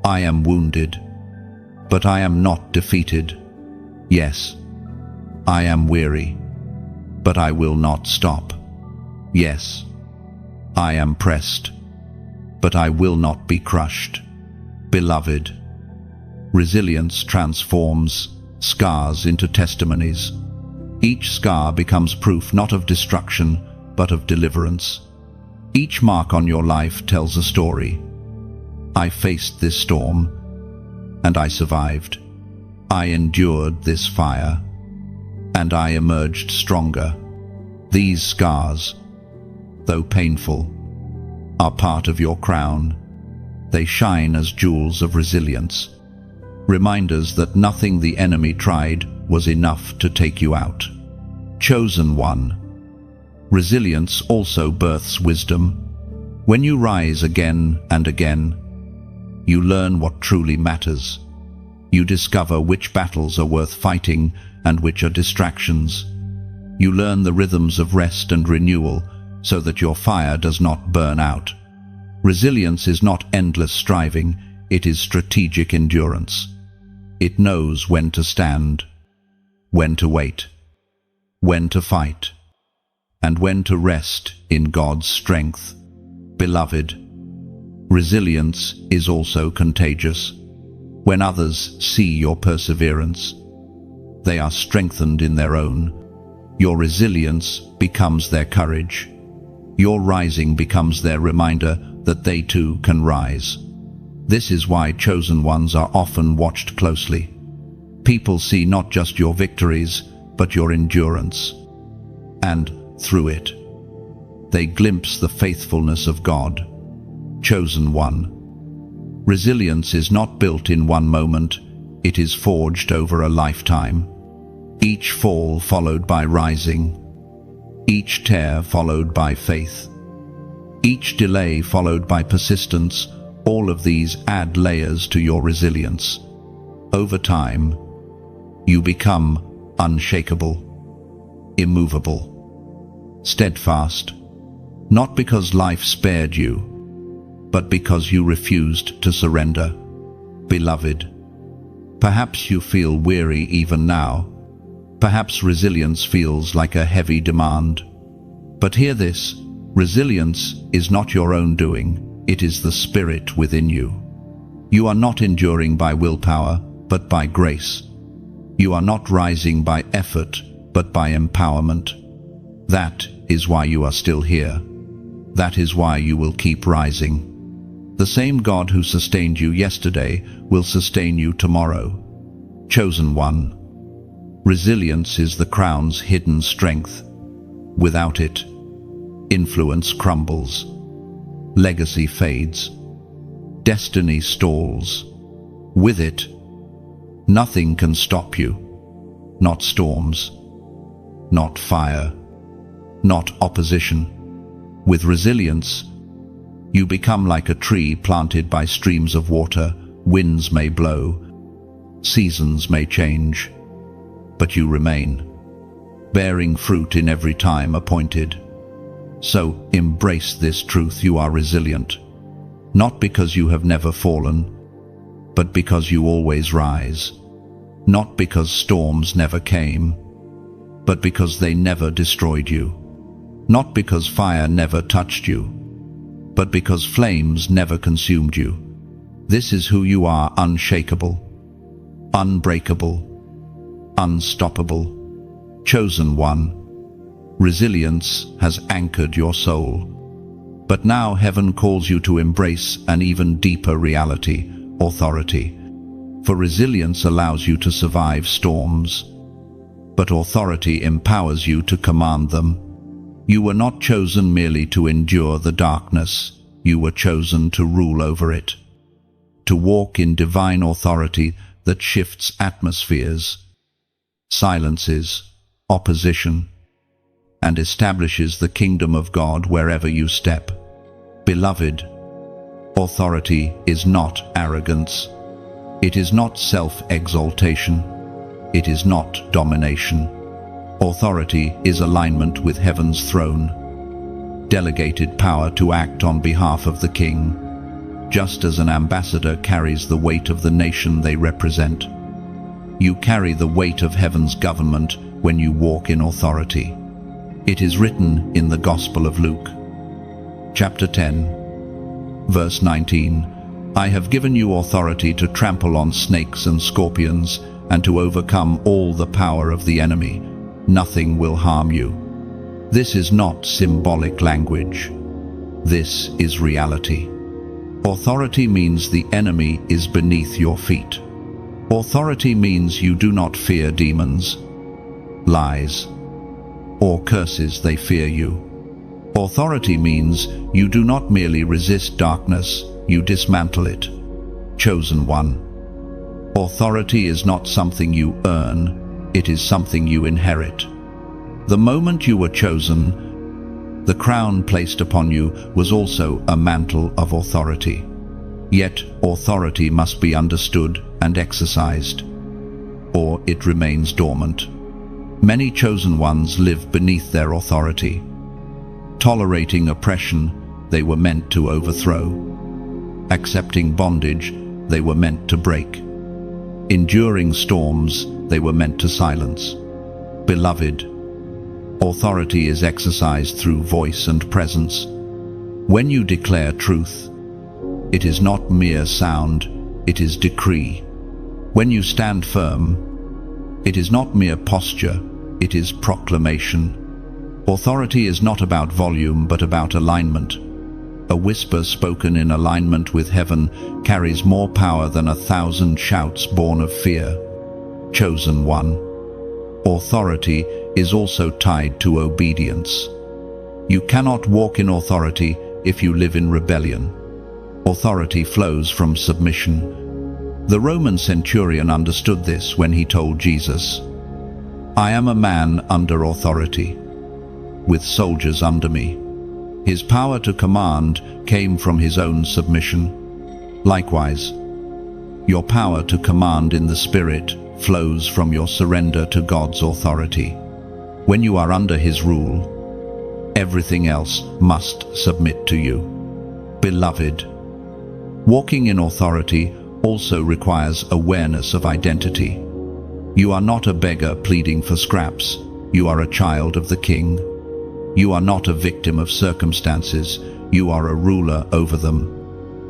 I am wounded, but I am not defeated. Yes, I am weary, but I will not stop. Yes, I am pressed, but I will not be crushed." Beloved, resilience transforms scars into testimonies. Each scar becomes proof not of destruction, but of deliverance. Each mark on your life tells a story. I faced this storm, and I survived. I endured this fire, and I emerged stronger. These scars, though painful, are part of your crown. They shine as jewels of resilience, reminders that nothing the enemy tried was enough to take you out. Chosen one. Resilience also births wisdom. When you rise again and again, you learn what truly matters. You discover which battles are worth fighting and which are distractions. You learn the rhythms of rest and renewal so that your fire does not burn out. Resilience is not endless striving, it is strategic endurance. It knows when to stand, when to wait, when to fight, and when to rest in God's strength. Beloved, resilience is also contagious. When others see your perseverance, they are strengthened in their own. Your resilience becomes their courage. Your rising becomes their reminder that they too can rise. This is why chosen ones are often watched closely. People see not just your victories, but your endurance. And through it, they glimpse the faithfulness of God. Chosen one. Resilience is not built in one moment, it is forged over a lifetime. Each fall followed by rising, each tear followed by faith, each delay followed by persistence, all of these add layers to your resilience. Over time, you become unshakable, immovable, steadfast, not because life spared you, but because you refused to surrender. Beloved, perhaps you feel weary even now. Perhaps resilience feels like a heavy demand. But hear this, resilience is not your own doing, it is the Spirit within you. You are not enduring by willpower, but by grace. You are not rising by effort, but by empowerment. That is why you are still here. That is why you will keep rising. The same God who sustained you yesterday will sustain you tomorrow. Chosen one. Resilience is the crown's hidden strength. Without it, influence crumbles, legacy fades, destiny stalls. With it, nothing can stop you, not storms, not fire, not opposition. With resilience, you become like a tree planted by streams of water. Winds may blow, seasons may change, but you remain, bearing fruit in every time appointed. So embrace this truth: you are resilient, not because you have never fallen, but because you always rise. Not because storms never came, but because they never destroyed you. Not because fire never touched you, but because flames never consumed you. This is who you are: unshakable, unbreakable, unstoppable. Chosen one. Resilience has anchored your soul. But now heaven calls you to embrace an even deeper reality: authority. For resilience allows you to survive storms, but authority empowers you to command them. You were not chosen merely to endure the darkness, you were chosen to rule over it, to walk in divine authority that shifts atmospheres, silences opposition, and establishes the kingdom of God wherever you step. Beloved, authority is not arrogance. It is not self-exaltation. It is not domination. Authority is alignment with heaven's throne, delegated power to act on behalf of the king, just as an ambassador carries the weight of the nation they represent. You carry the weight of heaven's government when you walk in authority. It is written in the Gospel of Luke, chapter 10, verse 19, "I have given you authority to trample on snakes and scorpions and to overcome all the power of the enemy. Nothing will harm you." This is not symbolic language. This is reality. Authority means the enemy is beneath your feet. Authority means you do not fear demons, lies, or curses. They fear you. Authority means you do not merely resist darkness, you dismantle it. Chosen one. Authority is not something you earn, it is something you inherit. The moment you were chosen, the crown placed upon you was also a mantle of authority. Yet authority must be understood and exercised, or it remains dormant. Many chosen ones live beneath their authority. Tolerating oppression, they were meant to overthrow. Accepting bondage, they were meant to break. Enduring storms, they were meant to silence. Beloved, authority is exercised through voice and presence. When you declare truth, it is not mere sound, it is decree. When you stand firm, it is not mere posture, it is proclamation. Authority is not about volume, but about alignment. A whisper spoken in alignment with heaven carries more power than 1,000 shouts born of fear. Chosen one. Authority is also tied to obedience. You cannot walk in authority if you live in rebellion. Authority flows from submission. The Roman centurion understood this when he told Jesus, "I am a man under authority, with soldiers under me." His power to command came from his own submission. Likewise, your power to command in the Spirit flows from your surrender to God's authority. When you are under His rule, everything else must submit to you. Beloved, walking in authority also requires awareness of identity. You are not a beggar pleading for scraps. You are a child of the King. You are not a victim of circumstances. You are a ruler over them.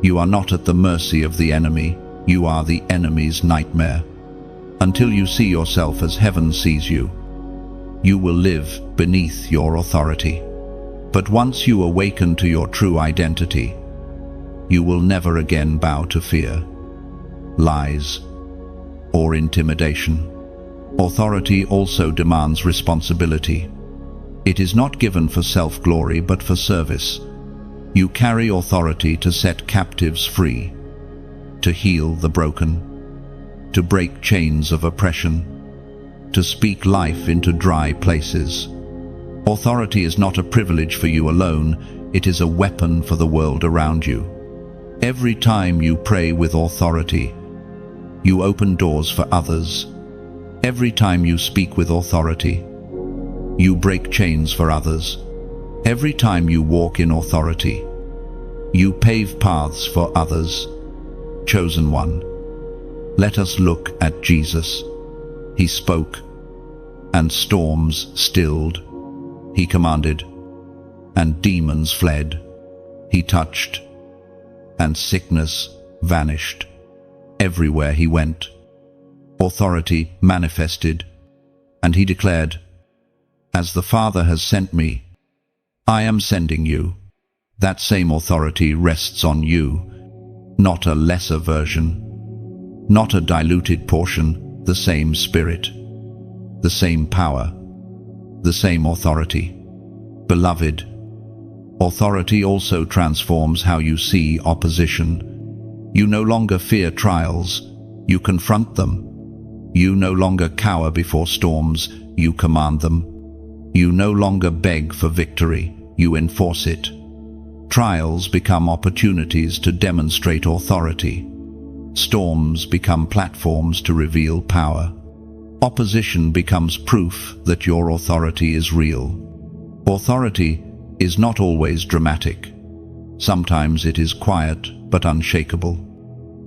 You are not at the mercy of the enemy. You are the enemy's nightmare. Until you see yourself as heaven sees you, you will live beneath your authority. But once you awaken to your true identity, you will never again bow to fear, lies, or intimidation. Authority also demands responsibility. It is not given for self-glory, but for service. You carry authority to set captives free, to heal the broken, to break chains of oppression, to speak life into dry places. Authority is not a privilege for you alone, it is a weapon for the world around you. Every time you pray with authority, you open doors for others. Every time you speak with authority, you break chains for others. Every time you walk in authority, you pave paths for others. Chosen one, let us look at Jesus. He spoke, and storms stilled. He commanded, and demons fled. He touched, and sickness vanished. Everywhere he went, authority manifested, and he declared, "As the Father has sent me, I am sending you." That same authority rests on you, not a lesser version, not a diluted portion, the same Spirit, the same power, the same authority. Beloved, authority also transforms how you see opposition. You no longer fear trials, you confront them. You no longer cower before storms, you command them. You no longer beg for victory, you enforce it. Trials become opportunities to demonstrate authority. Storms become platforms to reveal power. Opposition becomes proof that your authority is real. Authority is not always dramatic. Sometimes it is quiet but unshakable.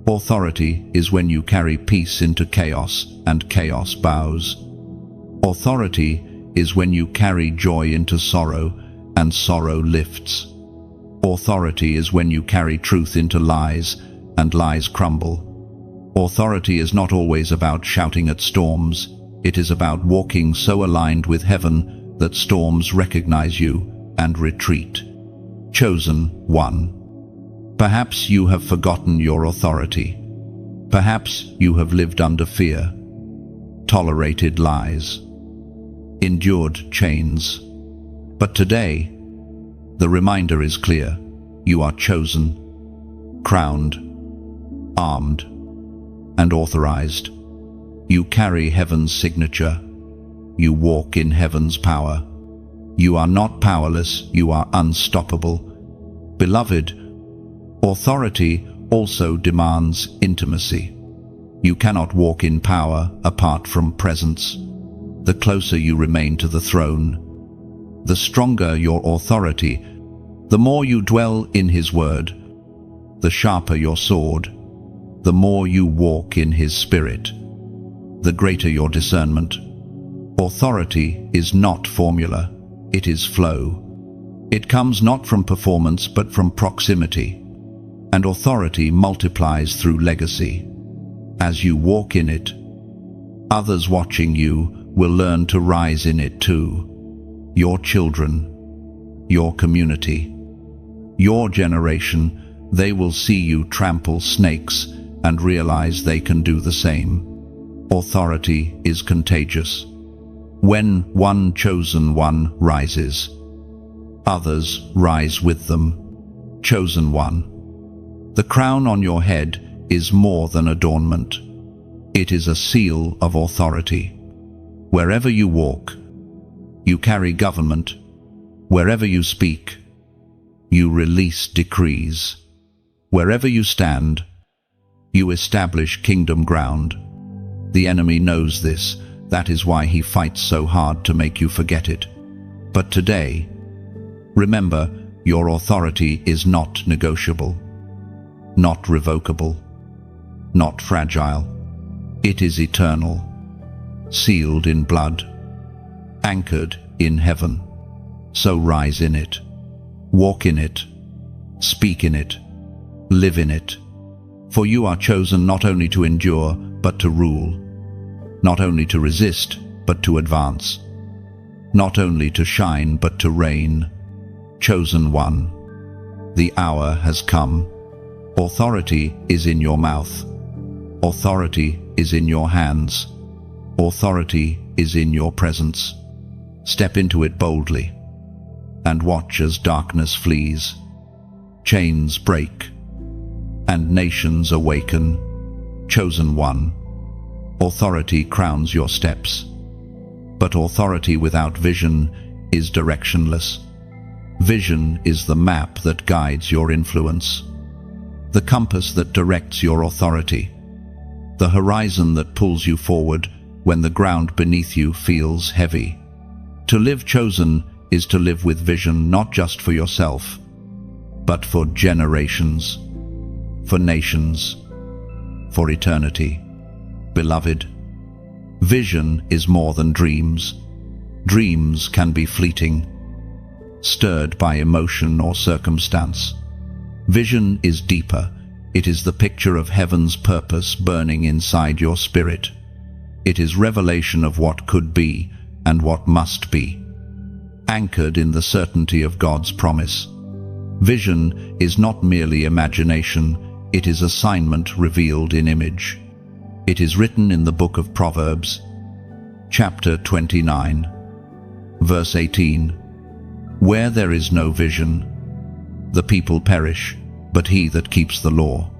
Authority is when you carry peace into chaos and chaos bows. Authority is when you carry joy into sorrow and sorrow lifts. Authority is when you carry truth into lies and lies crumble. Authority is not always about shouting at storms. It is about walking so aligned with heaven that storms recognize you and retreat. Chosen one. Perhaps you have forgotten your authority. Perhaps you have lived under fear, tolerated lies, endured chains. But today, the reminder is clear. You are chosen, crowned, armed, and authorized. You carry heaven's signature. you walk in heaven's power. You are not powerless, you are unstoppable. Beloved, authority also demands intimacy. You cannot walk in power apart from presence. The closer you remain to the throne, the stronger your authority. The more you dwell in His word, the sharper your sword. The more you walk in His Spirit, the greater your discernment. Authority is not formula, it is flow. It comes not from performance but from proximity. And authority multiplies through legacy. As you walk in it, others watching you will learn to rise in it too. Your children, your community, your generation, they will see you trample snakes and realize they can do the same. Authority is contagious. When one chosen one rises, others rise with them. Chosen one. The crown on your head is more than adornment. It is a seal of authority. Wherever you walk, you carry government. Wherever you speak, you release decrees. Wherever you stand, you establish kingdom ground. The enemy knows this. That is why he fights so hard to make you forget it. But today, remember, your authority is not negotiable, not revocable, not fragile. It is eternal, sealed in blood, anchored in heaven. So rise in it, walk in it, speak in it, live in it. For you are chosen not only to endure, but to rule, not only to resist, but to advance, not only to shine, but to reign. Chosen one, the hour has come. Authority is in your mouth. Authority is in your hands. Authority is in your presence. Step into it boldly and watch as darkness flees, chains break, and nations awaken. Chosen one, authority crowns your steps. But authority without vision is directionless. Vision is the map that guides your influence, the compass that directs your authority, the horizon that pulls you forward when the ground beneath you feels heavy. To live chosen is to live with vision, not just for yourself, but for generations, for nations, for eternity. Beloved, vision is more than dreams. Dreams can be fleeting, stirred by emotion or circumstance. Vision is deeper. It is the picture of heaven's purpose burning inside your spirit. It is revelation of what could be and what must be, anchored in the certainty of God's promise. Vision is not merely imagination, it is assignment revealed in image. It is written in the book of Proverbs, chapter 29, verse 18. Where there is no vision, the people perish, but he that keeps the law,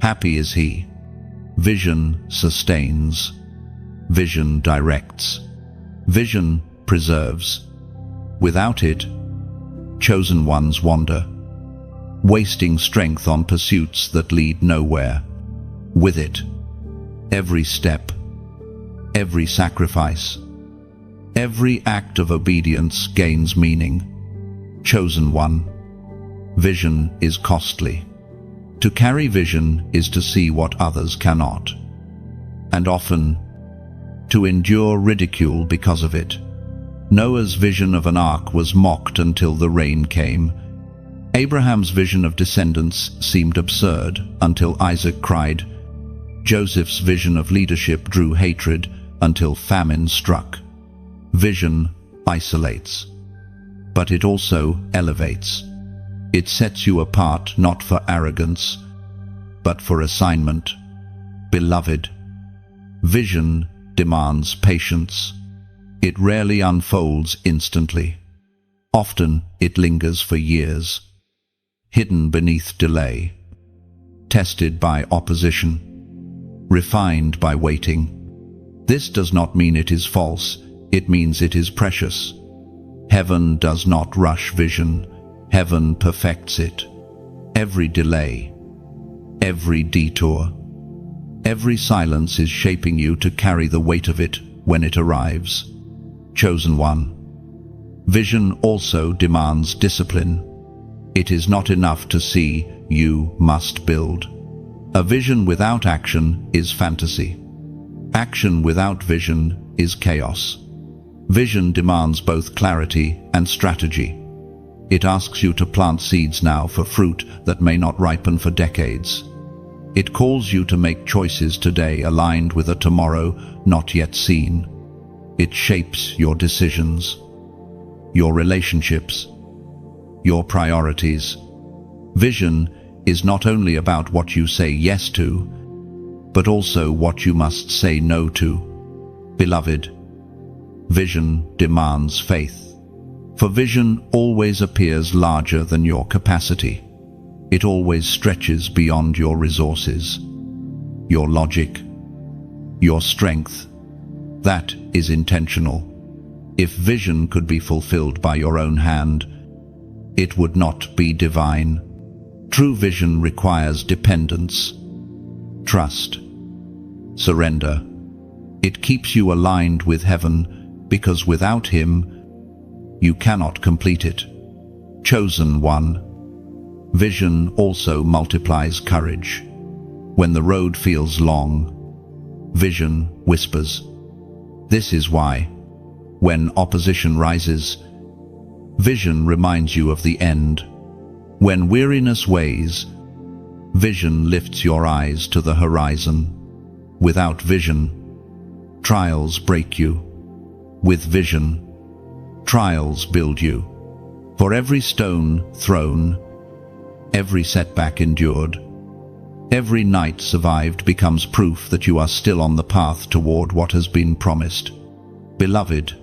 happy is he. Vision sustains. Vision directs. Vision preserves. Without it, chosen ones wander, wasting strength on pursuits that lead nowhere. With it, every step, every sacrifice, every act of obedience gains meaning. Chosen one, vision is costly. To carry vision is to see what others cannot, and often to endure ridicule because of it. Noah's vision of an ark was mocked until the rain came. Abraham's vision of descendants seemed absurd until Isaac cried. Joseph's vision of leadership drew hatred until famine struck. Vision isolates, but it also elevates. It sets you apart not for arrogance, but for assignment. Beloved, vision demands patience. It rarely unfolds instantly. Often it lingers for years, hidden beneath delay, tested by opposition, refined by waiting. This does not mean it is false. It means it is precious. Heaven does not rush vision. Heaven perfects it. Every delay, every detour, every silence is shaping you to carry the weight of it when it arrives. Chosen one. Vision also demands discipline. It is not enough to see, you must build. A vision without action is fantasy. Action without vision is chaos. Vision demands both clarity and strategy. It asks you to plant seeds now for fruit that may not ripen for decades. It calls you to make choices today aligned with a tomorrow not yet seen. It shapes your decisions, your relationships, your priorities. Vision is not only about what you say yes to, but also what you must say no to. Beloved, vision demands faith. For vision always appears larger than your capacity. It always stretches beyond your resources, your logic, your strength. That is intentional. If vision could be fulfilled by your own hand, it would not be divine. True vision requires dependence, trust, surrender. It keeps you aligned with heaven because without him, you cannot complete it. Chosen one. Vision also multiplies courage. When the road feels long, vision whispers. This is why, when opposition rises, vision reminds you of the end. When weariness weighs, vision lifts your eyes to the horizon. Without vision, trials break you. With vision, trials build you. For every stone thrown, every setback endured, every night survived becomes proof that you are still on the path toward what has been promised. Beloved,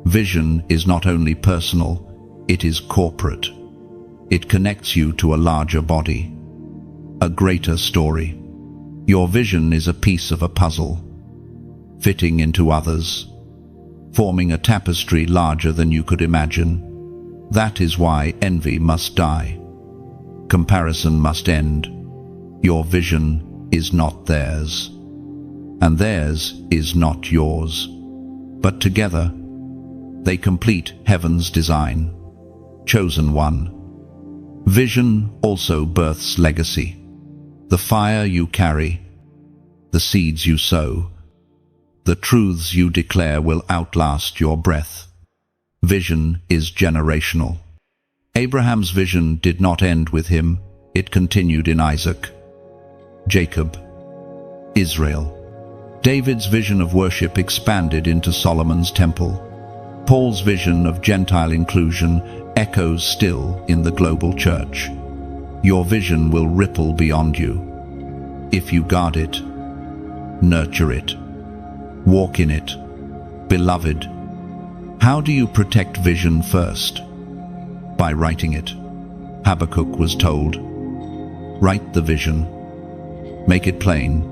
vision is not only personal, it is corporate. It connects you to a larger body, a greater story. Your vision is a piece of a puzzle, fitting into others, forming a tapestry larger than you could imagine. That is why envy must die. Comparison must end. Your vision is not theirs, and theirs is not yours. But together, they complete heaven's design. Chosen one. Vision also births legacy. The fire you carry, the seeds you sow, the truths you declare will outlast your breath. Vision is generational. Abraham's vision did not end with him, it continued in Isaac, Jacob, Israel. David's vision of worship expanded into Solomon's temple. Paul's vision of Gentile inclusion echoes still in the global church. Your vision will ripple beyond you. If you guard it, nurture it, walk in it. Beloved, how do you protect vision first? By writing it. Habakkuk was told, write the vision, make it plain.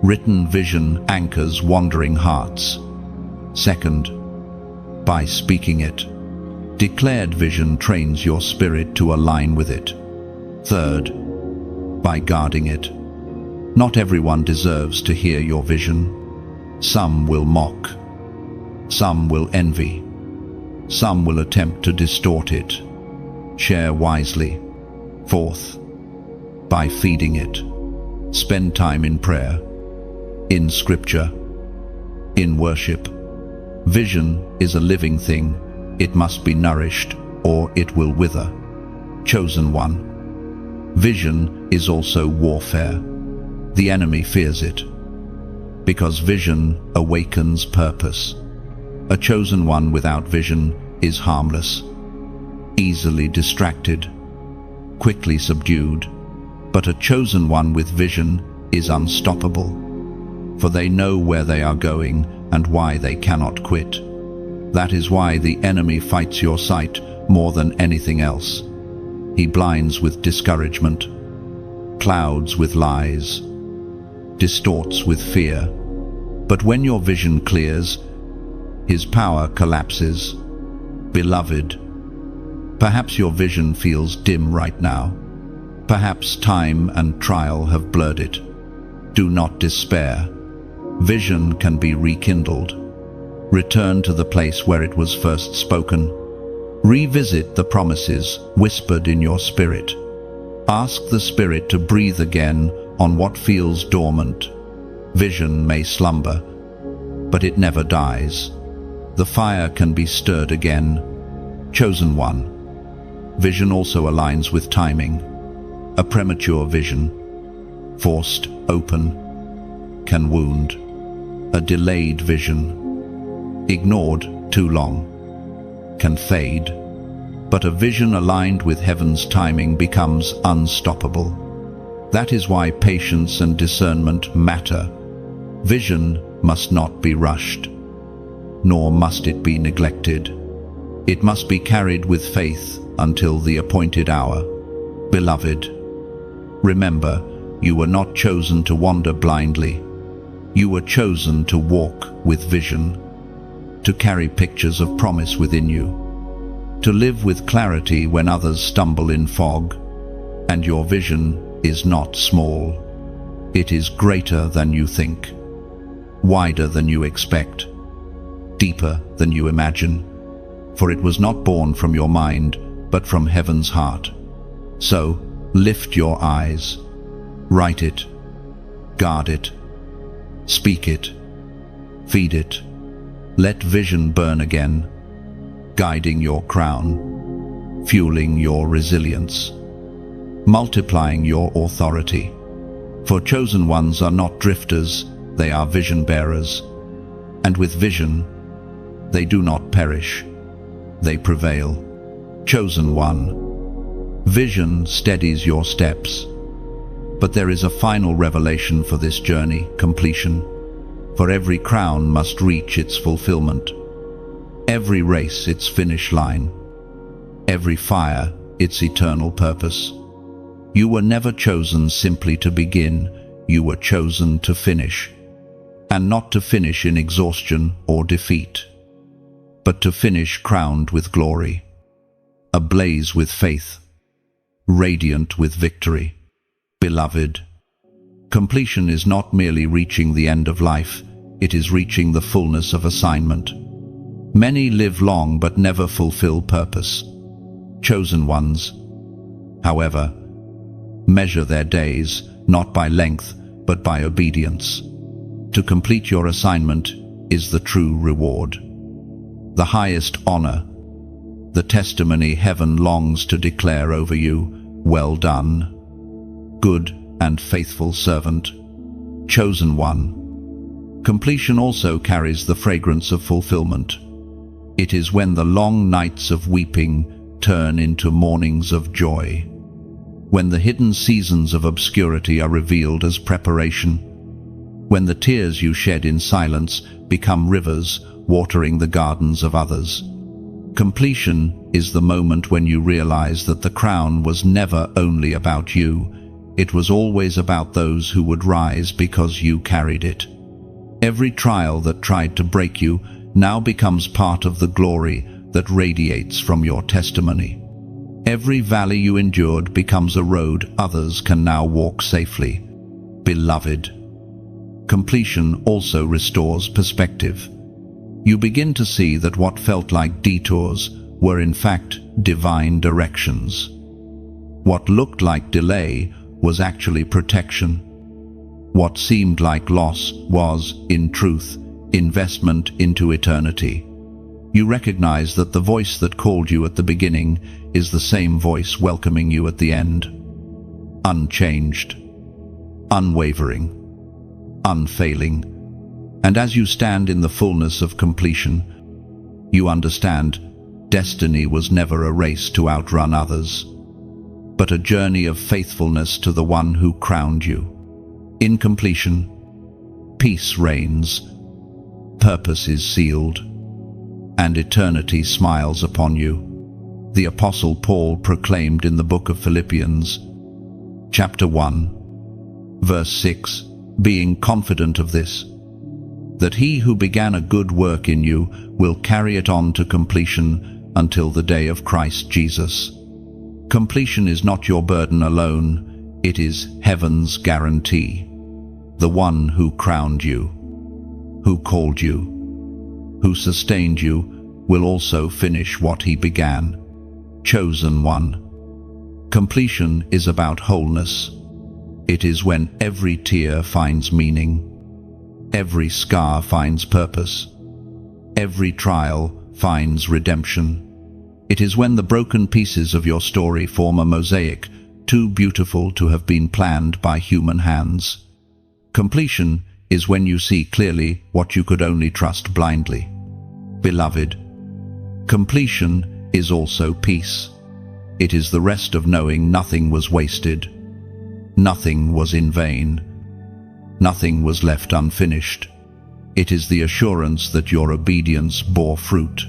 Written vision anchors wandering hearts. Second, by speaking it. Declared vision trains your spirit to align with it. Third, by guarding it. Not everyone deserves to hear your vision. Some will mock. Some will envy. Some will attempt to distort it. Share wisely. Fourth, by feeding it. Spend time in prayer, in scripture, in worship. Vision is a living thing. It must be nourished or it will wither. Chosen one. Vision is also warfare. The enemy fears it, because vision awakens purpose. A chosen one without vision is harmless, easily distracted, quickly subdued. But a chosen one with vision is unstoppable, for they know where they are going and why they cannot quit. That is why the enemy fights your sight more than anything else. He blinds with discouragement, clouds with lies, distorts with fear. But when your vision clears, His power collapses. Beloved, perhaps your vision feels dim right now. Perhaps time and trial have blurred it. Do not despair. Vision can be rekindled. Return to the place where it was first spoken. Revisit the promises whispered in your spirit. Ask the Spirit to breathe again on what feels dormant. Vision may slumber, but it never dies. The fire can be stirred again. Chosen one. Vision also aligns with timing. A premature vision, forced open, can wound. A delayed vision, ignored too long, can fade. But a vision aligned with heaven's timing becomes unstoppable. That is why patience and discernment matter. Vision must not be rushed, nor must it be neglected. It must be carried with faith until the appointed hour. Beloved, remember, you were not chosen to wander blindly. You were chosen to walk with vision, to carry pictures of promise within you, to live with clarity when others stumble in fog. And your vision is not small. It is greater than you think, wider than you expect, deeper than you imagine. For it was not born from your mind, but from heaven's heart. So, lift your eyes, write it, guard it, speak it, feed it. Let vision burn again, guiding your crown, fueling your resilience, multiplying your authority. For chosen ones are not drifters, they are vision bearers. And with vision, they do not perish, they prevail. Chosen one, vision steadies your steps. But there is a final revelation for this journey, completion. For every crown must reach its fulfillment. Every race its finish line. Every fire its eternal purpose. You were never chosen simply to begin, you were chosen to finish. And not to finish in exhaustion or defeat, but to finish crowned with glory, ablaze with faith, radiant with victory. Beloved, completion is not merely reaching the end of life, it is reaching the fullness of assignment. Many live long but never fulfill purpose. Chosen ones, however, measure their days not by length but by obedience. To complete your assignment is the true reward, the highest honor, the testimony heaven longs to declare over you. Well done, good and faithful servant, chosen one. Completion also carries the fragrance of fulfillment. It is when the long nights of weeping turn into mornings of joy, when the hidden seasons of obscurity are revealed as preparation, when the tears you shed in silence become rivers watering the gardens of others. Completion is the moment when you realize that the crown was never only about you, it was always about those who would rise because you carried it. Every trial that tried to break you now becomes part of the glory that radiates from your testimony. Every valley you endured becomes a road others can now walk safely. Beloved, completion also restores perspective. You begin to see that what felt like detours were in fact divine directions. What looked like delay was actually protection. What seemed like loss was, in truth, investment into eternity. You recognize that the voice that called you at the beginning is the same voice welcoming you at the end. Unchanged, unwavering, unfailing. And as you stand in the fullness of completion, you understand destiny was never a race to outrun others, but a journey of faithfulness to the one who crowned you. In completion, peace reigns, purpose is sealed, and eternity smiles upon you. The Apostle Paul proclaimed in the book of Philippians, chapter 1, verse 6, being confident of this, that he who began a good work in you will carry it on to completion until the day of Christ Jesus. Completion is not your burden alone, it is heaven's guarantee. The one who crowned you, who called you, who sustained you, will also finish what he began. Chosen one. Completion is about wholeness. It is when every tear finds meaning, every scar finds purpose, every trial finds redemption. It is when the broken pieces of your story form a mosaic too beautiful to have been planned by human hands. Completion is when you see clearly what you could only trust blindly. Beloved, completion is also peace. It is the rest of knowing nothing was wasted, nothing was in vain, nothing was left unfinished. It is the assurance that your obedience bore fruit.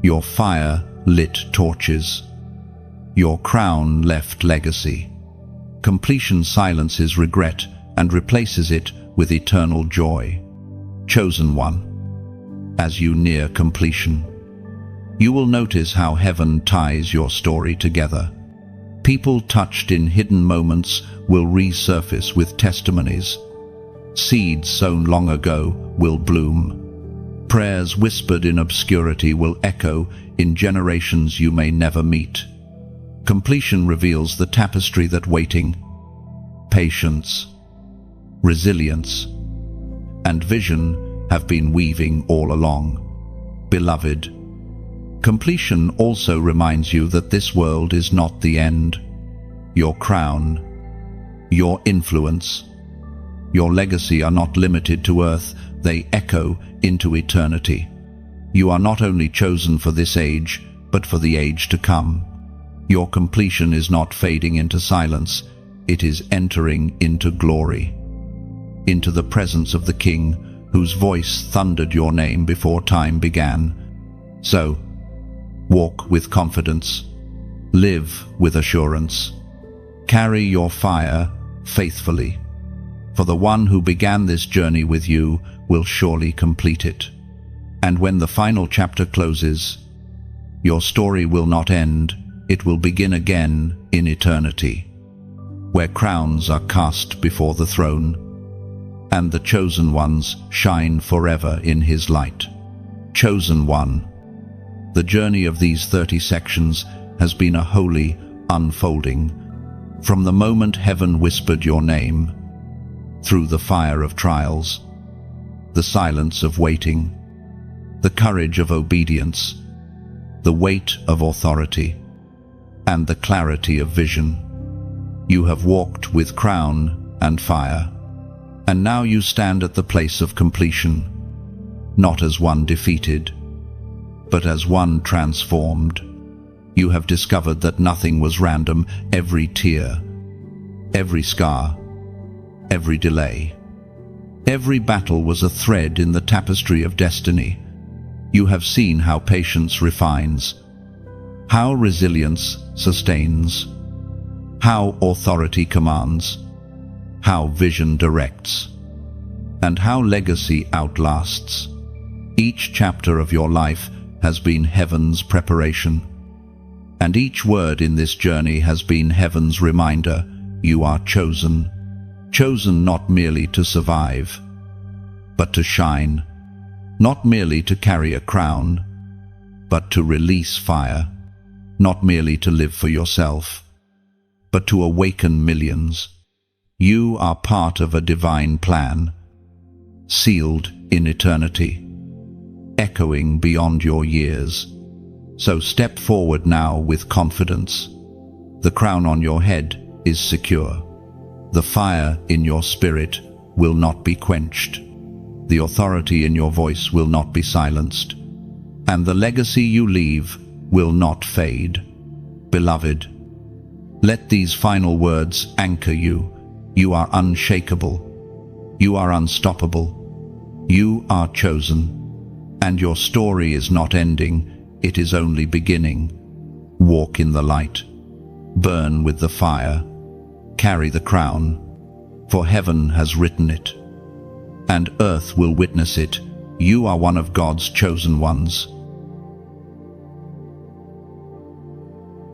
Your fire lit torches. Your crown left legacy. Completion silences regret and replaces it with eternal joy. Chosen one. As you near completion, you will notice how heaven ties your story together. People touched in hidden moments will resurface with testimonies. Seeds sown long ago will bloom. Prayers whispered in obscurity will echo in generations you may never meet. Completion reveals the tapestry that waiting, patience, resilience, and vision have been weaving all along. Beloved, completion also reminds you that this world is not the end. Your crown, your influence, your legacy are not limited to earth, they echo into eternity. You are not only chosen for this age, but for the age to come. Your completion is not fading into silence, it is entering into glory, into the presence of the King, whose voice thundered your name before time began. So, walk with confidence, live with assurance, carry your fire faithfully, for the one who began this journey with you will surely complete it. And when the final chapter closes, your story will not end, it will begin again in eternity, where crowns are cast before the throne, and the chosen ones shine forever in his light. Chosen one. The journey of these 30 sections has been a holy unfolding, from the moment heaven whispered your name, through the fire of trials, the silence of waiting, the courage of obedience, the weight of authority, and the clarity of vision. You have walked with crown and fire, and now you stand at the place of completion, not as one defeated, but as one transformed. You have discovered that nothing was random. Every tear, every scar, every delay, every battle was a thread in the tapestry of destiny. You have seen how patience refines, how resilience sustains, how authority commands, how vision directs, and how legacy outlasts. Each chapter of your life has been heaven's preparation, and each word in this journey has been heaven's reminder. You are chosen, chosen not merely to survive, but to shine, not merely to carry a crown, but to release fire, not merely to live for yourself, but to awaken millions. You are part of a divine plan, sealed in eternity, echoing beyond your years. So step forward now with confidence. The crown on your head is secure. The fire in your spirit will not be quenched. The authority in your voice will not be silenced. And the legacy you leave will not fade. Beloved, let these final words anchor you. You are unshakable. You are unstoppable. You are chosen. And your story is not ending. It is only beginning. Walk in the light. Burn with the fire. Carry the crown, for heaven has written it. and earth will witness it. You are one of God's chosen ones.